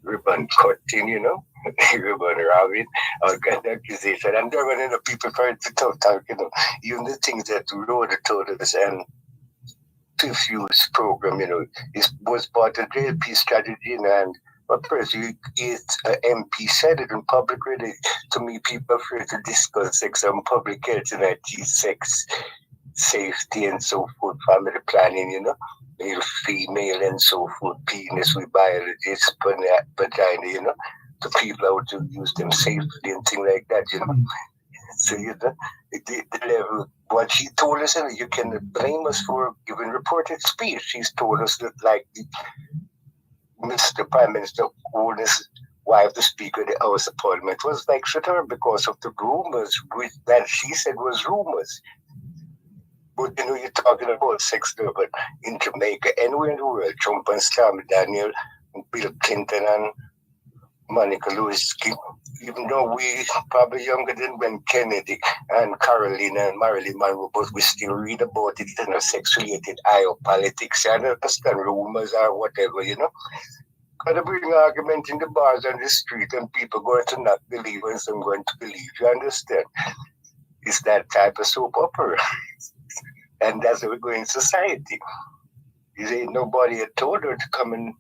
ribbon cutting, ribbon robbing, all kind of accusation. And there were people trying to talk, even the things that Rhoda told us and Fifth program, was part of the peace strategy, and a person MP said it in public really. To me, people afraid to discuss sex and public health, sex, safety and so forth, family planning, male, female and so forth, penis with biologists, vagina, to people how to use them safely and things like that, you know. So you know, the level. What she told us, and you can blame us for giving reported speech. She's told us that, like, the Mr. Prime Minister Owen's wife, the Speaker of the House of Parliament, was lectured her because of the rumors, which that she said was rumors. But you know, you're talking about sex but in Jamaica, anywhere in the world, Trump and Stormy Daniel, Bill Clinton and Monica Lewinsky, even though we probably younger than when Kennedy and Carolina and Marilyn Monroe, but we still read about it in a sex-related eye of politics and understand rumors or whatever, you know. Gotta bring argument in the bars and the street and people going to not believe and some going to believe, you understand? It's that type of soap opera. And that's how we go in society. You ain't nobody had told her to come and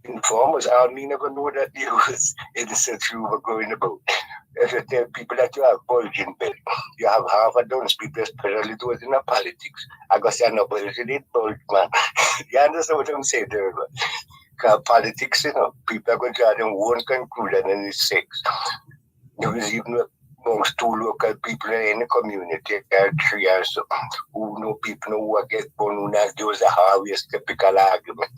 inform us. I mean, never know that there was innocent rumor going about. If you tell people that you have bulging belly, you have half a dozen people, especially those in the politics. I guess you're not bulging it, bulge, man. You understand what I'm saying there? Because politics, you know, people are going to have their own conclusion and it's sex. There was even amongst two local people in the community, three or so, who know people know who get born, who not use a harvest typical argument.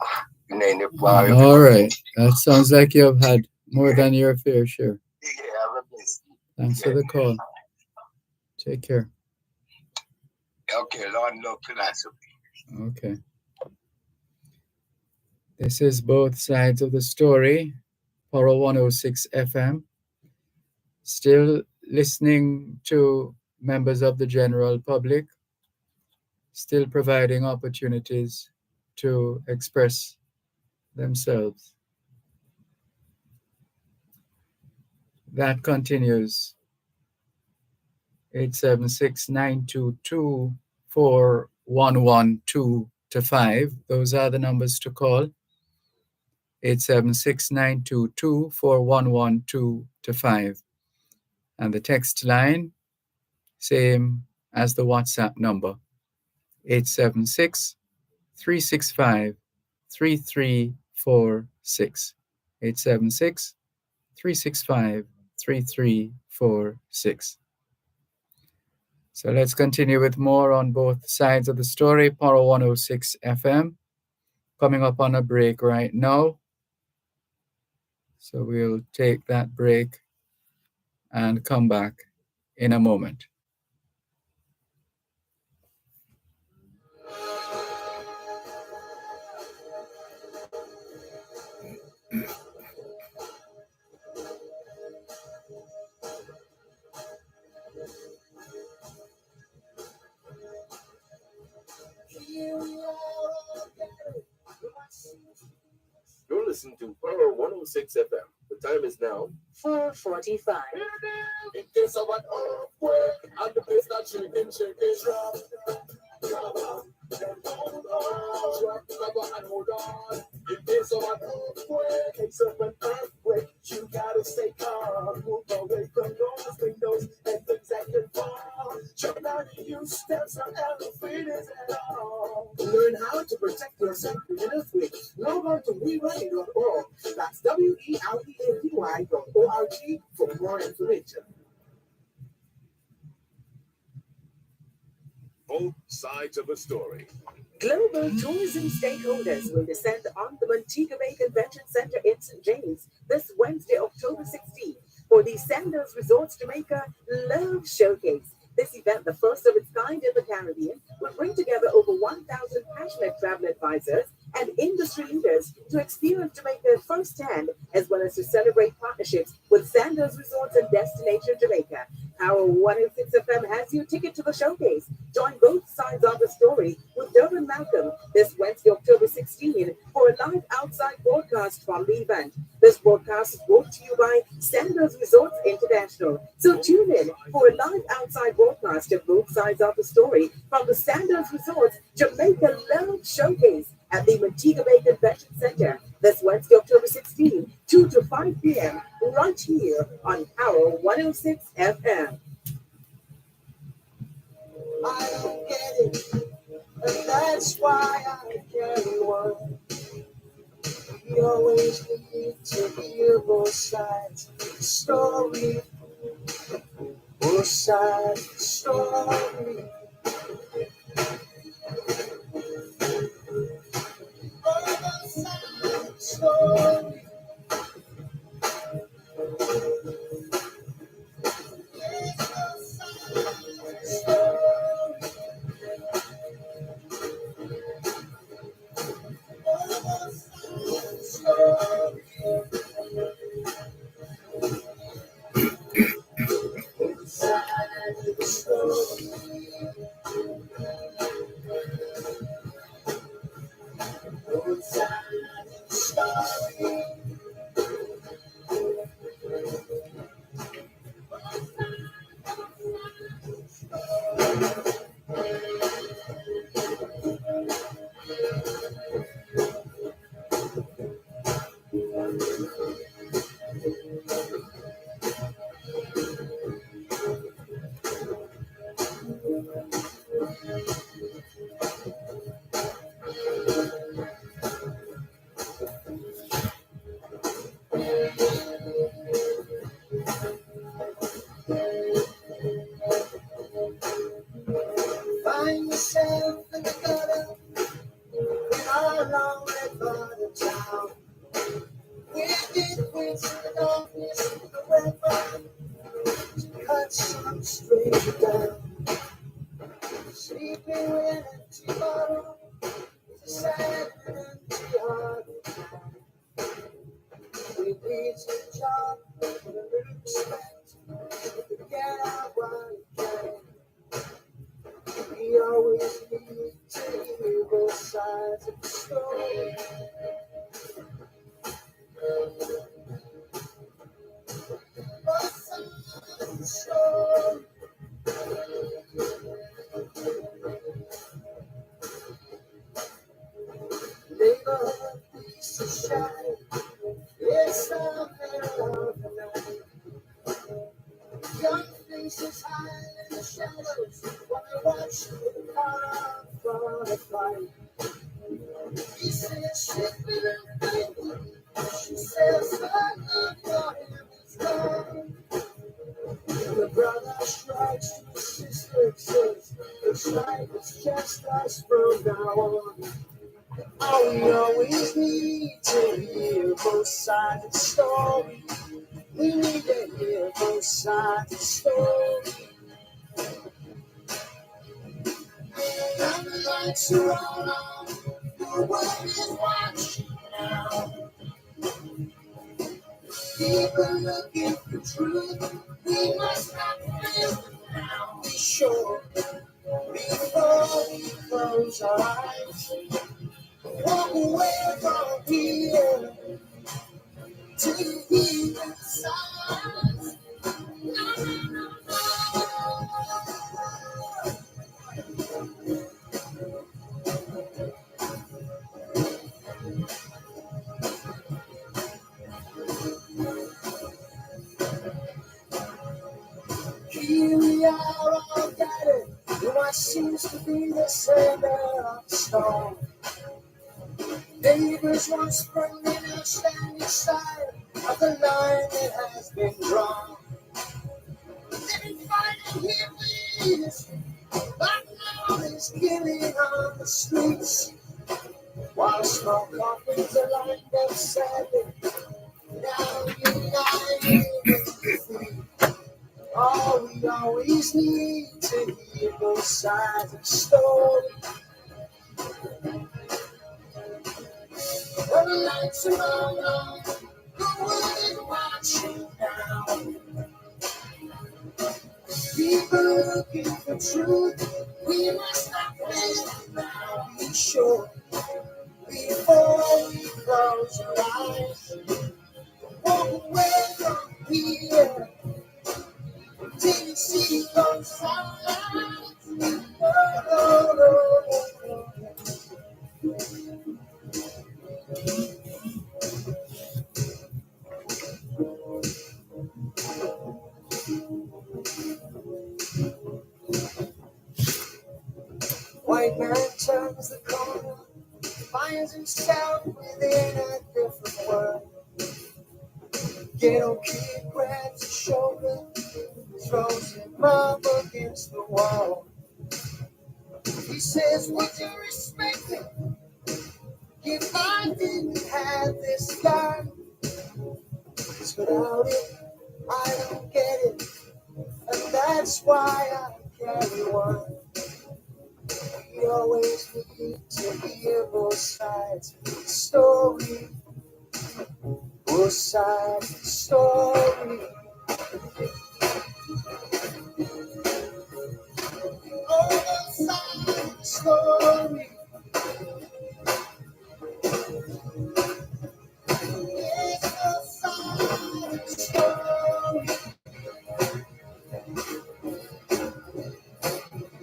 All right. That sounds like you've had more than your fair share. Thanks for the call. Take care. Okay, Lord, no philosophy. Okay. This is Both Sides of the Story, Power 106 FM. Still listening to members of the general public, still providing opportunities to express themselves. That continues. 876-922-4112-5. Those are the numbers to call. 876-922-4112-5. And the text line, same as the WhatsApp number, 876-365-3346. 876-365-3346. So let's continue with more on Both Sides of the Story, Power 106 FM. Coming up on a break right now. So we'll take that break and come back in a moment. You're listening to Power 106 FM. The time is now 4:45. In case of an earthquake, and the place that shaking is rough. And hold on. In case of an earthquake, you gotta stay calm. Move away from those windows and things that can fall. Try not to use steps or elevators at all. Learn how to protect yourself from an earthquake. Log on to WeReady.org. That's WeReady.org for more information. Both sides of the story. Global tourism stakeholders will descend on the Montego Bay Convention Center in St. James this Wednesday, October 16th, for the Sandals Resorts Jamaica Love Showcase. This event, the first of its kind in the Caribbean, will bring together over 1,000 passionate travel advisors and industry leaders to experience Jamaica firsthand, as well as to celebrate partnerships with Sandals Resorts and Destination Jamaica. Power 106 FM has your ticket to the showcase. Join Both Sides of the Story with Dervan Malcolm this Wednesday, October 16, for a live outside broadcast from the event. This broadcast is brought to you by Sandals Resorts International. So tune in for a live outside broadcast of Both Sides of the Story from the Sandals Resorts Jamaica Love Showcase at the Montego Bay Convention Center this Wednesday, October 16, 2 to 5 p.m. right here on Power 106 FM. I don't get it, and that's why I carry one. You always need to to hear both sides of the story. Both sides of the story. Both sides of the story. Find yourself in the gutter, in our long red border town. Wicked winds in the darkness of the weather to cut some stranger down. Sleeping with an empty bottle is a sad and empty heart. We need a job with a little respect to get out while you can. We always need to hear both sides of the story. Both sides of the story. Neighborhood piece of shine. It's the middle of the night. Young faces hide in the shadows while they watch the car for the fight. He says she's been thinking. She says her love for him is gone. The brother shrugs to his sister and says, looks like it's just us from now on. Oh, we always need to hear both sides of the story. We need to hear both sides of the story. Now the lights are all on, the world is watching now. People looking for truth, we must not fail now. Be sure before we close our eyes. Walk away from here to hear the signs. Here we are all gathered in what seems to be the center of the storm. Neighbors once friendly now standing side of the line that has been drawn. They've been fighting here for years, but now there's killing on the streets. While small coffins are lined up sadly, now united with defeat. Oh, we always need to hear both sides of the story. The lights are all on, the world is watching now. People looking for truth, we must not fail now. Be sure before we close our eyes. Walk away from here till you see those signs. White man turns the corner, finds himself within a different world. Ghetto kid grabs his shoulder, throws him up against the wall. He says, would you respect me if I didn't have this guy? 'Cause without it, I don't get it, and that's why I carry one. We always need to hear both sides of the story, both sides of the story. Both sides of the story. Yes, both sides of the story.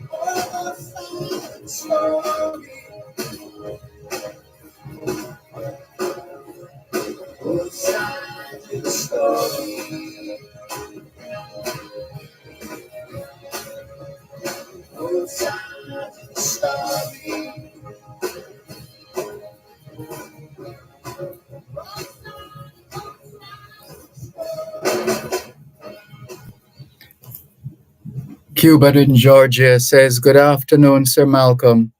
Both sides of the story. Both sides of the story. Both sides of the story. Cuban in Georgia says, good afternoon, Sir Malcolm.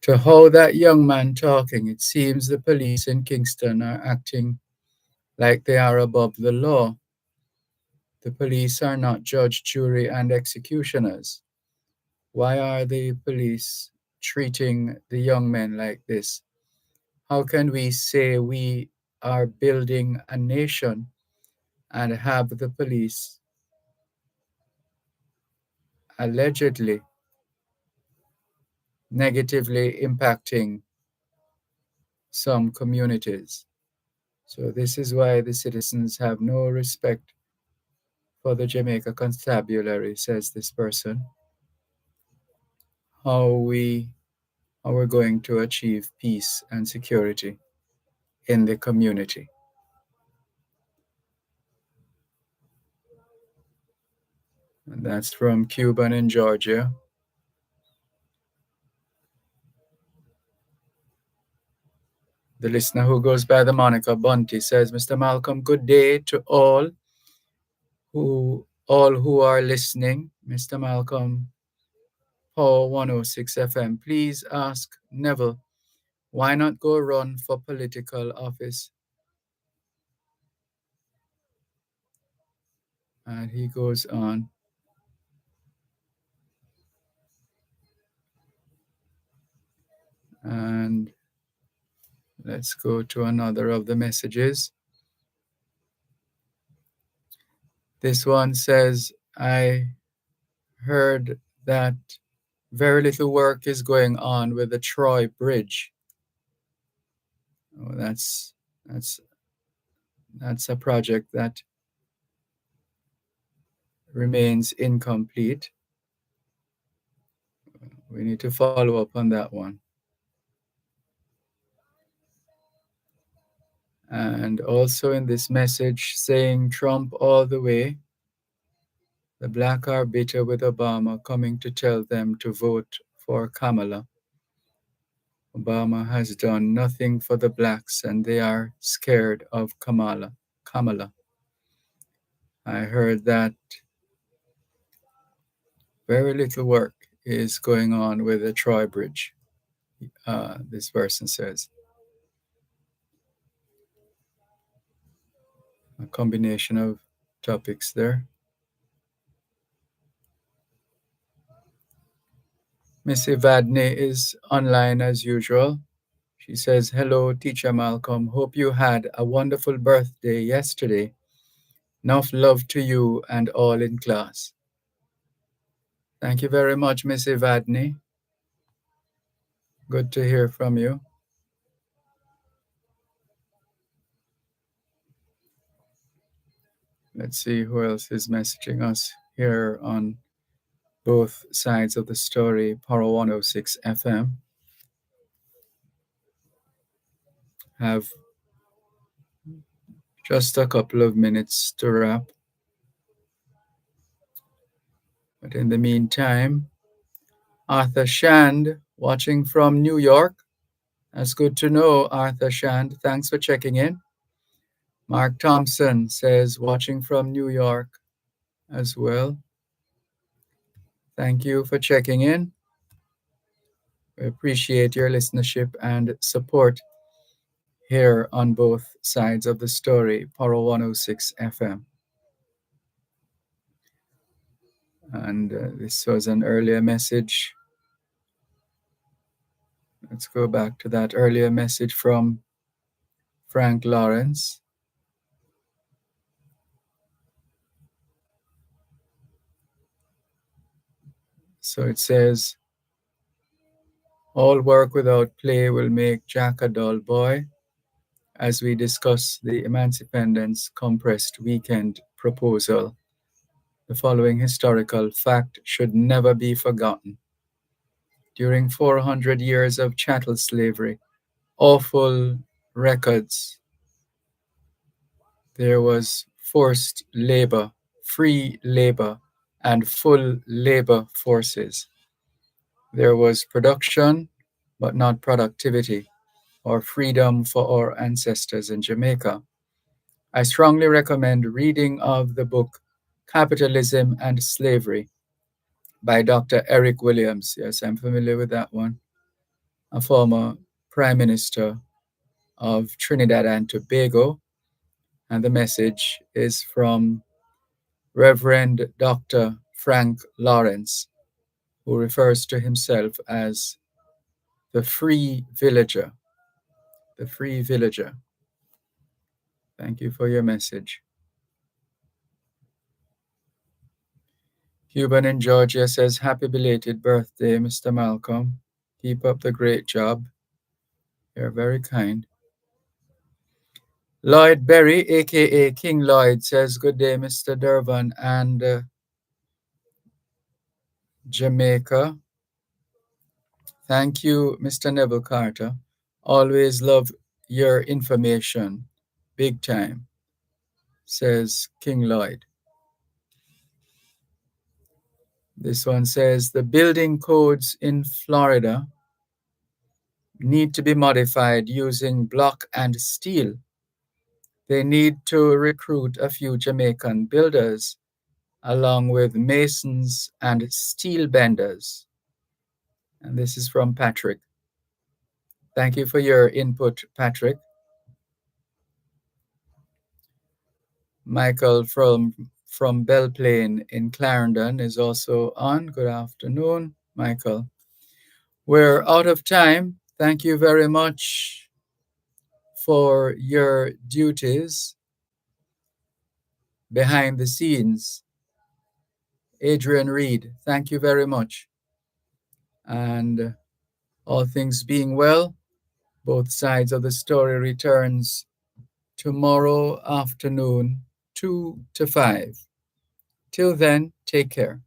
To how that young man talking, it seems the police in Kingston are acting like they are above the law. The police are not judge, jury, and executioners. Why are the police treating the young men like this? How can we say we are building a nation and have the police allegedly negatively impacting some communities? So this is why the citizens have no respect for the Jamaica Constabulary, says this person. How we're going to achieve peace and security in the community. And that's from Cuban in Georgia. The listener who goes by the moniker Bunty says, Mr. Malcolm, good day to all who are listening. Mr. Malcolm, Power 106 FM, please ask Neville, why not go run for political office? And he goes on. And let's go to another of the messages. This one says, I heard that very little work is going on with the Troy Bridge. Oh, that's a project that remains incomplete. We need to follow up on that one. And also in this message saying Trump all the way, the black are bitter with Obama coming to tell them to vote for Kamala. Obama has done nothing for the blacks and they are scared of Kamala. I heard that very little work is going on with the Troy Bridge, this person says. A combination of topics there. Miss Evadne is online as usual. She says, hello, Teacher Malcolm. Hope you had a wonderful birthday yesterday. Enough love to you and all in class. Thank you very much, Miss Evadne. Good to hear from you. Let's see who else is messaging us here on both sides of the story, Power 106 FM. Have just a couple of minutes to wrap. But in the meantime, Arthur Shand, watching from New York. That's good to know, Arthur Shand. Thanks for checking in. Mark Thompson says, watching from New York as well. Thank you for checking in. We appreciate your listenership and support here on both sides of the story, Paro 106 FM. And this was an earlier message. Let's go back to that earlier message from Frank Lawrence. So it says, all work without play will make Jack a dull boy. As we discuss the Emancipendent's compressed weekend proposal, the following historical fact should never be forgotten. During 400 years of chattel slavery, awful records, there was forced labor, free labor, and full labor forces. There was production, but not productivity, or freedom for our ancestors in Jamaica. I strongly recommend reading of the book Capitalism and Slavery by Dr. Eric Williams. Yes, I'm familiar with that one. A former Prime Minister of Trinidad and Tobago. And the message is from Reverend Dr. Frank Lawrence, who refers to himself as the free villager. The free villager. Thank you for your message. Cuban in Georgia says, happy belated birthday, Mr. Malcolm. Keep up the great job. You're very kind. Lloyd Berry, a.k.a. King Lloyd, says, good day, Mr. Dervan and Jamaica. Thank you, Mr. Neville Carter. Always love your information. Big time, says King Lloyd. This one says, the building codes in Florida need to be modified using block and steel. They need to recruit a few Jamaican builders along with masons and steel benders. And this is from Patrick. Thank you for your input, Patrick. Michael from Belle Plaine in Clarendon is also on. Good afternoon, Michael. We're out of time. Thank you very much for your duties behind the scenes. Adrian Reed, thank you very much. And all things being well, both sides of the story returns tomorrow afternoon, 2 to 5. Till then, take care.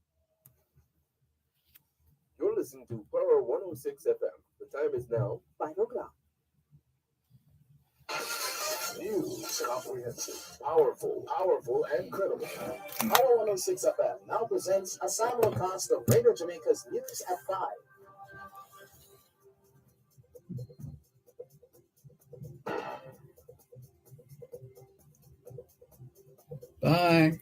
You're listening to Power 106 FM. The time is now 5 o'clock. News, comprehensive, powerful, and credible. Power 106 FM now presents a simulcast of Radio Jamaica's News at 5. Bye.